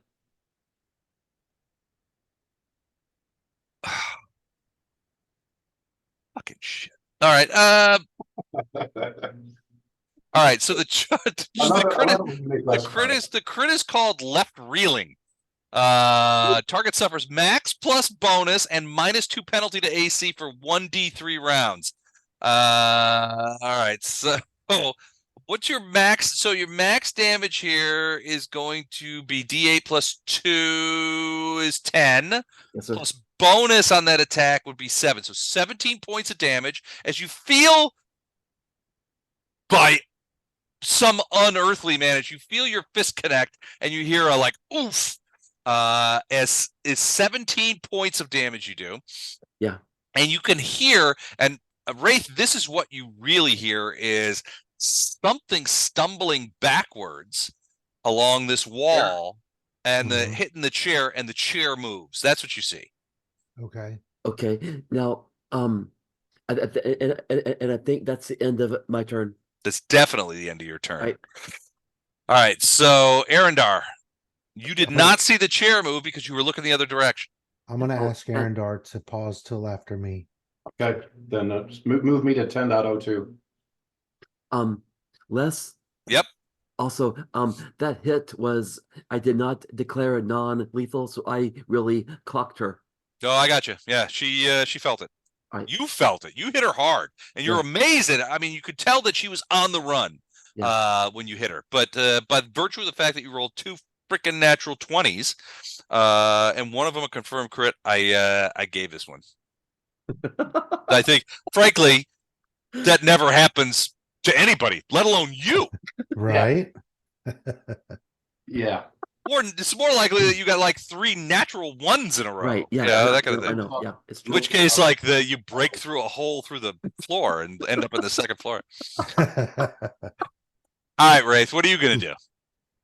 Fucking shit. All right. All right. So the chart, the crit is called left reeling. Target suffers max plus bonus and -2 penalty to AC for 1d3 rounds. All right. So what's your max? So your max damage here is going to be D8 plus 2 is 10. Yes, sir. Plus bonus on that attack would be 7. So 17 points of damage as you feel by some unearthly manner, you feel your fist connect and you hear a like oof. As is 17 points of damage you do. Yeah. And you can hear, and Wraith, this is what you really hear is something stumbling backwards along this wall and the hitting the chair, and the chair moves. That's what you see. Okay. Okay. Now, and I think that's the end of my turn. That's definitely the end of your turn. Right. All right. So Arendar, you did not see the chair move because you were looking the other direction. I'm gonna ask Arendar to pause till after me. Okay, then just move me to 10.02. Les. Yep. Also, that hit was, I did not declare it non-lethal, so I really clocked her. Oh, I got you. Yeah, she felt it. Right. You felt it. You hit her hard, and you're amazed at it. I mean, you could tell that she was on the run when you hit her. But by virtue of the fact that you rolled 2 freaking natural 20s, and one of them a confirmed crit, I gave this one. I think, frankly, that never happens to anybody, let alone you. Right? Yeah. Or it's more likely that you got like 3 natural 1s in a row. Right. Yeah. That kind of thing. I know. Yeah. It's In true. which case, like you break through a hole through the floor and end up in the second floor. All right, Wraith, what are you gonna do?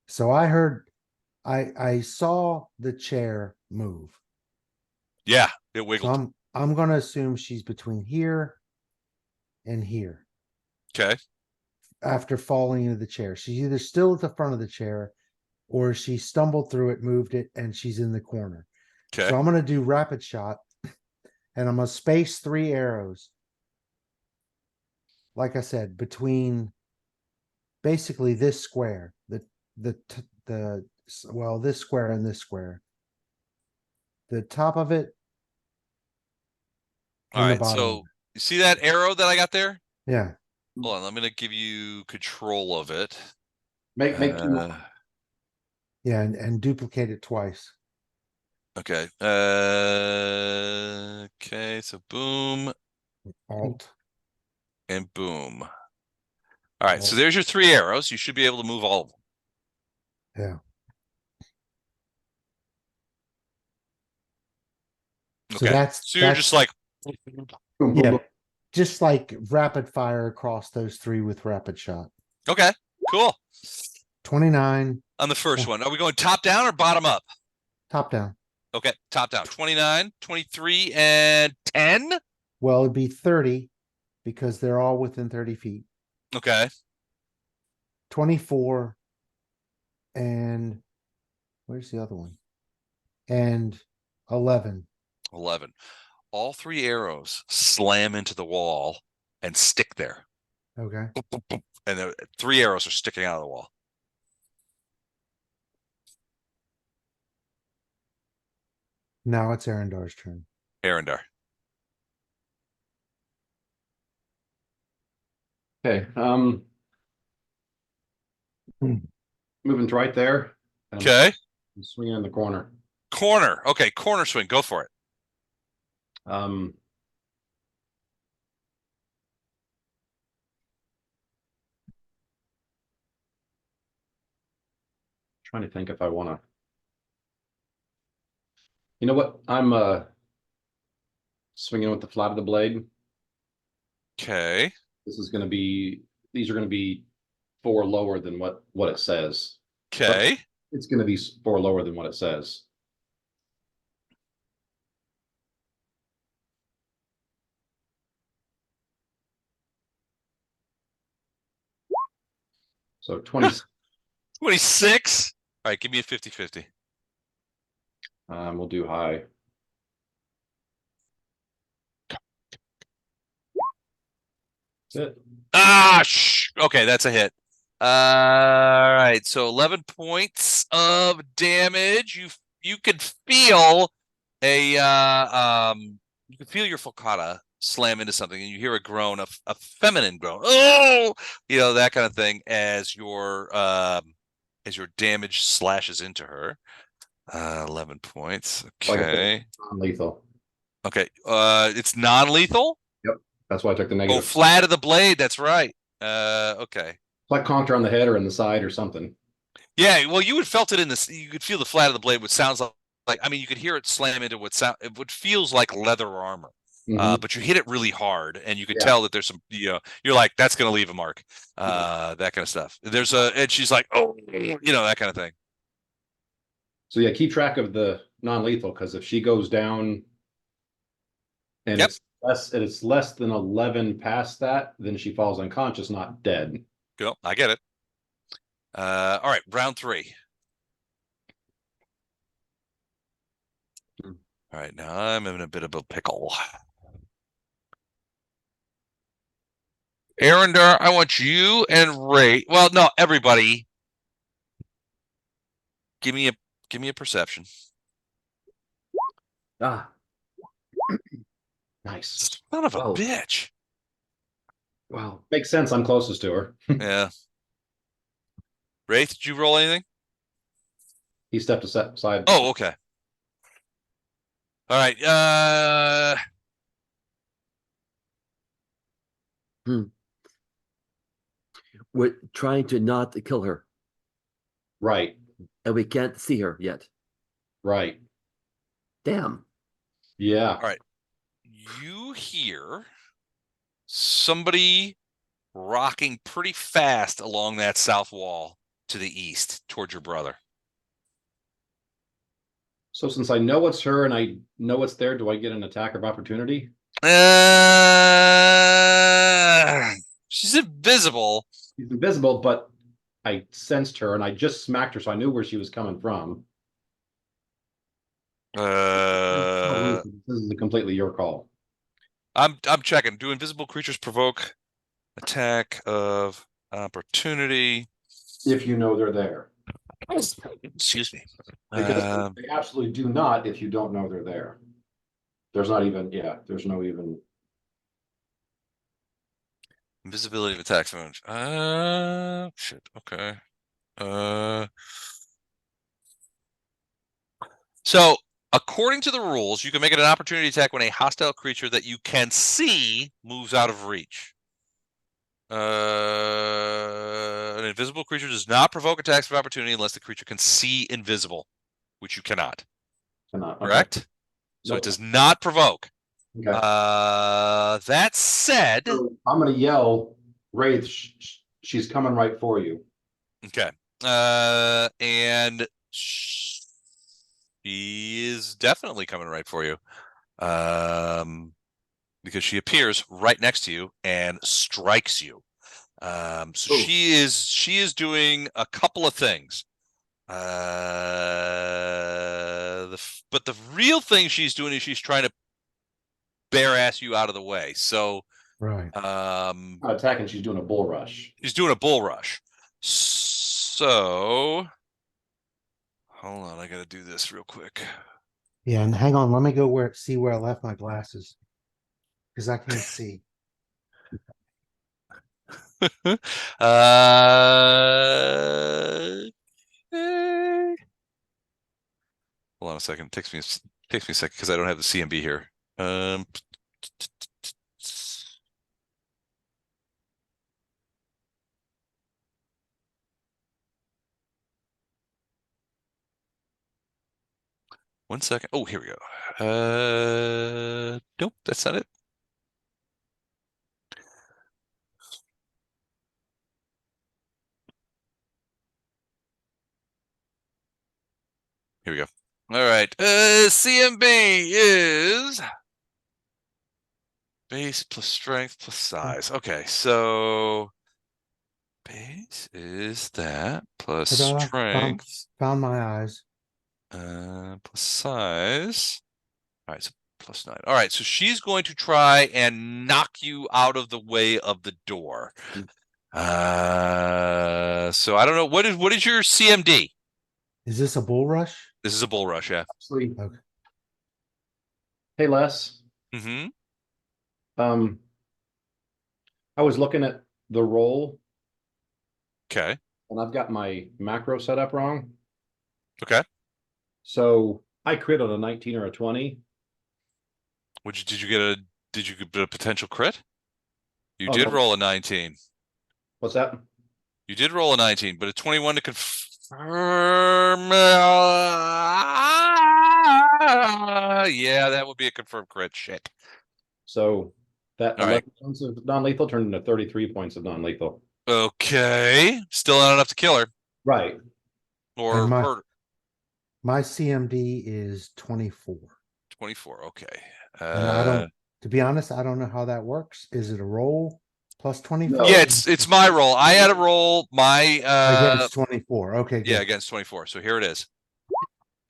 So I heard, I saw the chair move. Yeah, it So wiggled. I'm gonna assume she's between here and here. Okay. After falling into the chair, she's either still at the front of the chair, or she stumbled through it, moved it, and she's in the corner. Okay. So I'm gonna do rapid shot, and I'm gonna space 3 arrows. Like I said, between basically this square, well, this square and this square. The top of it. All right. So you see that arrow that I got there? Yeah. Hold on, I'm gonna give you control of it. Make 2 more. Yeah, and duplicate it twice. Okay. Okay, so boom Alt. and boom. All right, so there's your 3 arrows. You should be able to move all of them. Yeah. Okay. So you're just like, yeah, just like rapid fire across those 3 with rapid shot. okay, cool. 29. On the first one, are we going top down or bottom up? Top down. Okay, top down. 29, 23, and 10? Well, it'd be 30 because they're all within 30 feet. Okay. 24 and where's the other one? And 11. 11. all 3 arrows slam into the wall and stick there. Okay. Boop, boop, boop. And the 3 arrows are sticking out of the wall. Now it's Arendar's turn. Arendar. Okay, moving to right there. And Okay. I'm swinging in the corner. Corner. Okay, corner swing. Go for it. Trying to think if I want to. You know what? I'm swinging with the flat of the blade. Okay. This is going to be. These are going to be 4 lower than what it says. Okay. It's going to be 4 lower than what it says. So 20. 26. All right, give me a 50-50. We'll do high. That's it. Ah, okay, that's a hit. All right, so 11 points of damage. You could feel a you can feel your falcata slam into something, and you hear a groan, a feminine groan. Oh, that kind of thing as your damage slashes into her. 11 points. Like I said, Okay. non-lethal. Okay. It's non-lethal. Yep, that's why I took the Oh, negative. flat of the blade. That's right. Okay. Like conked on the head or in the side or something. Yeah. Well, you would felt it in this. You could feel the flat of the blade, which sounds like. I mean, you could hear it slam into what feels like leather armor. Mhm. But you hit it really hard, and you could Yeah. tell that there's some. You're like, that's going to leave a mark. That kind of stuff. And she's like, oh, that kind of thing. So yeah, keep track of the non-lethal, because if she goes down and Yep. it's less than 11 past that, then she falls unconscious, not dead. Cool. I get it. All right, round 3. All right, now I'm in a bit of a pickle. Arendar, I want you and Ray. Well, no, everybody. Give me a perception. Ah, Nice. Son of a Whoa. bitch. wow. Makes sense. I'm closest to her. Yeah. Wraith, did you roll anything? He stepped aside. Oh, okay. All right. We're trying to not kill her, Right. and we can't see her yet. Right. Damn. Yeah. All right. You hear somebody rocking pretty fast along that south wall to the east towards your brother. So since I know it's her and I know it's there, do I get an attack of opportunity? She's invisible. She's invisible, but I sensed her and I just smacked her, so I knew where she was coming from. This is completely your call. I'm checking. Do invisible creatures provoke attack of opportunity? If you know they're there. Excuse me. Because they absolutely do not if you don't know they're there. There's not even, there's no even. Invisibility of attacks. Shit. Okay. So according to the rules, you can make it an opportunity attack when a hostile creature that you can see moves out of reach. An invisible creature does not provoke attacks of opportunity unless the creature can see invisible, which you cannot. Cannot. Correct? Okay. So Nope. it does not provoke. Okay. That said, So I'm gonna yell, Wraith, she's coming right for you. okay. And she is definitely coming right for you. Because she appears right next to you and strikes you. So Ooh. she is doing a couple of things. But the real thing she's doing is she's trying to bare ass you out of the way. So Right. Not attacking, she's doing a bull rush. he's doing a bull rush. So hold on, I gotta do this real quick. Yeah, and hang on, let me go see where I left my glasses. Because I can't see. Okay. Hold on a second. It takes me a second because I don't have the CMB here. One second. Oh, here we go. Nope, that's not it. Here we go. All right. CMB is base plus strength plus size. Okay, so base is that plus Ta-da, strength found my eyes. plus size. All right, so +9. All right, so she's going to try and knock you out of the way of the door. So I don't know. What is your CMD? Is this a bull rush? This is a bull rush, yeah. Sweet. Okay. Hey, Les. Mm-hmm. I was looking at the roll Okay. and I've got my macro set up wrong. Okay. So I crit on a 19 or a 20. Did you get a potential crit? You Oh, did no. roll a 19. What's that? You did roll a 19, but a 21 to confirm. Yeah, that would be a confirmed crit. Shit. So that All 11 right. points of non-lethal turned into 33 points of non-lethal. Okay. Still not enough to kill her Right. or And hurt her. my CMD is 24. 24. Okay. And I don't, to be honest, I don't know how that works. Is it a roll plus 24? No. Yeah, it's my roll. I had a roll. My Against 24. Okay, good. yeah, against 24. So here it is.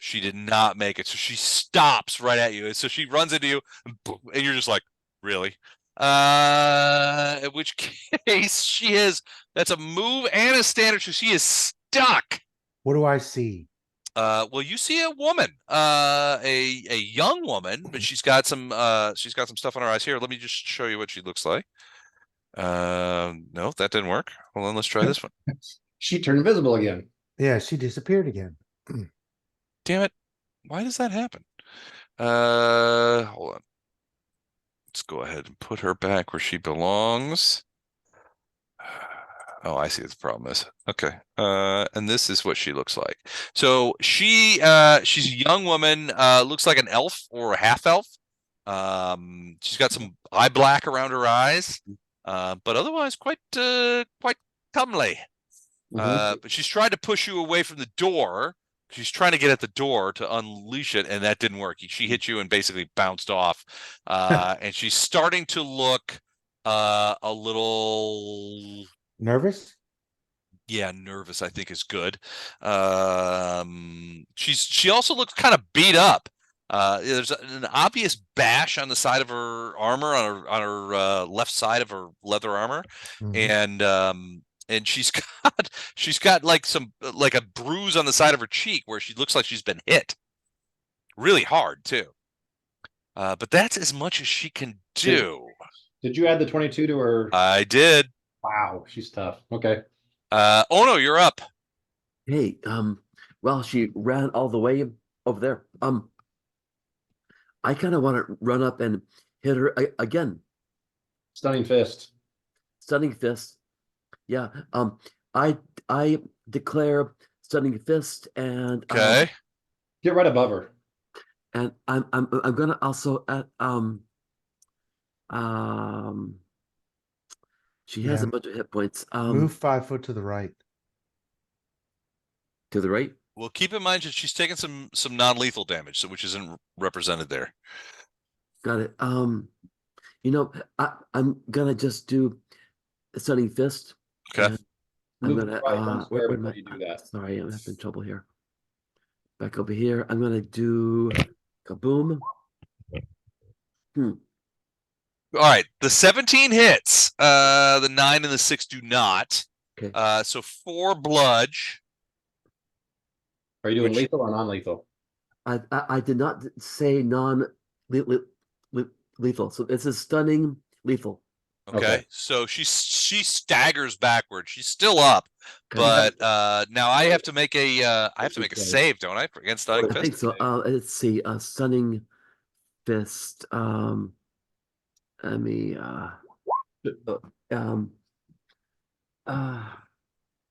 She did not make it. So she stops right at you. And so she runs into you and, boom, and you're just like, really? In which case that's a move and a standard. So she is stuck. What do I see? Well, you see a woman, a young woman, but she's got some stuff on her eyes. Here, let me just show you what she looks like. No, that didn't work. Hold on, let's try this one. She turned invisible again. Yeah, she disappeared again. Damn it. Why does that happen? Hold on. Let's go ahead and put her back where she belongs. Oh, I see what the problem is. Okay. And this is what she looks like. So she's a young woman, looks like an elf or a half elf. She's got some eye black around her eyes, but otherwise quite comely. But she's tried to push you away from the door. She's trying to get at the door to unleash it, and that didn't work. She hit you and basically bounced off. And she's starting to look a little Nervous? nervous, I think is good. She also looks kind of beat up. There's an obvious bash on the side of her armor, on her left side of her leather armor, and she's got like a bruise on the side of her cheek where she looks like she's been hit really hard too. But that's as much as she can do. Did you add the 22 to her? I did. Wow, she's tough. Okay. Oh no, you're up. Hey, well, she ran all the way over there. I kind of want to run up and hit her again. Stunning fist. Stunning fist. Yeah. I declare stunning fist, and Okay. Get right above her. and I'm gonna also she has Yeah. a bunch of hit points. Move 5 foot to the right. To the right. Well, keep in mind that she's taken some non-lethal damage, so which isn't represented there. Got it. I'm gonna just do a stunning fist. Okay. and I'm Move gonna right one square where am before I? you do that. Sorry, I'm having trouble here. Back over here. I'm gonna do kaboom. All right, the 17 hits. The 9 and the 6 do not. Okay. So 4 bludge. Are you doing Which- lethal or non-lethal? I did not say lethal. So it's a stunning lethal. Okay. So she staggers backward. She's still up, Okay. but now I have to make a save, don't I? Against stunning I think fist. so. Let's see. Stunning fist. Let me. Um.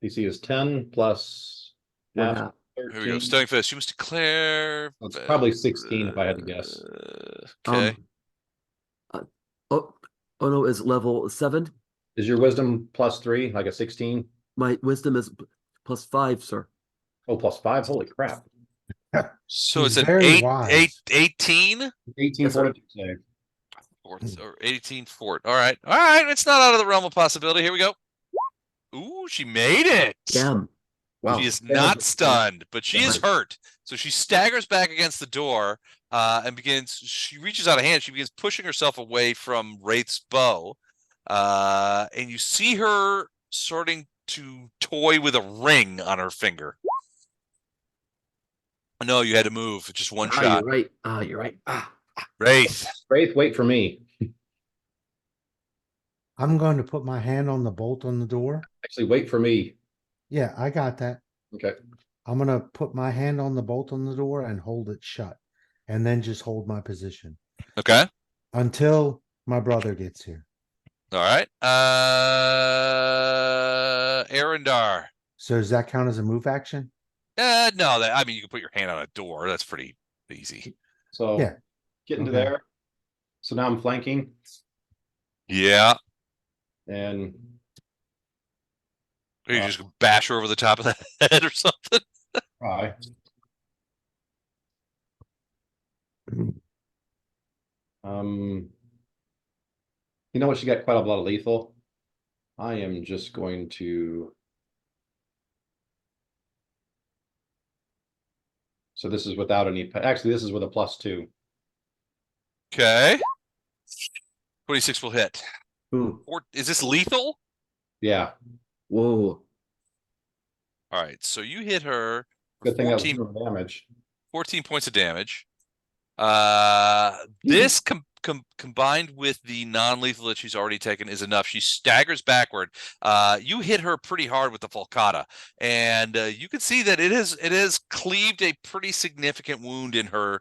DC is 10 plus What half, hap- Here we go. 13. Stunning fist. You must declare. It's probably 16 if I had to guess. Okay. Oh, no, is level 7. Is your wisdom plus 3, like a 16? My wisdom is plus 5, sir. Oh, plus 5? Holy crap. So He's it's an very wise. 18 18 Yes, sir. fortitude save. or 18 fort. All right. All right. It's not out of the realm of possibility. Here we go. Ooh, she made it. Damn. Wow. She is not stunned, but she is hurt. So she staggers back against the door and she reaches out a hand. She begins pushing herself away from Wraith's bow. And you see her starting to toy with a ring on her finger. No, you had to move. Just one shot. You're right. You're right. Wraith. Wraith, wait for me. I'm going to put my hand on the bolt on the door. Actually, wait for me. Yeah, I got that. Okay. I'm going to put my hand on the bolt on the door and hold it shut. And then just hold my position. Okay. Until my brother gets here. All right. Arendar. So does that count as a move action? No, I mean, you can put your hand on a door. That's pretty easy. So Yeah. getting to Okay. there. So now I'm flanking Yeah. and Or you just bash her over the top of the head or something. try. You know what? She got quite a lot of lethal. I am just going to. So this is without any. Actually, this is with a +2. Okay. 26 will hit. Ooh. Is this lethal? Yeah. Whoa. All right. So you hit her for Good thing that was 14, doing damage. 14 points of damage. This combined with the non-lethal that she's already taken is enough. She staggers backward. You hit her pretty hard with the falcata, and you can see that it has cleaved a pretty significant wound in her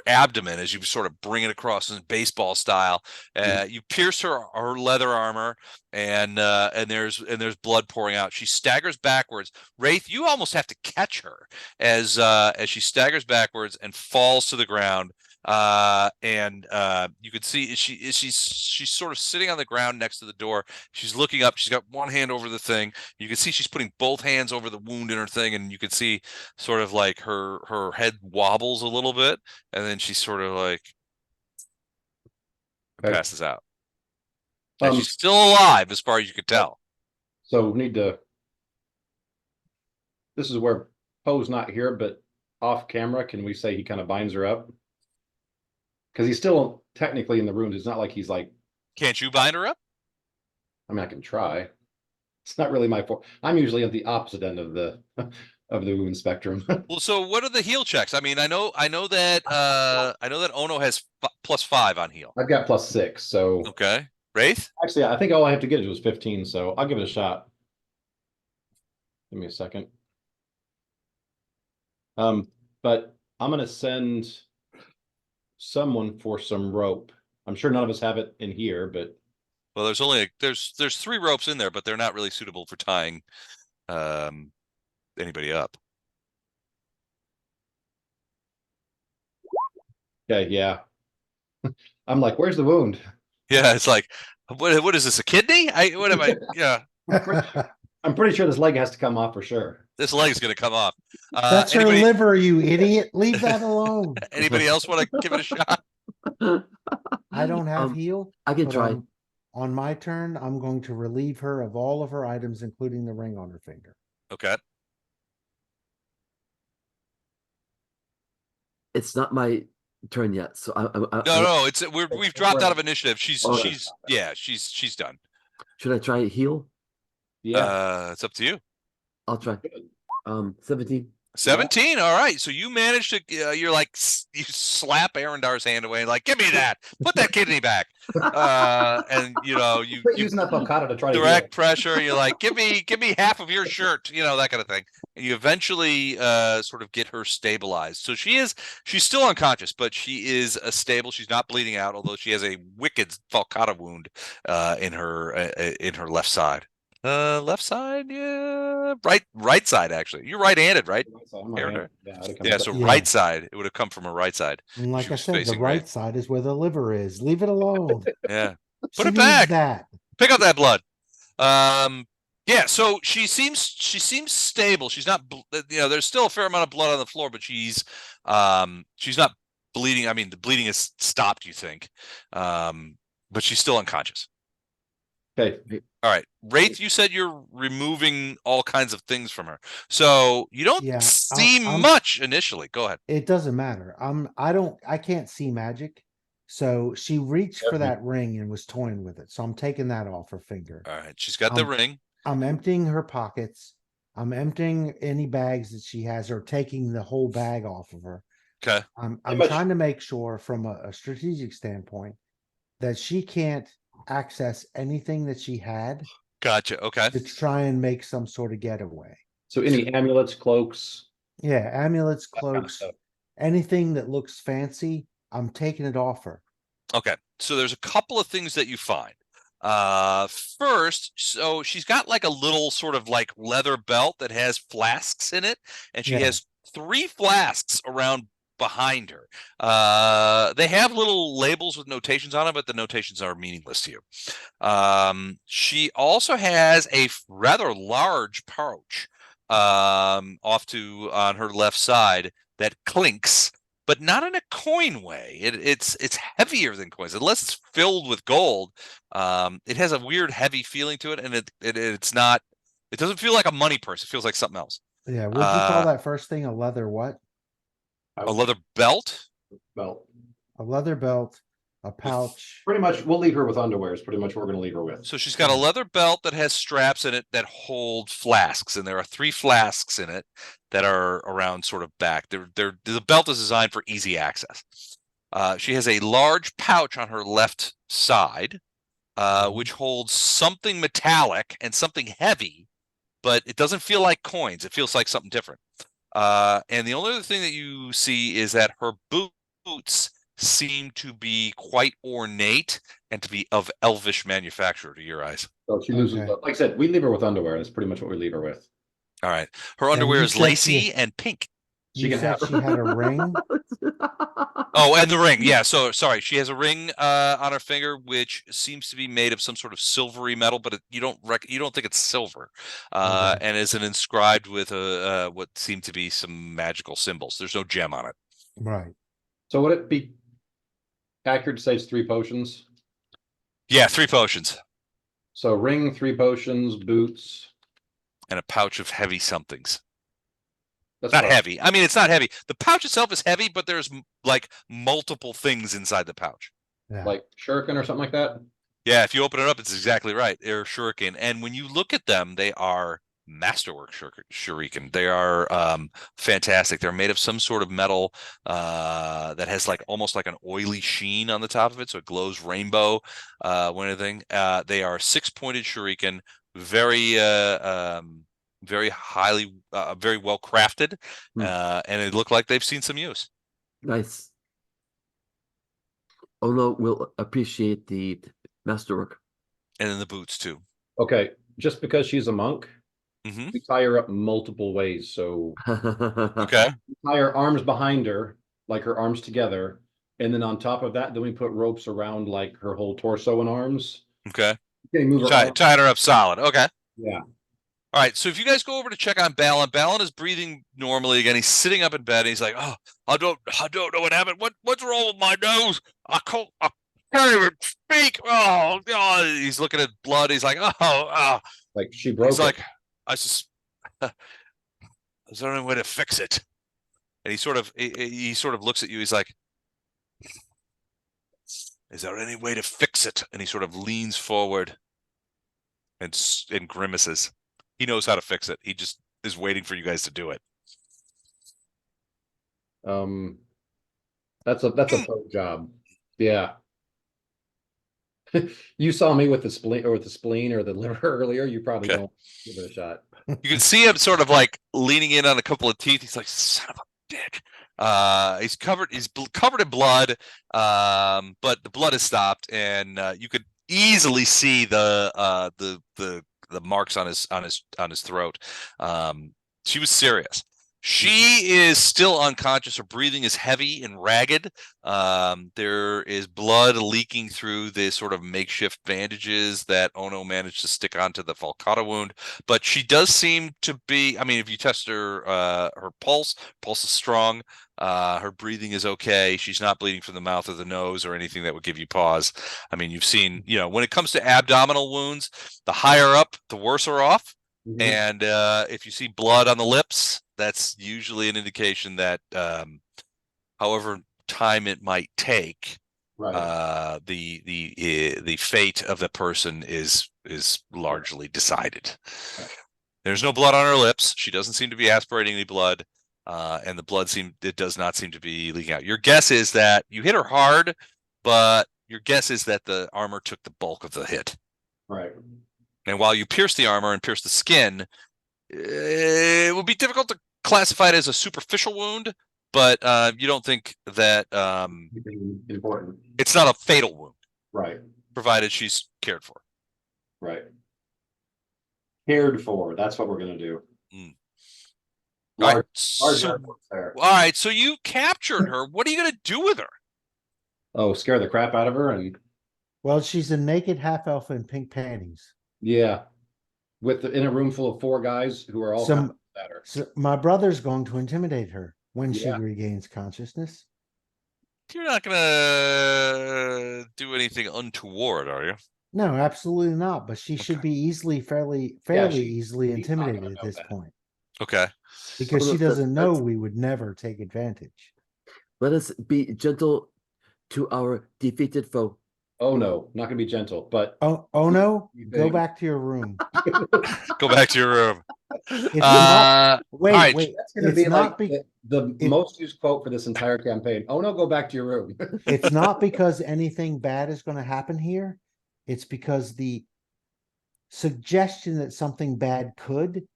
abdomen as you sort of bring it across in baseball style. You pierce her leather armor, and there's blood pouring out. She staggers backwards. Wraith, you almost have to catch her as she staggers backwards and falls to the ground. You could see she's sort of sitting on the ground next to the door. She's looking up. She's got one hand over the thing. You can see she's putting both hands over the wound in her thing, and you can see sort of like her head wobbles a little bit, and then she sort of like Okay. passes out. And Um, she's still alive as far as you could tell. So we need to. This is where Poe's not here, but off camera, can we say he kind of binds her up? Because he's still technically in the room. It's not like he's like. Can't you bind her up? I mean, I can try. It's not really my fault. I'm usually at the opposite end of the wound spectrum. Well, so what are the heal checks? I mean, I know that Ono has +5 on heal. I've got +6, so Okay. Wraith? actually, I think all I have to get was 15, so I'll give it a shot. Give me a second. But I'm gonna send someone for some rope. I'm sure none of us have it in here, but Well, there's 3 ropes in there, but they're not really suitable for tying anybody up. okay, yeah. I'm like, where's the wound? Yeah, it's like, what is this, a kidney? What am I? Yeah, I'm pretty sure this leg has to come off for sure. this leg's gonna come off. That's her Anybody, liver, you idiot. Leave that alone. anybody else want to give it a shot? I don't have Um, heal. I can but try. On my turn, I'm going to relieve her of all of her items, including the ring on her finger. Okay. It's not my turn yet. So No, we've dropped out of initiative. Okay. She's done. Should I try heal? Yeah. It's up to you. I'll try. 17. 17. All right. So you managed to, you're like, you slap Arendar's hand away, like, give me that, put that kidney back. And you Quit using that Volcata to try to direct heal. pressure. You're like, give me half of your shirt, that kind of thing. And you eventually sort of get her stabilized. So she's still unconscious, but she is stable. She's not bleeding out, although she has a wicked Volcata wound in her left side. Left side, yeah, right side actually. You're right-handed, right? Yeah, so Yeah. right side. It would have come from her right side. And like She I was said, the facing right side is where the liver is. Leave it alone. Yeah, She put it needs back. that. Pick up that blood. Yeah. So she seems stable. She's not, there's still a fair amount of blood on the floor, but she's not bleeding. I mean, the bleeding has stopped. You think, but she's still unconscious. Okay. All right, Wraith, you said you're removing all kinds of things from her, so you don't Yeah, see I'm- much initially. Go ahead. It doesn't matter. I can't see magic. So she reached for that ring and was toying with it. So I'm taking that off her finger. All right, she's got the ring. I'm emptying her pockets. I'm emptying any bags that she has or taking the whole bag off of her. Okay. I'm much- trying to make sure from a strategic standpoint that she can't access anything that she had Gotcha. Okay. to try and make some sort of getaway. So any amulets, cloaks? Yeah, amulets, that kind of cloaks, stuff. anything that looks fancy, I'm taking it off her. Okay. So there's a couple of things that you find. First, so she's got like a little sort of like leather belt that has flasks in it, and she Yeah. has 3 flasks around behind her. They have little labels with notations on them, but the notations are meaningless to you. She also has a rather large pouch on her left side that clinks, but not in a coin way. It's heavier than coins, unless it's filled with gold. It has a weird heavy feeling to it, and it's not. It doesn't feel like a money purse. It feels like something else. Yeah, what'd you call that first thing? A leather what? A leather belt. Belt. A leather belt, a pouch. Pretty much, we'll leave her with underwear. Is pretty much what we're going to leave her with. So she's got a leather belt that has straps in it that hold flasks, and there are 3 flasks in it that are around sort of back. The belt is designed for easy access. She has a large pouch on her left side, which holds something metallic and something heavy, but it doesn't feel like coins. It feels like something different. And the only other thing that you see is that her boots seem to be quite ornate and to be of elvish manufacture to your eyes. So she loses. Okay. Like I said, we leave her with underwear. That's pretty much what we leave her with. All right. Her underwear you is said lacy she- and pink. She You can said have- she had a ring. Oh, and the ring. Yeah. So sorry. She has a ring on her finger, which seems to be made of some sort of silvery metal, but you don't think it's silver, Okay. and is inscribed with what seem to be some magical symbols. There's no gem on it. Right. So would it be accurate to say it's 3 potions? Yeah, 3 potions So ring, 3 potions, boots. and a pouch of heavy somethings. That's Not what I- heavy. I mean, it's not heavy. The pouch itself is heavy, but there's like multiple things inside the pouch. Yeah. Like shuriken or something like that. Yeah, if you open it up, it's exactly right. They're shuriken, and when you look at them, they are masterwork shuriken. They are fantastic. They're made of some sort of metal that has like almost like an oily sheen on the top of it, so it glows rainbow. When anything, they are 6-pointed shuriken, very highly, very well crafted, and it looked like they've seen some use. Nice. Ono will appreciate the masterwork. And then the boots too. Okay, just because she's a monk, Hmm. we tie her up multiple ways. So Okay. we tie her arms behind her, like her arms together, and then on top of that, then we put ropes around like her whole torso and arms. Okay. Okay, move her arms. Tied her up solid. Okay. Yeah. All right, so if you guys go over to check on Balin, Balin is breathing normally again. He's sitting up in bed. And he's like, "Oh, I don't know what happened. What's wrong with my nose? I can't even speak. Oh, God." He's looking at blood. He's like, "Oh." Like she broke He's it. like, "Is there any way to fix it?" And he sort of looks at you. He's like, Is there any way to fix it? And he sort of leans forward and grimaces. He knows how to fix it. He just is waiting for you guys to do it. That's a poke job. Yeah. You saw me with the spleen or the liver earlier. You probably Okay. don't give it a shot. You can see him sort of like leaning in on a couple of teeth. He's like, son of a dick. He's covered in blood, but the blood has stopped, and you could easily see the marks on his throat. She was serious. She is still unconscious. Her breathing is heavy and ragged. There is blood leaking through the sort of makeshift bandages that Ono managed to stick onto the falcata wound. But she does seem to be, I mean, if you test her pulse is strong. Her breathing is okay. She's not bleeding from the mouth or the nose or anything that would give you pause. I mean, you've seen, when it comes to abdominal wounds, the higher up, the worse are off. Mhm. And if you see blood on the lips, that's usually an indication that however time it might take, Right. the fate of the person is largely decided. Right. There's no blood on her lips. She doesn't seem to be aspirating any blood, and the blood does not seem to be leaking out. Your guess is that you hit her hard, but your guess is that the armor took the bulk of the hit. Right. And while you pierce the armor and pierce the skin, it would be difficult to classify it as a superficial wound, but you don't think that Anything important. it's not a fatal wound, Right. provided she's cared for. Right. Cared for. That's what we're gonna do. Mm. All right, Large so, airports there. all right, so you captured her. What are you gonna do with her? Oh, scare the crap out of her, and Well, she's a naked half elf in pink panties. yeah, in a room full of 4 guys who are all Some- at her. So my brother's going to intimidate her when she Yeah. regains consciousness. You're not gonna do anything untoward, are you? No, absolutely not. But she should Okay. be fairly easily she's not gonna intimidated at know this that. point Okay. because Oh, she no, doesn't know that's- we would never take advantage. Let us be gentle to our defeated foe. Oh no, not gonna be gentle, but Oh no! You Go think- back to your room. Go back to your room. It's not. all right. Wait. that's gonna It's be not like be- the it- most used quote for this entire campaign. Oh no, go back to your room. It's not because anything bad is going to happen here. It's because the suggestion that something bad could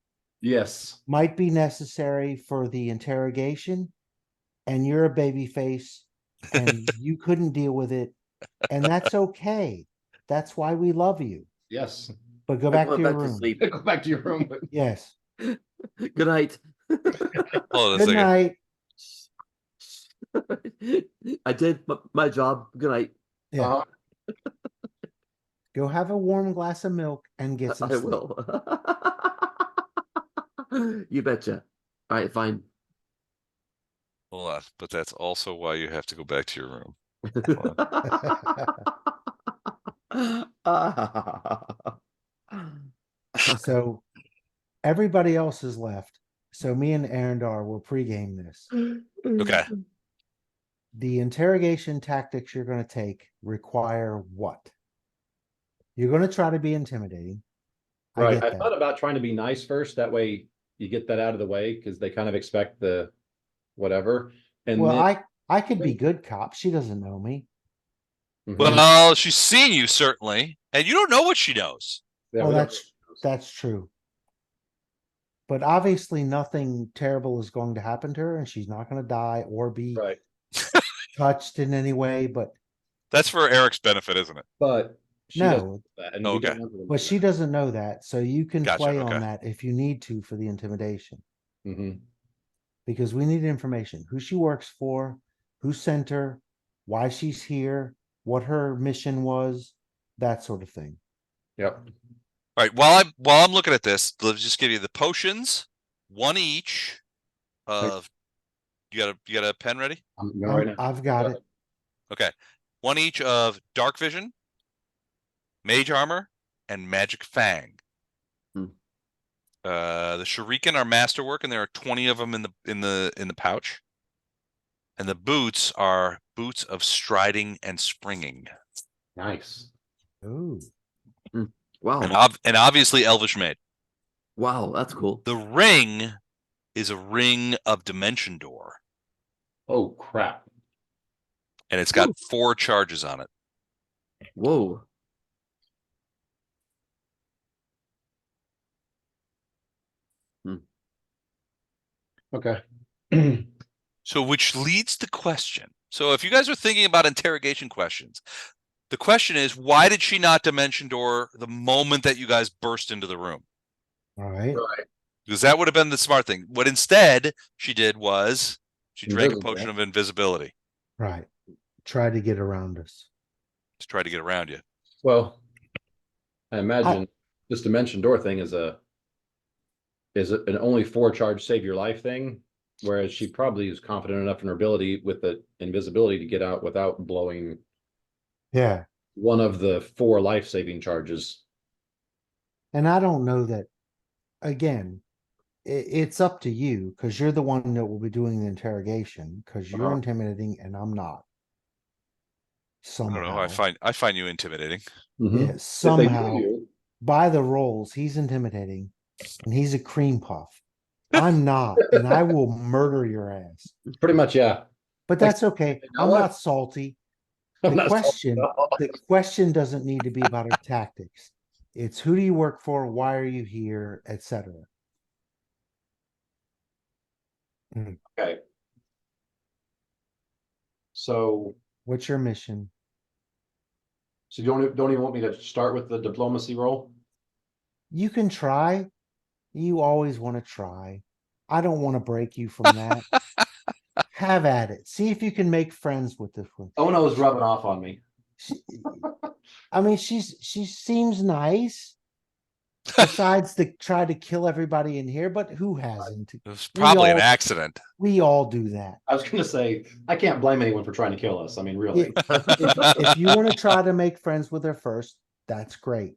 Yes. might be necessary for the interrogation, and you're a baby face and you couldn't deal with it, and that's okay. That's why we love you. Yes. But go I'm back going to your back to room. sleep. Go back to your room. Yes. Good night. Hold on a Good second. night. I did my job. Good night. Yeah. Go have a warm glass of milk and get some I sleep. will. You betcha. All right, fine. Hold on, but that's also why you have to go back to your room. So everybody else is left. So me and Arendar will pregame this. Okay. The interrogation tactics you're going to take require what? You're going to try to be intimidating. Right. get I that. thought about trying to be nice first. That way you get that out of the way because they kind of expect the whatever. And Well, then, I could be good cop. She doesn't know me. Mhm. Well, she's seen you certainly, and you don't know what she knows. Yeah, Oh, we don't- that's true. But obviously nothing terrible is going to happen to her, and she's not going to die or be right. touched in any way. But That's for Eric's benefit, isn't it? But she doesn't no, know that, and Okay. we don't want her to know but she doesn't know that. So you can Gotcha, play okay. on that if you need to for the intimidation. that. Mhm. Because we need information: who she works for, who sent her, why she's here, what her mission was, that sort of thing. Yep. All right. While I'm looking at this, let's just give you the potions, one each of. You got a pen ready? I'm going right now. I've got it. Okay. One each of dark vision, mage armor, and magic fang. Hmm. The shuriken are masterwork, and there are 20 of them in the pouch. And the boots are boots of striding and springing. Nice. Ooh. Wow. And obviously elvish made. Wow, that's cool. The ring is a ring of dimension door, Oh crap. and it's got 4 charges on it. Whoa. Okay. So which leads to question. So if you guys are thinking about interrogation questions, the question is, why did she not dimension door the moment that you guys burst into the room? All right. Right. Because that would have been the smart thing. What instead she did was she drank a Invisible. potion of invisibility Right. Try to get around us. to try to get around you. Well, I imagine this dimension door thing is an only 4 charge save your life thing, whereas she probably is confident enough in her ability with the invisibility to get out without blowing Yeah. one of the 4 life saving charges. And I don't know that, again, it's up to you because you're the one that will be doing the interrogation because you're intimidating and I'm not. I Somehow. don't know. I find you intimidating. Mhm. Yeah, If they know somehow, you, by the rolls, he's intimidating and he's a cream puff. I'm not, and I will murder your ass. pretty much, yeah. But that's okay. You know I'm what? not salty. I'm The not question, salty at all. the question doesn't need to be about our tactics. It's who do you work for? Why are you here, etc. Okay. So What's your mission? you don't even want me to start with the diplomacy roll? You can try. You always want to try. I don't want to break you from that. Have at it. See if you can make friends with this one. Ono's rubbing off on me. I mean, she seems nice. Besides the try to kill everybody in here, but who hasn't? It was probably an accident. We all do that. I was going to say, I can't blame anyone for trying to kill us. I mean, really. If you want to try to make friends with her first, that's great.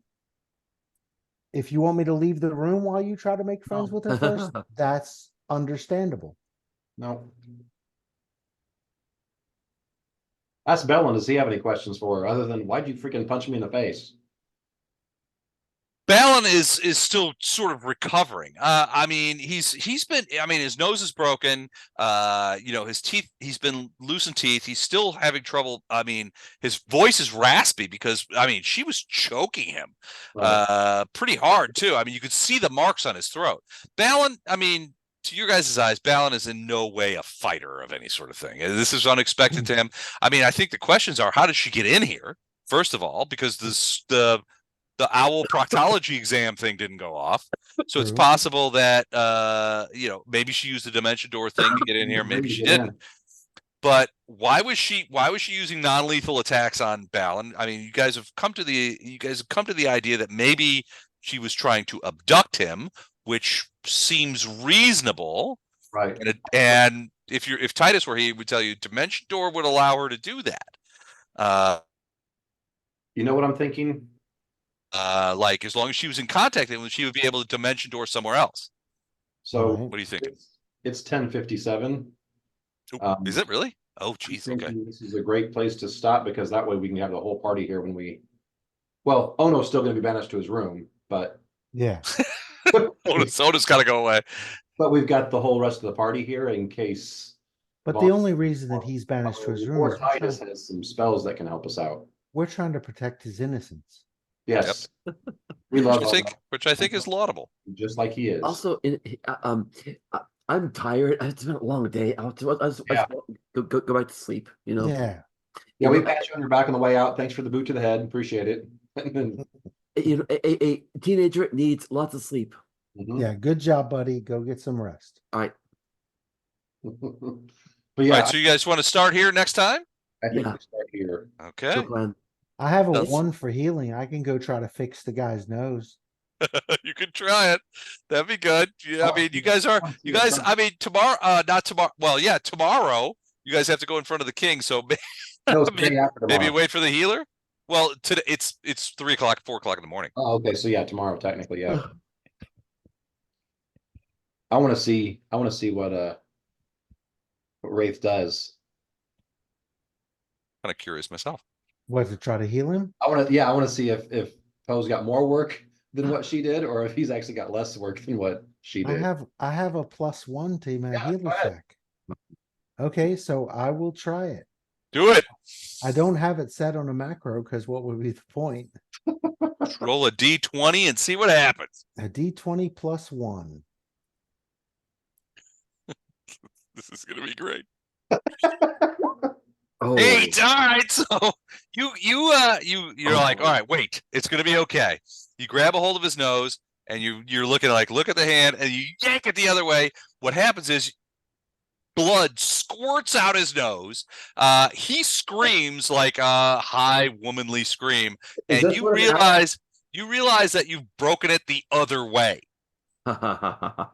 If you want me to leave the room while you try to make friends with her first, that's understandable. No. Ask Bellin, does he have any questions for her other than why'd you freaking punch me in the face? Balin is still sort of recovering. I mean, he's been. I mean, his nose is broken. You know, his teeth. He's been losing teeth. He's still having trouble. I mean, his voice is raspy because I mean, she was choking him, pretty hard too. I mean, you could see the marks on his throat. Balin. I mean, to your guys' eyes, Balin is in no way a fighter of any sort of thing. This is unexpected to him. I mean, I think the questions are, how did she get in here? First of all, because the owl proctology exam thing didn't go off. So it's possible that, you know, maybe she used the dimension door thing to get in here. Maybe she didn't. But why was she using non-lethal attacks on Balin? I mean, you guys have come to the idea that maybe she was trying to abduct him, which seems reasonable. Right. And if Titus were here, he would tell you dimension door would allow her to do that. You know what I'm thinking? Like as long as she was in contact with him, she would be able to dimension door somewhere else. So What do you think? It's 10:57. Is it really? Oh, geez. Okay. This is a great place to stop because that way we can have the whole party here when we. Well, Ono's still going to be banished to his room, but Yeah. Soda's got to go away. But we've got the whole rest of the party here in case. But the only reason that he's banished to his room or is Titus has some spells that can help us out. we're trying to protect his innocence. Yes, we love Which I think is laudable. just like he is. Also, I'm tired. It's been a long day. I just want to go back to sleep. You know. Yeah. Yeah, we pat you on your back on the way out. Thanks for the boot to the head. Appreciate it. You know, a teenager needs lots of sleep. Yeah. Good job, buddy. Go get some rest. All right. But yeah, All right, so you guys want to start here next time? I think Yeah. we start here. Okay. So plan. I have a That's- 1 for healing. I can go try to fix the guy's nose. You could try it. That'd be good. Yeah, I mean, I mean, tomorrow, not tomorrow. Well, yeah, tomorrow you guys have to go in front of the king. So No, it's the day after maybe tomorrow. wait for the healer. Well, today it's 3 o'clock, 4 o'clock in the morning. Oh, okay. So yeah, tomorrow technically, yeah. I want to see what Wraith does. Kind of curious myself. What, to try to heal him? I want to see if Poe's got more work than what she did, or if he's actually got less work than what she did. I have a +1 to my Yeah, healer go ahead. check. Okay, so I will try it. Do it. I don't have it set on a macro because what would be the point? Roll a D20 and see what happens. A D20 +1. This is gonna be great. Oh, Eight. All right. So you're like, all right, wait, it's gonna be okay. You grab a hold of his nose and you're looking like, look at the hand, and you yank it the other way. What happens is blood squirts out his nose. He screams like a high womanly scream, Is and this you where the realize that you've broken it the other way.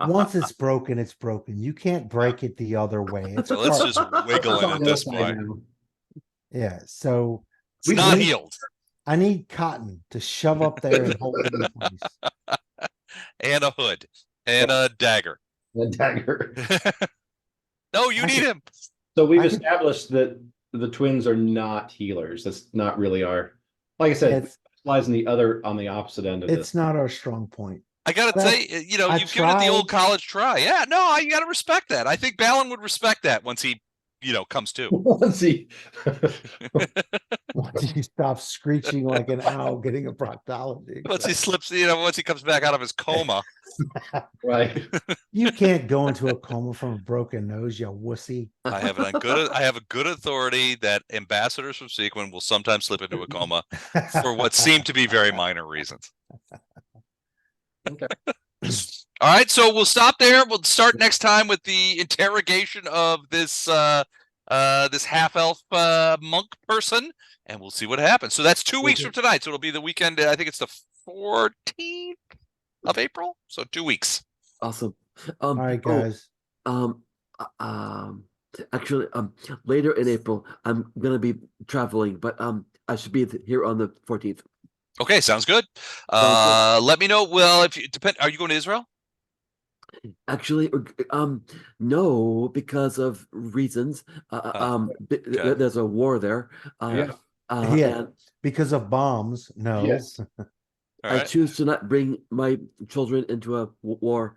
Once it's broken, it's broken. You can't break it the other way. It's So let's part- just wiggle it at this point. yeah. So It's not need- healed. I need cotton to shove up there and hold it in place. And a hood and a dagger. The dagger. No, you I need can- him. So we've I can- established that the twins are not healers. That's not really our. Like I said, It's lies on the opposite end of it's this. not our strong point. I gotta But say, I you've given it the old tried. college try. Yeah, no, you gotta respect that. I think Balin would respect that once he, comes to. Once he, Once you stop screeching like an owl getting a proctology. Once he slips, once he comes back out of his coma. right. You can't go into a coma from a broken nose, you wussy. I have a good authority that ambassadors from Seaquen will sometimes slip into a coma for what seem to be very minor reasons. Okay. All right, so we'll stop there. We'll start next time with the interrogation of this this half-elf monk person, and we'll see what happens. So that's 2 weeks from tonight. So it'll be the weekend. I think it's the 14th of April. So 2 weeks. awesome. All right, guys. Actually, later in April, I'm gonna be traveling, but I should be here on the 14th. Okay, sounds good. Sounds Let me know. Well, if you depend, are you going to Israel? Actually, no, because of reasons. okay. There's a war there. Yeah. Yeah. And Because of bombs, no. Yes. All I right. choose to not bring my children into a war.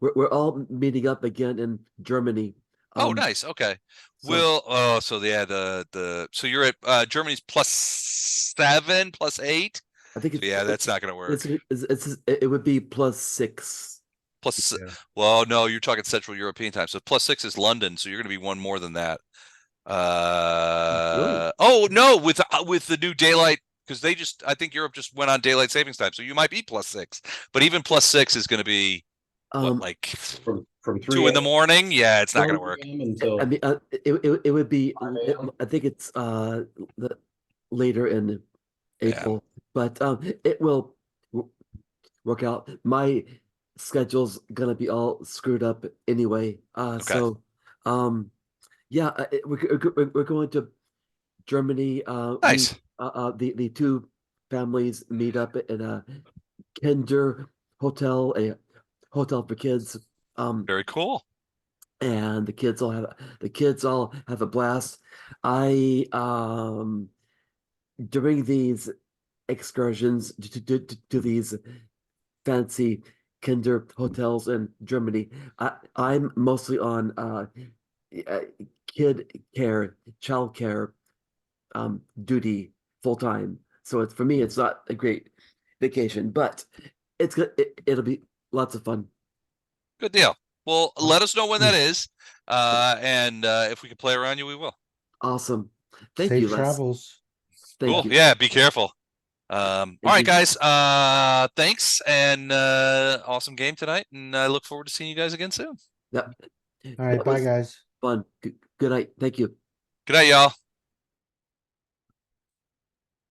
We're all meeting up again in Germany. Oh, nice. Okay. So- So so you're at Germany's +7, +8. I think So yeah, that's not going to work. it would be +6. Yeah. Well, no, you're talking Central European time. So +6 is London. So you're going to be one more than that. Really? Oh no, with the new daylight, because I think Europe just went on daylight savings time. So you might be +6, but even +6 is going to be like From 3 2 in the morning. Yeah, it's not going to 4 work. p.m. until I mean, it would be. 5 a.m. I think it's later in April, but it will work out. My schedule's gonna be all screwed up anyway. So yeah, we're going to Germany. Nice. The two families meet up in a Kinder hotel, a hotel for kids. Very cool. And the kids all have a blast. I during these excursions to these fancy Kinder hotels in Germany, I'm mostly on kid care, child care duty full time. So it's for me, it's not a great vacation, but it's good. It'll be lots of fun. Good deal. Well, let us know when that is, and if we can play around you, we will. Awesome. Thank Safe you, Les. travels. Thank Cool. you. Yeah, be careful. All right, you. guys. Thanks, and awesome game tonight, and I look forward to seeing you guys again soon. Yep. All right, That bye, was guys. fun. Good night. Thank you. Good night, y'all.